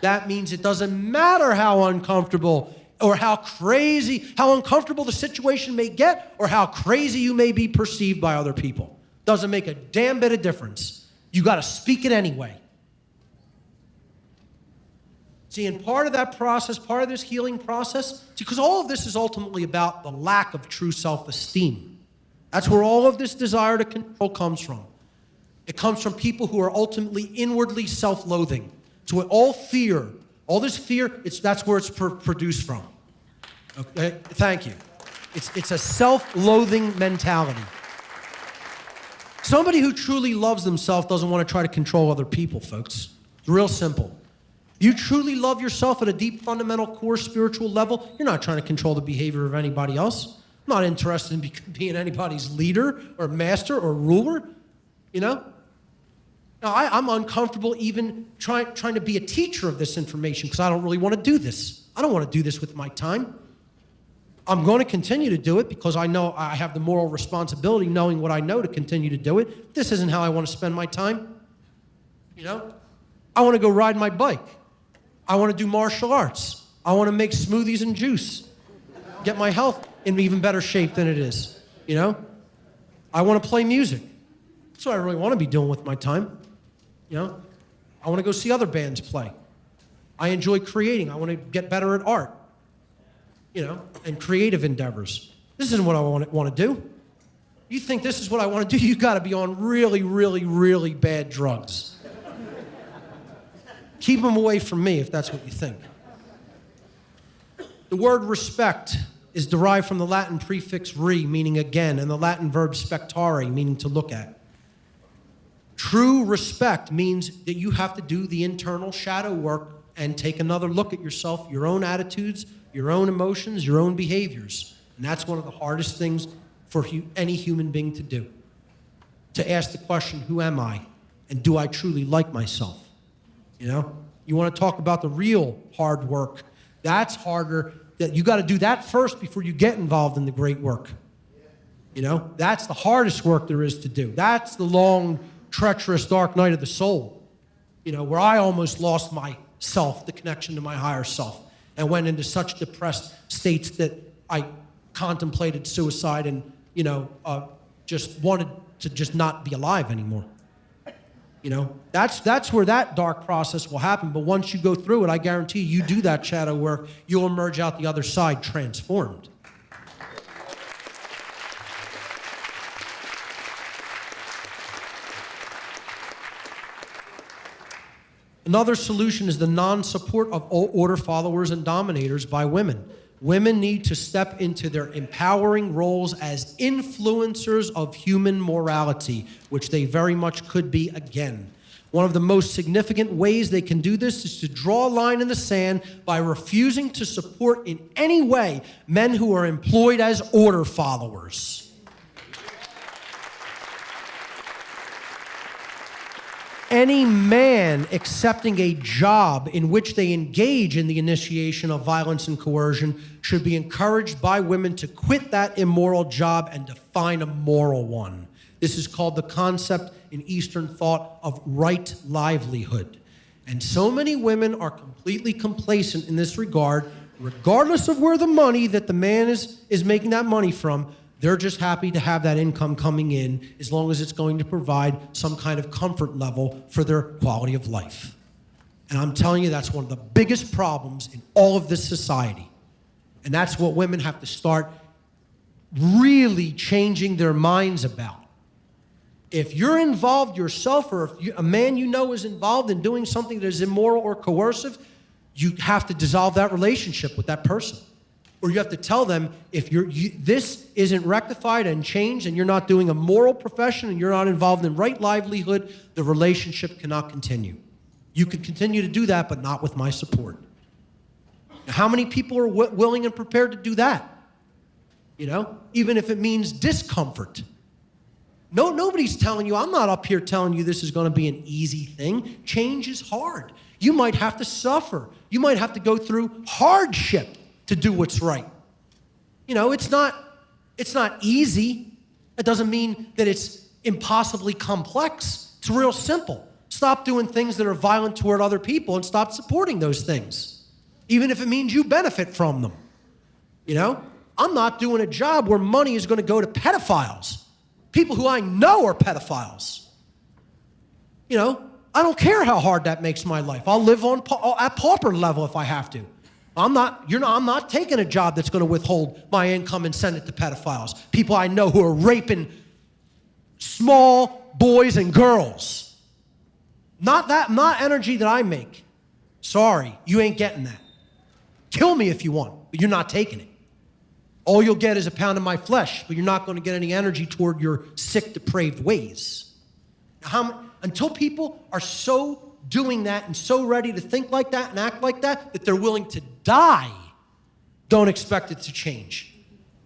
S2: That means it doesn't matter how uncomfortable or how uncomfortable the situation may get or how crazy you may be perceived by other people. Doesn't make a damn bit of difference. You got to speak it anyway. See, and part of that process, part of this healing process, because all of this is ultimately about the lack of true self-esteem. That's where all of this desire to control comes from. It comes from people who are ultimately inwardly self-loathing. So all fear, all this fear, that's where it's produced from. Okay, thank you. It's a self-loathing mentality. Somebody who truly loves themselves doesn't want to try to control other people, folks. It's real simple. You truly love yourself at a deep, fundamental, core spiritual level, you're not trying to control the behavior of anybody else. I'm not interested in being anybody's leader or master or ruler, you know? Now, I'm uncomfortable even trying to be a teacher of this information because I don't really want to do this. I don't want to do this with my time. I'm going to continue to do it because I know I have the moral responsibility, knowing what I know, to continue to do it. This isn't how I want to spend my time. You know? I want to go ride my bike. I want to do martial arts. I want to make smoothies and juice. Get my health in even better shape than it is. You know? I want to play music. That's what I really want to be doing with my time. You know? I want to go see other bands play. I enjoy creating. I want to get better at art. You know, and creative endeavors. This isn't what I want to do. You think this is what I want to do, you got to be on really, really, really bad drugs. Keep them away from me if that's what you think. The word respect is derived from the Latin prefix re, meaning again, and the Latin verb spectare, meaning to look at. True respect means that you have to do the internal shadow work and take another look at yourself, your own attitudes, your own emotions, your own behaviors. And that's one of the hardest things for any human being to do. To ask the question, who am I? And do I truly like myself? You know? You want to talk about the real hard work. That's harder. That you got to do that first before you get involved in the great work. You know? That's the hardest work there is to do. That's the long, treacherous, dark night of the soul. You know, where I almost lost myself, the connection to my higher self, and went into such depressed states that I contemplated suicide and, you know, just wanted to just not be alive anymore. You know, that's where that dark process will happen. But once you go through it, I guarantee you do that shadow work, you'll emerge out the other side transformed. Another solution is the non-support of order followers and dominators by women. Women need to step into their empowering roles as influencers of human morality, which they very much could be again. One of the most significant ways they can do this is to draw a line in the sand by refusing to support in any way men who are employed as order followers. Any man accepting a job in which they engage in the initiation of violence and coercion should be encouraged by women to quit that immoral job and to find a moral one. This is called the concept in Eastern thought of right livelihood. And so many women are completely complacent in this regard, regardless of where the money that the man is making that money from. They're just happy to have that income coming in as long as it's going to provide some kind of comfort level for their quality of life. And I'm telling you, that's one of the biggest problems in all of this society. And that's what women have to start really changing their minds about. If you're involved yourself, or if a man you know is involved in doing something that is immoral or coercive, you have to dissolve that relationship with that person. Or you have to tell them, if this isn't rectified and changed and you're not doing a moral profession and you're not involved in right livelihood, the relationship cannot continue. You can continue to do that, but not with my support. Now, how many people are willing and prepared to do that? You know, even if it means discomfort. Nobody's telling you, I'm not up here telling you this is going to be an easy thing. Change is hard. You might have to suffer. You might have to go through hardship to do what's right. You know, it's not easy. It doesn't mean that it's impossibly complex. It's real simple. Stop doing things that are violent toward other people and stop supporting those things, even if it means you benefit from them. You know, I'm not doing a job where money is going to go to pedophiles, people who I know are pedophiles. You know, I don't care how hard that makes my life. I'll live at pauper level if I have to. I'm not taking a job that's going to withhold my income and send it to pedophiles. People I know who are raping small boys and girls. Not energy that I make. Sorry, you ain't getting that. Kill me if you want, but you're not taking it. All you'll get is a pound of my flesh, but you're not going to get any energy toward your sick, depraved ways. Until people are so doing that and so ready to think like that and act like that they're willing to die, don't expect it to change.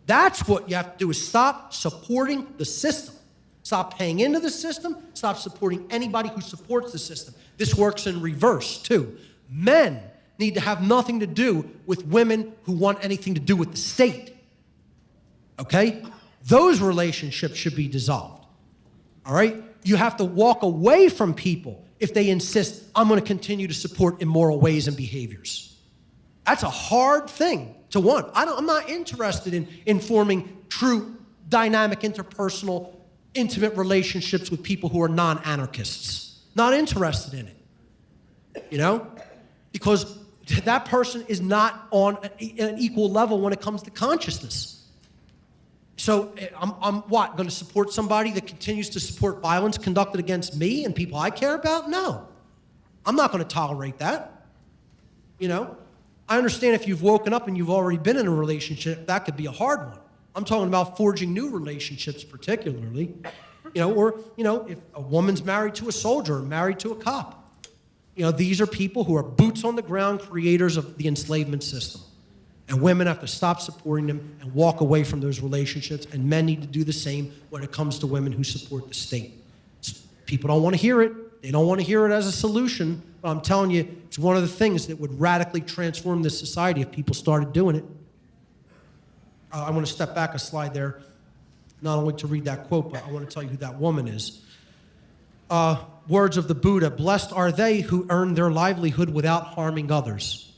S2: That's what you have to do, is stop supporting the system. Stop paying into the system. Stop supporting anybody who supports the system. This works in reverse, too. Men need to have nothing to do with women who want anything to do with the state. Okay? Those relationships should be dissolved. All right? You have to walk away from people if they insist, I'm going to continue to support immoral ways and behaviors. That's a hard thing to want. I'm not interested in forming true, dynamic, interpersonal, intimate relationships with people who are non-anarchists. Not interested in it. You know? Because that person is not on an equal level when it comes to consciousness. So I'm what, going to support somebody that continues to support violence conducted against me and people I care about? No. I'm not going to tolerate that. You know, I understand if you've woken up and you've already been in a relationship, that could be a hard one. I'm talking about forging new relationships particularly. You know, or, you know, if a woman's married to a soldier or married to a cop. You know, these are people who are boots on the ground creators of the enslavement system. And women have to stop supporting them and walk away from those relationships, and men need to do the same when it comes to women who support the state. People don't want to hear it. They don't want to hear it as a solution, but I'm telling you, it's one of the things that would radically transform this society if people started doing it. I want to step back a slide there, not only to read that quote, but I want to tell you who that woman is. Words of the Buddha, blessed are they who earn their livelihood without harming others.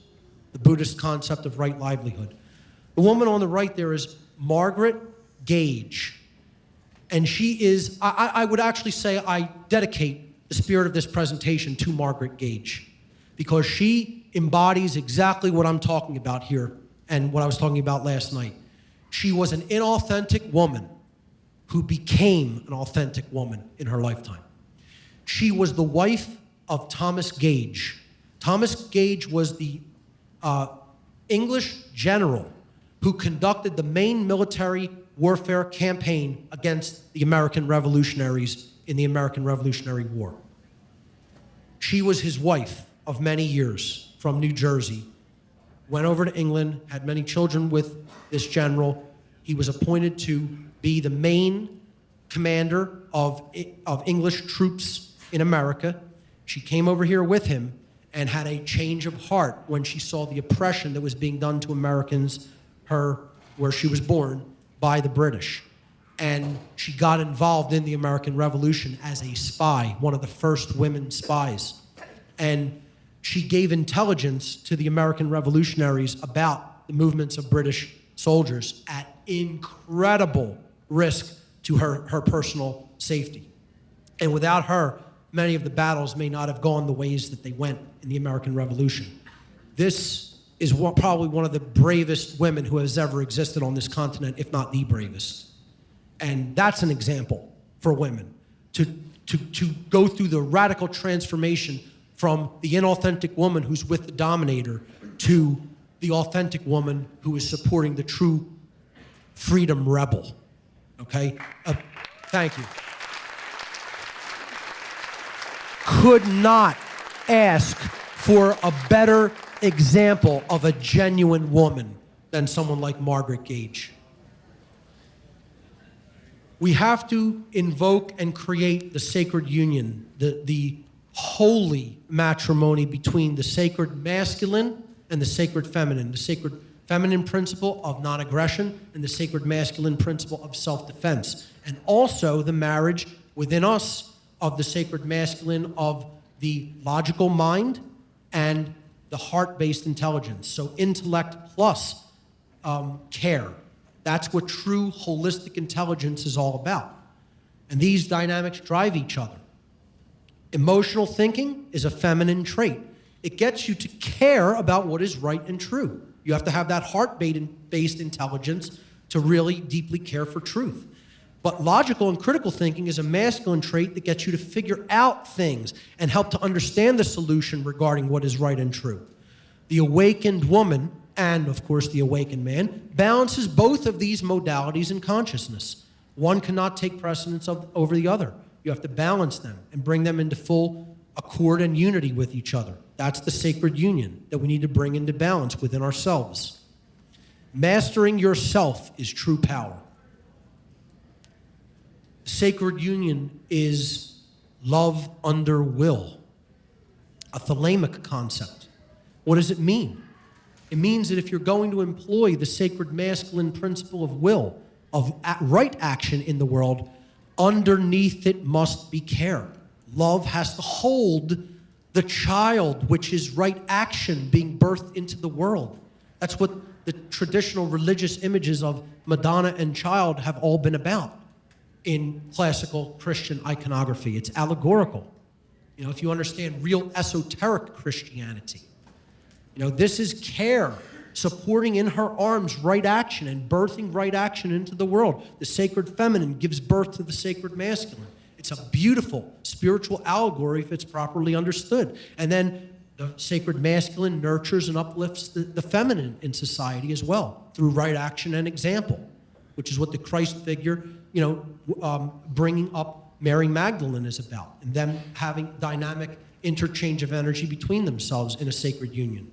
S2: The Buddhist concept of right livelihood. The woman on the right there is Margaret Gage. And she is, I would actually say I dedicate the spirit of this presentation to Margaret Gage, because she embodies exactly what I'm talking about here and what I was talking about last night. She was an inauthentic woman who became an authentic woman in her lifetime. She was the wife of Thomas Gage. Thomas Gage was the English general who conducted the main military warfare campaign against the American revolutionaries in the American Revolutionary War. She was his wife of many years from New Jersey, went over to England, had many children with this general. He was appointed to be the main commander of English troops in America. She came over here with him and had a change of heart when she saw the oppression that was being done to Americans, where she was born, by the British. And she got involved in the American Revolution as a spy, one of the first women spies. And she gave intelligence to the American revolutionaries about the movements of British soldiers at incredible risk to her personal safety. And without her, many of the battles may not have gone the ways that they went in the American Revolution. This is probably one of the bravest women who has ever existed on this continent, if not the bravest. And that's an example for women, to go through the radical transformation from the inauthentic woman who's with the dominator to the authentic woman who is supporting the true freedom rebel. Okay? Thank you. Could not ask for a better example of a genuine woman than someone like Margaret Gage. We have to invoke and create the sacred union, the holy matrimony between the sacred masculine and the sacred feminine, the sacred feminine principle of non-aggression and the sacred masculine principle of self-defense, and also the marriage within us of the sacred masculine of the logical mind and the heart-based intelligence. So intellect plus care. That's what true holistic intelligence is all about. And these dynamics drive each other. Emotional thinking is a feminine trait. It gets you to care about what is right and true. You have to have that heart-based intelligence to really deeply care for truth. But logical and critical thinking is a masculine trait that gets you to figure out things and help to understand the solution regarding what is right and true. The awakened woman, and of course the awakened man, balances both of these modalities in consciousness. One cannot take precedence over the other. You have to balance them and bring them into full accord and unity with each other. That's the sacred union that we need to bring into balance within ourselves. Mastering yourself is true power. Sacred union is love under will, a thalamic concept. What does it mean? It means that if you're going to employ the sacred masculine principle of will, of right action in the world, underneath it must be care. Love has to hold the child, which is right action being birthed into the world. That's what the traditional religious images of Madonna and child have all been about in classical Christian iconography. It's allegorical. You know, if you understand real esoteric Christianity, you know, this is care, supporting in her arms right action and birthing right action into the world. The sacred feminine gives birth to the sacred masculine. It's a beautiful spiritual allegory if it's properly understood. And then the sacred masculine nurtures and uplifts the feminine in society as well through right action and example, which is what the Christ figure, bringing up Mary Magdalene is about, and them having dynamic interchange of energy between themselves in a sacred union.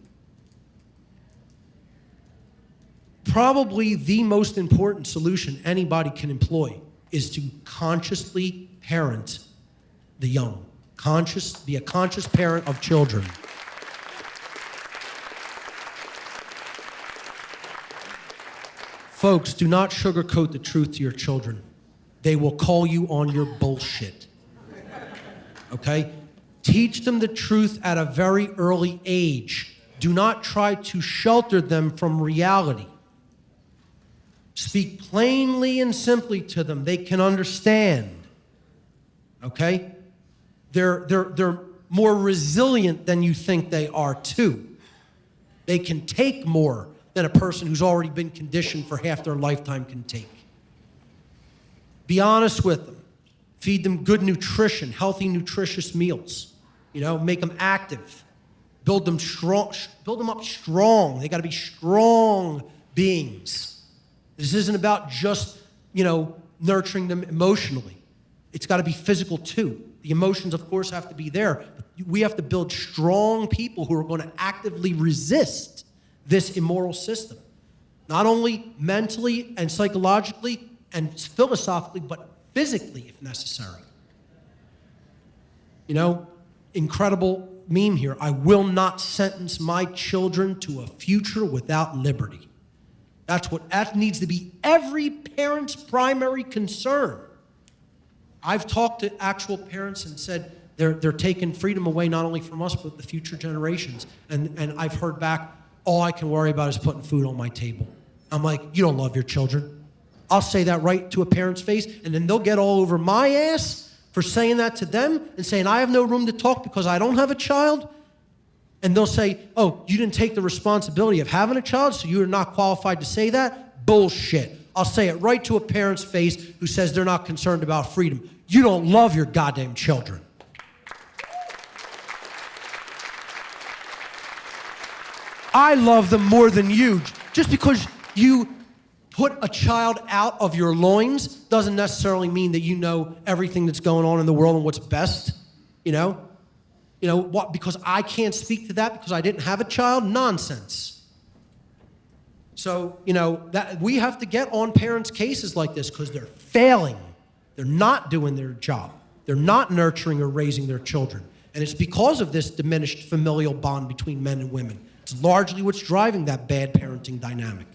S2: Probably the most important solution anybody can employ is to consciously parent the young. Be a conscious parent of children. Folks, do not sugarcoat the truth to your children. They will call you on your bullshit. Okay? Teach them the truth at a very early age. Do not try to shelter them from reality. Speak plainly and simply to them. They can understand. Okay? They're more resilient than you think they are, too. They can take more than a person who's already been conditioned for half their lifetime can take. Be honest with them. Feed them good nutrition, healthy, nutritious meals. Make them active. Build them up strong. They got to be strong beings. This isn't about just, nurturing them emotionally. It's got to be physical too. The emotions, of course, have to be there. But we have to build strong people who are going to actively resist this immoral system. Not only mentally and psychologically and philosophically, but physically if necessary. Incredible meme here. I will not sentence my children to a future without liberty. That needs to be every parent's primary concern. I've talked to actual parents and said they're taking freedom away not only from us, but the future generations. And I've heard back, all I can worry about is putting food on my table. I'm like, you don't love your children. I'll say that right to a parent's face, and then they'll get all over my ass for saying that to them and saying I have no room to talk because I don't have a child. And they'll say, oh, you didn't take the responsibility of having a child, so you're not qualified to say that? Bullshit. I'll say it right to a parent's face who says they're not concerned about freedom. You don't love your goddamn children. I love them more than you. Just because you put a child out of your loins doesn't necessarily mean that you know everything that's going on in the world and what's best, what? Because I can't speak to that because I didn't have a child? Nonsense. So, that we have to get on parents' cases like this because they're failing. They're not doing their job. They're not nurturing or raising their children. And it's because of this diminished familial bond between men and women. It's largely what's driving that bad parenting dynamic.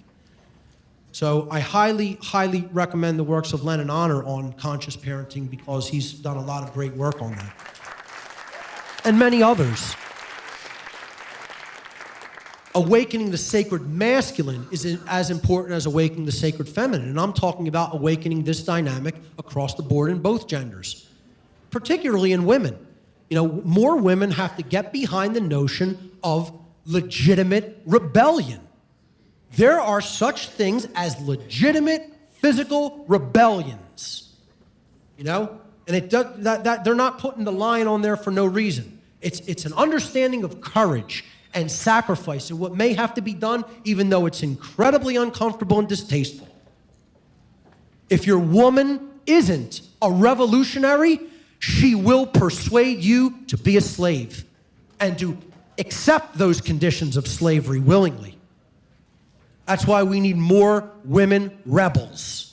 S2: So I highly, highly recommend the works of Len and Honor on conscious parenting because he's done a lot of great work on that. And many others. Awakening the sacred masculine is as important as awakening the sacred feminine. And I'm talking about awakening this dynamic across the board in both genders, particularly in women. More women have to get behind the notion of legitimate rebellion. There are such things as legitimate physical rebellions, and they're not putting the line on there for no reason. It's an understanding of courage and sacrifice and what may have to be done, even though it's incredibly uncomfortable and distasteful. If your woman isn't a revolutionary, she will persuade you to be a slave and to accept those conditions of slavery willingly. That's why we need more women rebels.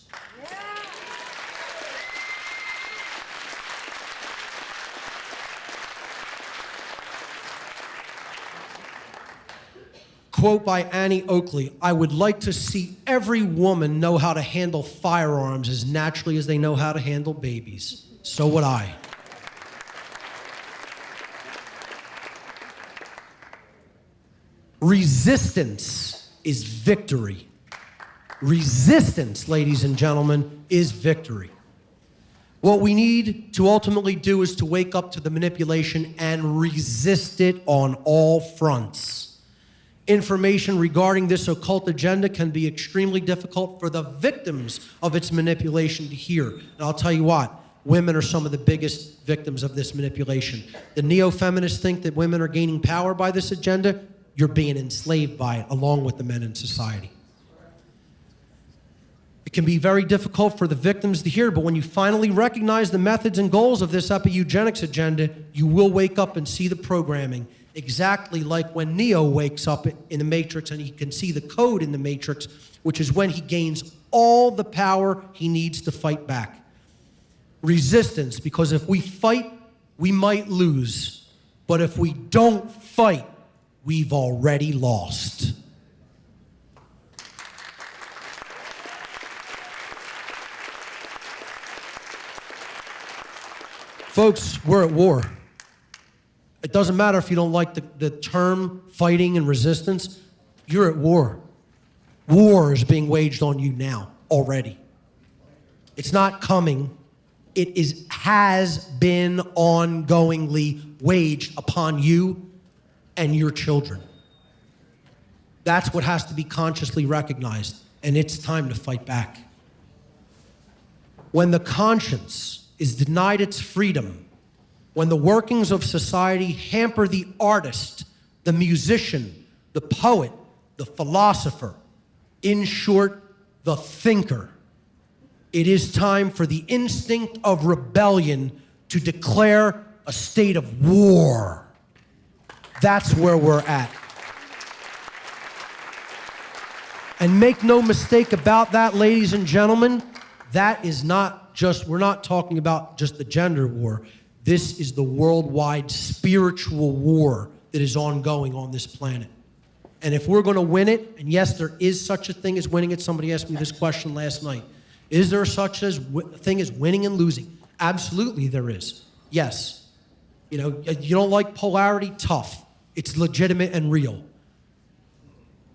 S2: Quote by Annie Oakley, I would like to see every woman know how to handle firearms as naturally as they know how to handle babies. So would I. Resistance is victory. Resistance, ladies and gentlemen, is victory. What we need to ultimately do is to wake up to the manipulation and resist it on all fronts. Information regarding this occult agenda can be extremely difficult for the victims of its manipulation to hear. And I'll tell you what, women are some of the biggest victims of this manipulation. The neo-feminists think that women are gaining power by this agenda. You're being enslaved by it, along with the men in society. It can be very difficult for the victims to hear, but when you finally recognize the methods and goals of this epi-eugenics agenda, you will wake up and see the programming, exactly like when Neo wakes up in the Matrix and he can see the code in the Matrix, which is when he gains all the power he needs to fight back. Resistance, because if we fight, we might lose. But if we don't fight, we've already lost. Folks, we're at war. It doesn't matter if you don't like the term fighting and resistance. You're at war. War is being waged on you now, already. It's not coming. It has been ongoingly waged upon you and your children. That's what has to be consciously recognized, and it's time to fight back. When the conscience is denied its freedom, when the workings of society hamper the artist, the musician, the poet, the philosopher, in short, the thinker, it is time for the instinct of rebellion to declare a state of war. That's where we're at. And make no mistake about that, ladies and gentlemen, that is not just, we're not talking about just the gender war. This is the worldwide spiritual war that is ongoing on this planet. And if we're going to win it, and yes, there is such a thing as winning it. Somebody asked me this question last night. Is there such a thing as winning and losing? Absolutely there is. Yes. You know, you don't like polarity? Tough. It's legitimate and real.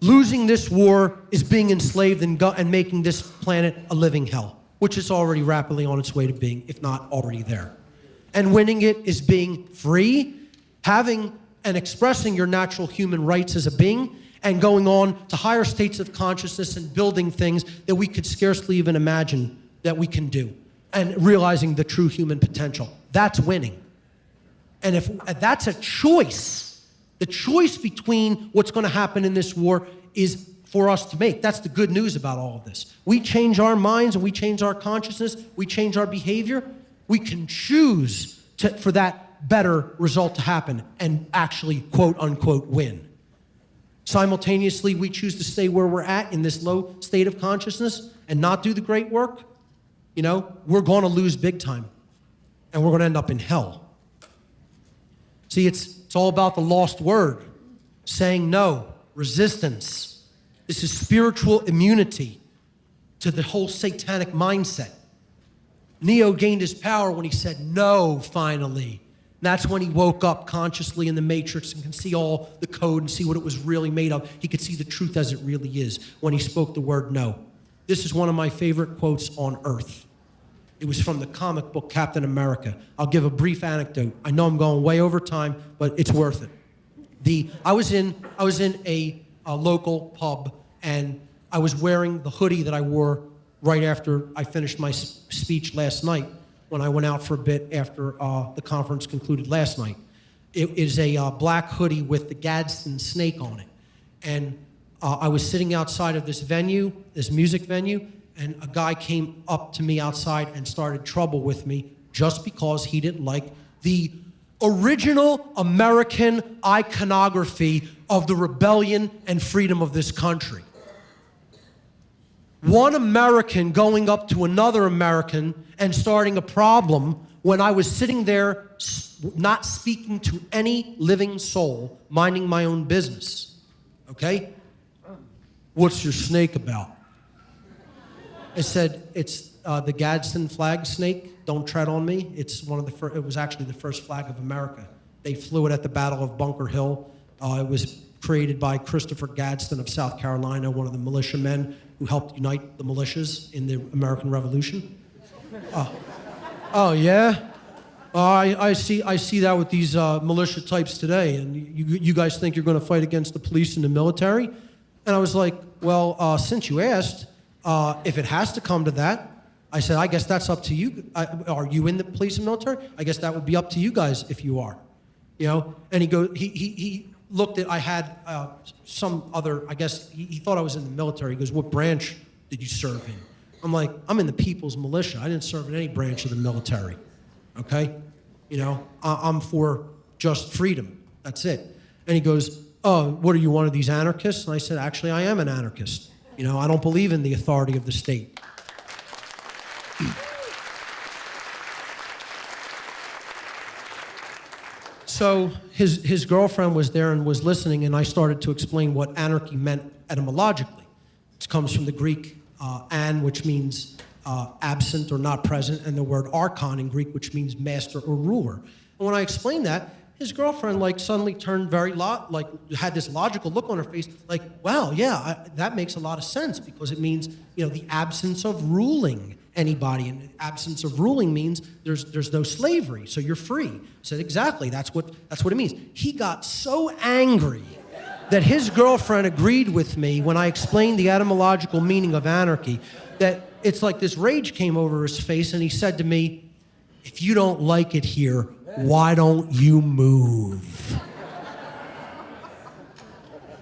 S2: Losing this war is being enslaved and making this planet a living hell, which is already rapidly on its way to being, if not already there. And winning it is being free, having and expressing your natural human rights as a being, and going on to higher states of consciousness and building things that we could scarcely even imagine that we can do, and realizing the true human potential. That's winning. And if that's a choice, the choice between what's going to happen in this war is for us to make. That's the good news about all of this. We change our minds and we change our consciousness, we change our behavior, we can choose for that better result to happen and actually, quote unquote, win. Simultaneously, we choose to stay where we're at in this low state of consciousness and not do the great work. You know, we're going to lose big time and we're going to end up in hell. See, it's all about the lost word, saying no, resistance. This is spiritual immunity to the whole satanic mindset. Neo gained his power when he said no, finally. And that's when he woke up consciously in the Matrix and can see all the code and see what it was really made of. He could see the truth as it really is when he spoke the word no. This is one of my favorite quotes on earth. It was from the comic book Captain America. I'll give a brief anecdote. I know I'm going way over time, but it's worth it. I was in a local pub, and I was wearing the hoodie that I wore right after I finished my speech last night when I went out for a bit after the conference concluded last night. It is a black hoodie with the Gadsden snake on it. And I was sitting outside of this venue, this music venue, and a guy came up to me outside and started trouble with me just because he didn't like the original American iconography of the rebellion and freedom of this country. One American going up to another American and starting a problem when I was sitting there not speaking to any living soul, minding my own business. Okay? What's your snake about? I said, it's the Gadsden flag snake. Don't tread on me. It's one of the first, it was actually the first flag of America. They flew it at the Battle of Bunker Hill. It was created by Christopher Gadsden of South Carolina, one of the militiamen who helped unite the militias in the American Revolution. Oh yeah? I see that with these militia types today, and you guys think you're going to fight against the police and the military? And I was like, well, since you asked, if it has to come to that, I said, I guess that's up to you. Are you in the police and military? I guess that would be up to you guys if you are. You know? And he looked at, I had some other, I guess, he thought I was in the military. He goes, what branch did you serve in? I'm like, I'm in the People's Militia. I didn't serve in any branch of the military, okay? You know, I'm for just freedom. That's it. And he goes, oh, what are you, one of these anarchists? And I said, actually, I am an anarchist. You know, I don't believe in the authority of the state. So his girlfriend was there and was listening, and I started to explain what anarchy meant etymologically. It comes from the Greek an, which means absent or not present, and the word archon in Greek, which means master or ruler. And when I explained that, his girlfriend suddenly turned very had this logical look on her face, like, wow, yeah, that makes a lot of sense, because it means, you know, the absence of ruling anybody, and the absence of ruling means there's no slavery, so you're free. I said, exactly, that's what it means. He got so angry that his girlfriend agreed with me when I explained the etymological meaning of anarchy, that it's like this rage came over his face, and he said to me, if you don't like it here, why don't you move?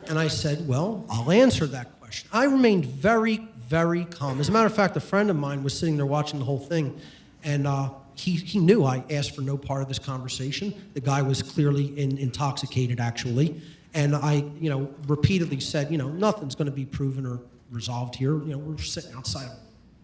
S2: And I said, well, I'll answer that question. I remained very, very calm. As a matter of fact, a friend of mine was sitting there watching the whole thing, and he knew I asked for no part of this conversation. The guy was clearly intoxicated, actually. And I, you know, repeatedly said, you know, nothing's going to be proven or resolved here. You know, we're sitting outside of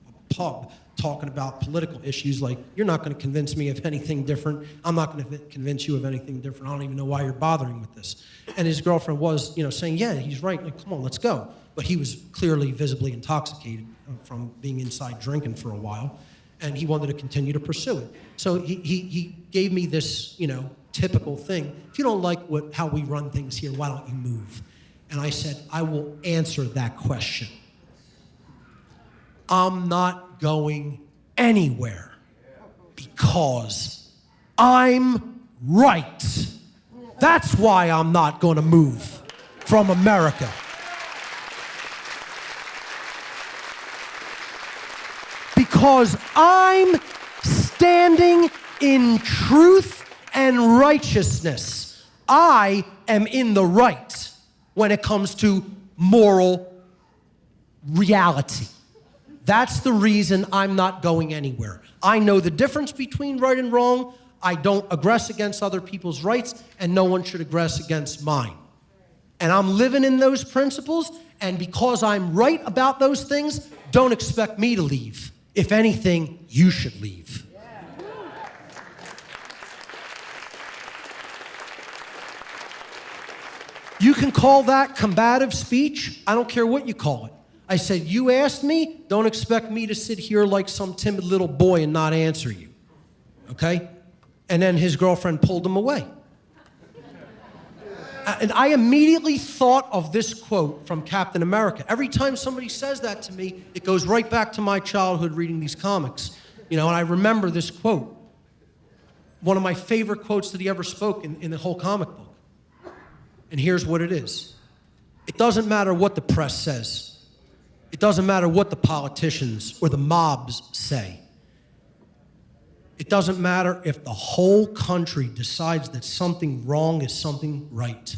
S2: a pub talking about political issues. Like, you're not going to convince me of anything different. I'm not going to convince you of anything different. I don't even know why you're bothering with this. And his girlfriend was, you know, saying, yeah, he's right. Like, come on, let's go. But he was clearly visibly intoxicated from being inside drinking for a while, and he wanted to continue to pursue it. So he gave me this, you know, typical thing. If you don't like how we run things here, why don't you move? And I said, I will answer that question. I'm not going anywhere because I'm right. That's why I'm not going to move from America. Because I'm standing in truth and righteousness. I am in the right when it comes to moral reality. That's the reason I'm not going anywhere. I know the difference between right and wrong. I don't aggress against other people's rights, and no one should aggress against mine. And I'm living in those principles, and because I'm right about those things, don't expect me to leave. If anything, you should leave. You can call that combative speech. I don't care what you call it. I said, you asked me, don't expect me to sit here like some timid little boy and not answer you, okay? And then his girlfriend pulled him away. And I immediately thought of this quote from Captain America. Every time somebody says that to me, it goes right back to my childhood reading these comics. You know, and I remember this quote. One of my favorite quotes that he ever spoke in the whole comic book. And here's what it is. It doesn't matter what the press says. It doesn't matter what the politicians or the mobs say. It doesn't matter if the whole country decides that something wrong is something right.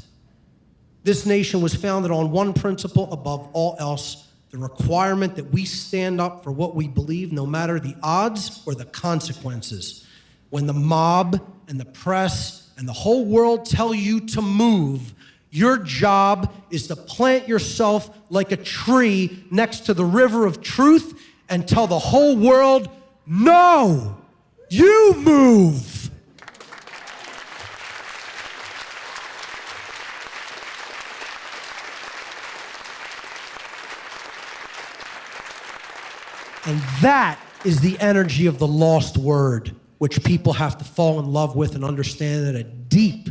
S2: This nation was founded on one principle above all else, the requirement that we stand up for what we believe, no matter the odds or the consequences. When the mob and the press and the whole world tell you to move, your job is to plant yourself like a tree next to the river of truth and tell the whole world, no, you move. And that is the energy of the lost word, which people have to fall in love with and understand at a deep,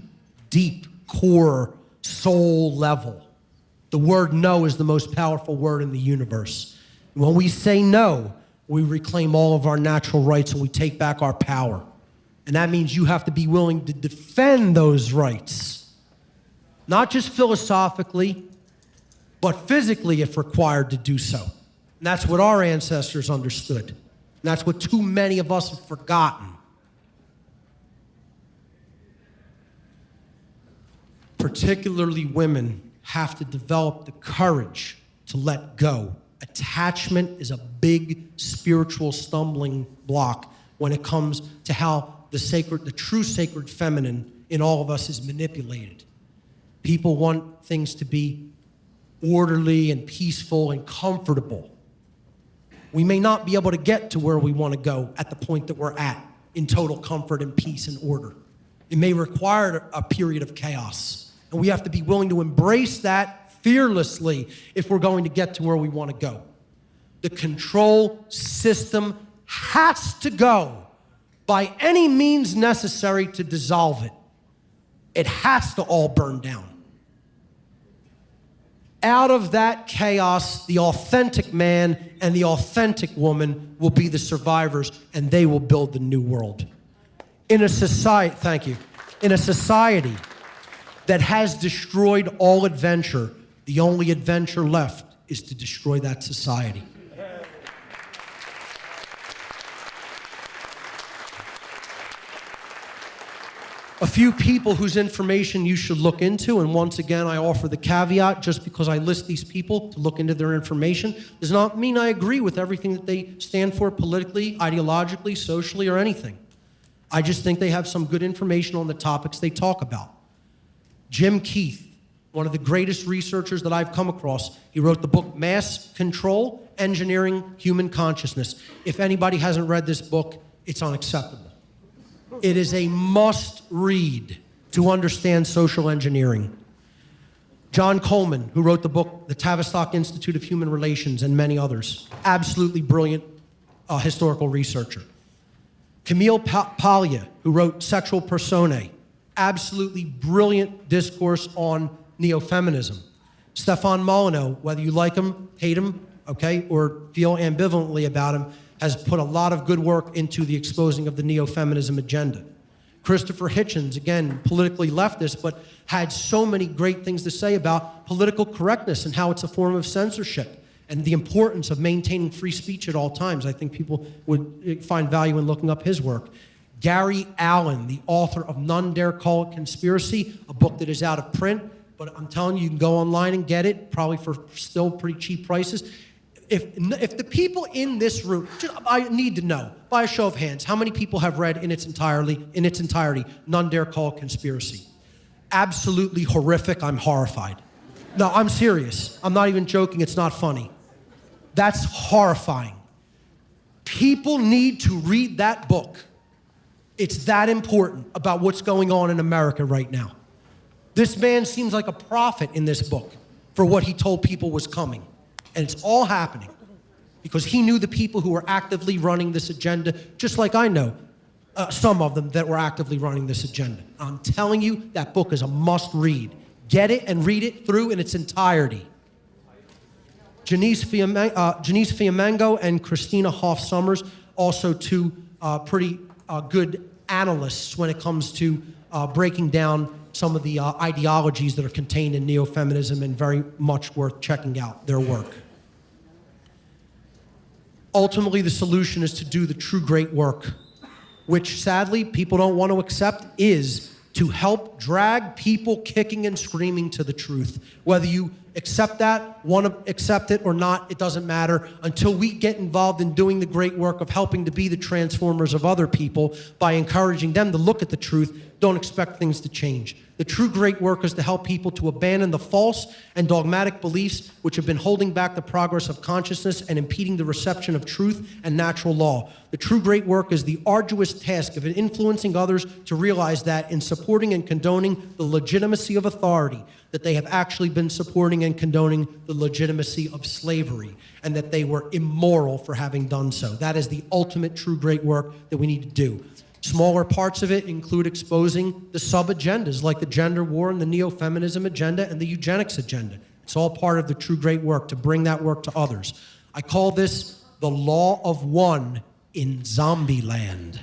S2: deep core soul level. The word no is the most powerful word in the universe. When we say no, we reclaim all of our natural rights and we take back our power. And that means you have to be willing to defend those rights. Not just philosophically, but physically if required to do so. And that's what our ancestors understood. And that's what too many of us have forgotten. Particularly women have to develop the courage to let go. Attachment is a big spiritual stumbling block when it comes to how the true sacred feminine in all of us is manipulated. People want things to be orderly and peaceful and comfortable. We may not be able to get to where we want to go at the point that we're at in total comfort and peace and order. It may require a period of chaos, and we have to be willing to embrace that fearlessly if we're going to get to where we want to go. The control system has to go by any means necessary to dissolve it. It has to all burn down. Out of that chaos, the authentic man and the authentic woman will be the survivors, and they will build the new world. In a society, thank you, in a society that has destroyed all adventure, the only adventure left is to destroy that society. A few people whose information you should look into, and once again, I offer the caveat, just because I list these people to look into their information does not mean I agree with everything that they stand for politically, ideologically, socially, or anything. I just think they have some good information on the topics they talk about. Jim Keith, one of the greatest researchers that I've come across, he wrote the book Mass Control, Engineering Human Consciousness. If anybody hasn't read this book, it's unacceptable. It is a must-read to understand social engineering. John Coleman, who wrote the book The Tavistock Institute of Human Relations, and many others. Absolutely brilliant historical researcher. Camille Paglia, who wrote Sexual Personae. Absolutely brilliant discourse on neo-feminism. Stefan Molyneux, whether you like him, hate him, okay, or feel ambivalently about him, has put a lot of good work into the exposing of the neo-feminism agenda. Christopher Hitchens, again, politically leftist, but had so many great things to say about political correctness and how it's a form of censorship and the importance of maintaining free speech at all times. I think people would find value in looking up his work. Gary Allen, the author of None Dare Call It Conspiracy, a book that is out of print, but I'm telling you, you can go online and get it, probably for still pretty cheap prices. If the people in this room, I need to know, by a show of hands, how many people have read in its entirety, None Dare Call It Conspiracy? Absolutely horrific. I'm horrified. No, I'm serious. I'm not even joking. It's not funny. That's horrifying. People need to read that book. It's that important about what's going on in America right now. This man seems like a prophet in this book for what he told people was coming. And it's all happening because he knew the people who were actively running this agenda, just like I know some of them that were actively running this agenda. I'm telling you, that book is a must-read. Get it and read it through in its entirety. Janice Fiamengo and Christina Hoff Summers, also two pretty good analysts when it comes to breaking down some of the ideologies that are contained in neo-feminism, and very much worth checking out their work. Ultimately, the solution is to do the true great work, which sadly people don't want to accept, is to help drag people kicking and screaming to the truth. Whether you accept that, want to accept it or not, it doesn't matter, until we get involved in doing the great work of helping to be the transformers of other people by encouraging them to look at the truth. Don't expect things to change. The true great work is to help people to abandon the false and dogmatic beliefs which have been holding back the progress of consciousness and impeding the reception of truth and natural law. The true great work is the arduous task of influencing others to realize that in supporting and condoning the legitimacy of authority, that they have actually been supporting and condoning the legitimacy of slavery, and that they were immoral for having done so. That is the ultimate true great work that we need to do. Smaller parts of it include exposing the sub-agendas like the gender war and the neo-feminism agenda and the eugenics agenda. It's all part of the true great work to bring that work to others. I call this the law of one in zombie land.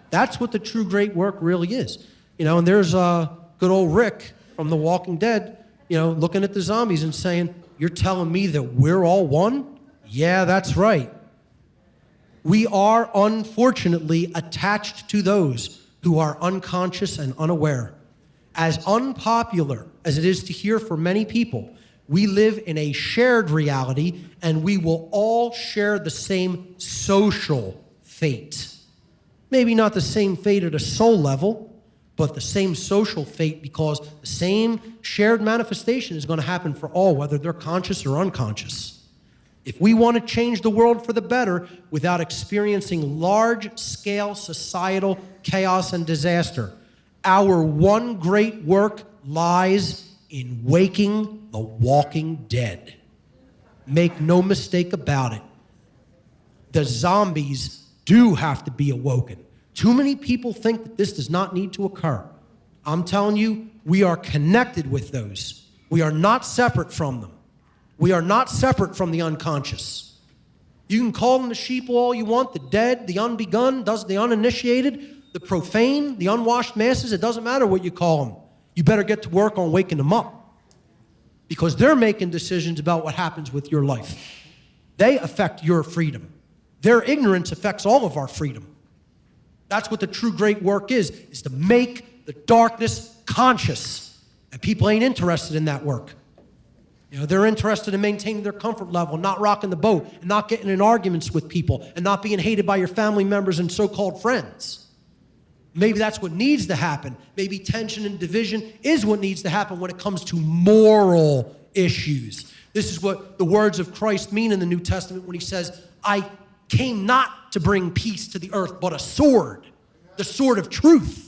S2: That's what the true great work really is. You know, and there's good old Rick from The Walking Dead, you know, looking at the zombies and saying, "You're telling me that we're all one?" Yeah, that's right. We are, unfortunately, attached to those who are unconscious and unaware. As unpopular as it is to hear for many people, we live in a shared reality, and we will all share the same social fate. Maybe not the same fate at a soul level, but the same social fate, because the same shared manifestation is going to happen for all, whether they're conscious or unconscious. If we want to change the world for the better without experiencing large-scale societal chaos and disaster, our one great work lies in waking the walking dead. Make no mistake about it. The zombies do have to be awoken. Too many people think that this does not need to occur. I'm telling you, we are connected with those. We are not separate from them. We are not separate from the unconscious. You can call them the sheep all you want, the dead, the unbegun, the uninitiated, the profane, the unwashed masses. It doesn't matter what you call them. You better get to work on waking them up, because they're making decisions about what happens with your life. They affect your freedom. Their ignorance affects all of our freedom. That's what the true great work is to make the darkness conscious. And people ain't interested in that work. You know, they're interested in maintaining their comfort level, not rocking the boat, and not getting in arguments with people, and not being hated by your family members and so-called friends. Maybe that's what needs to happen. Maybe tension and division is what needs to happen when it comes to moral issues. This is what the words of Christ mean in the New Testament when he says, I came not to bring peace to the earth, but a sword, the sword of truth.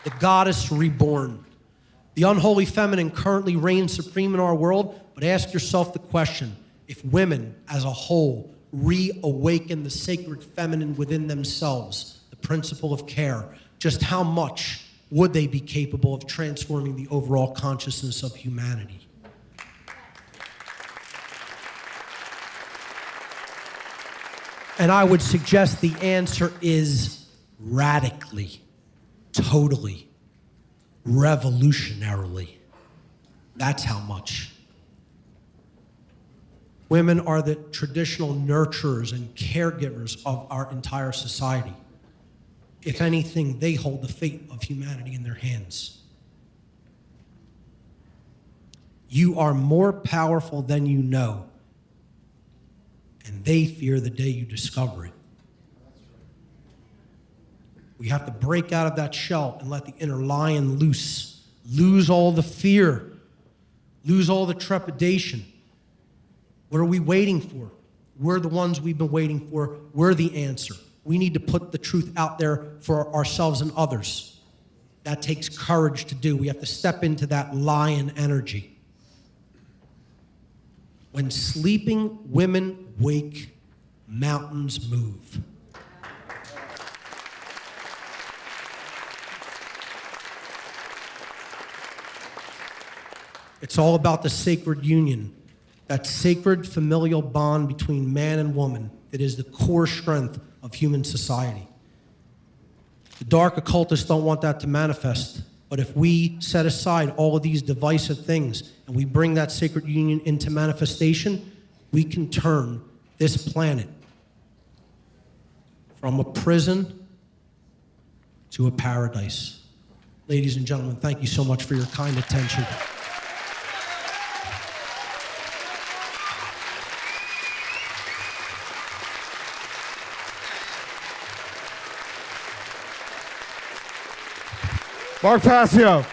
S2: The goddess reborn. The unholy feminine currently reigns supreme in our world, but ask yourself the question, if women as a whole reawaken the sacred feminine within themselves, the principle of care, just how much would they be capable of transforming the overall consciousness of humanity? And I would suggest the answer is radically. Totally, revolutionarily. That's how much. Women are the traditional nurturers and caregivers of our entire society. If anything, they hold the fate of humanity in their hands. You are more powerful than you know, and they fear the day you discover it. We have to break out of that shell and let the inner lion loose. Lose all the fear. Lose all the trepidation. What are we waiting for? We're the ones we've been waiting for. We're the answer. We need to put the truth out there for ourselves and others. That takes courage to do. We have to step into that lion energy. When sleeping women wake, mountains move. It's all about the sacred union, that sacred familial bond between man and woman that is the core strength of human society. The dark occultists don't want that to manifest, but if we set aside all of these divisive things and we bring that sacred union into manifestation, we can turn this planet from a prison to a paradise. Ladies and gentlemen, thank you so much for your kind attention.
S3: Mark Passio.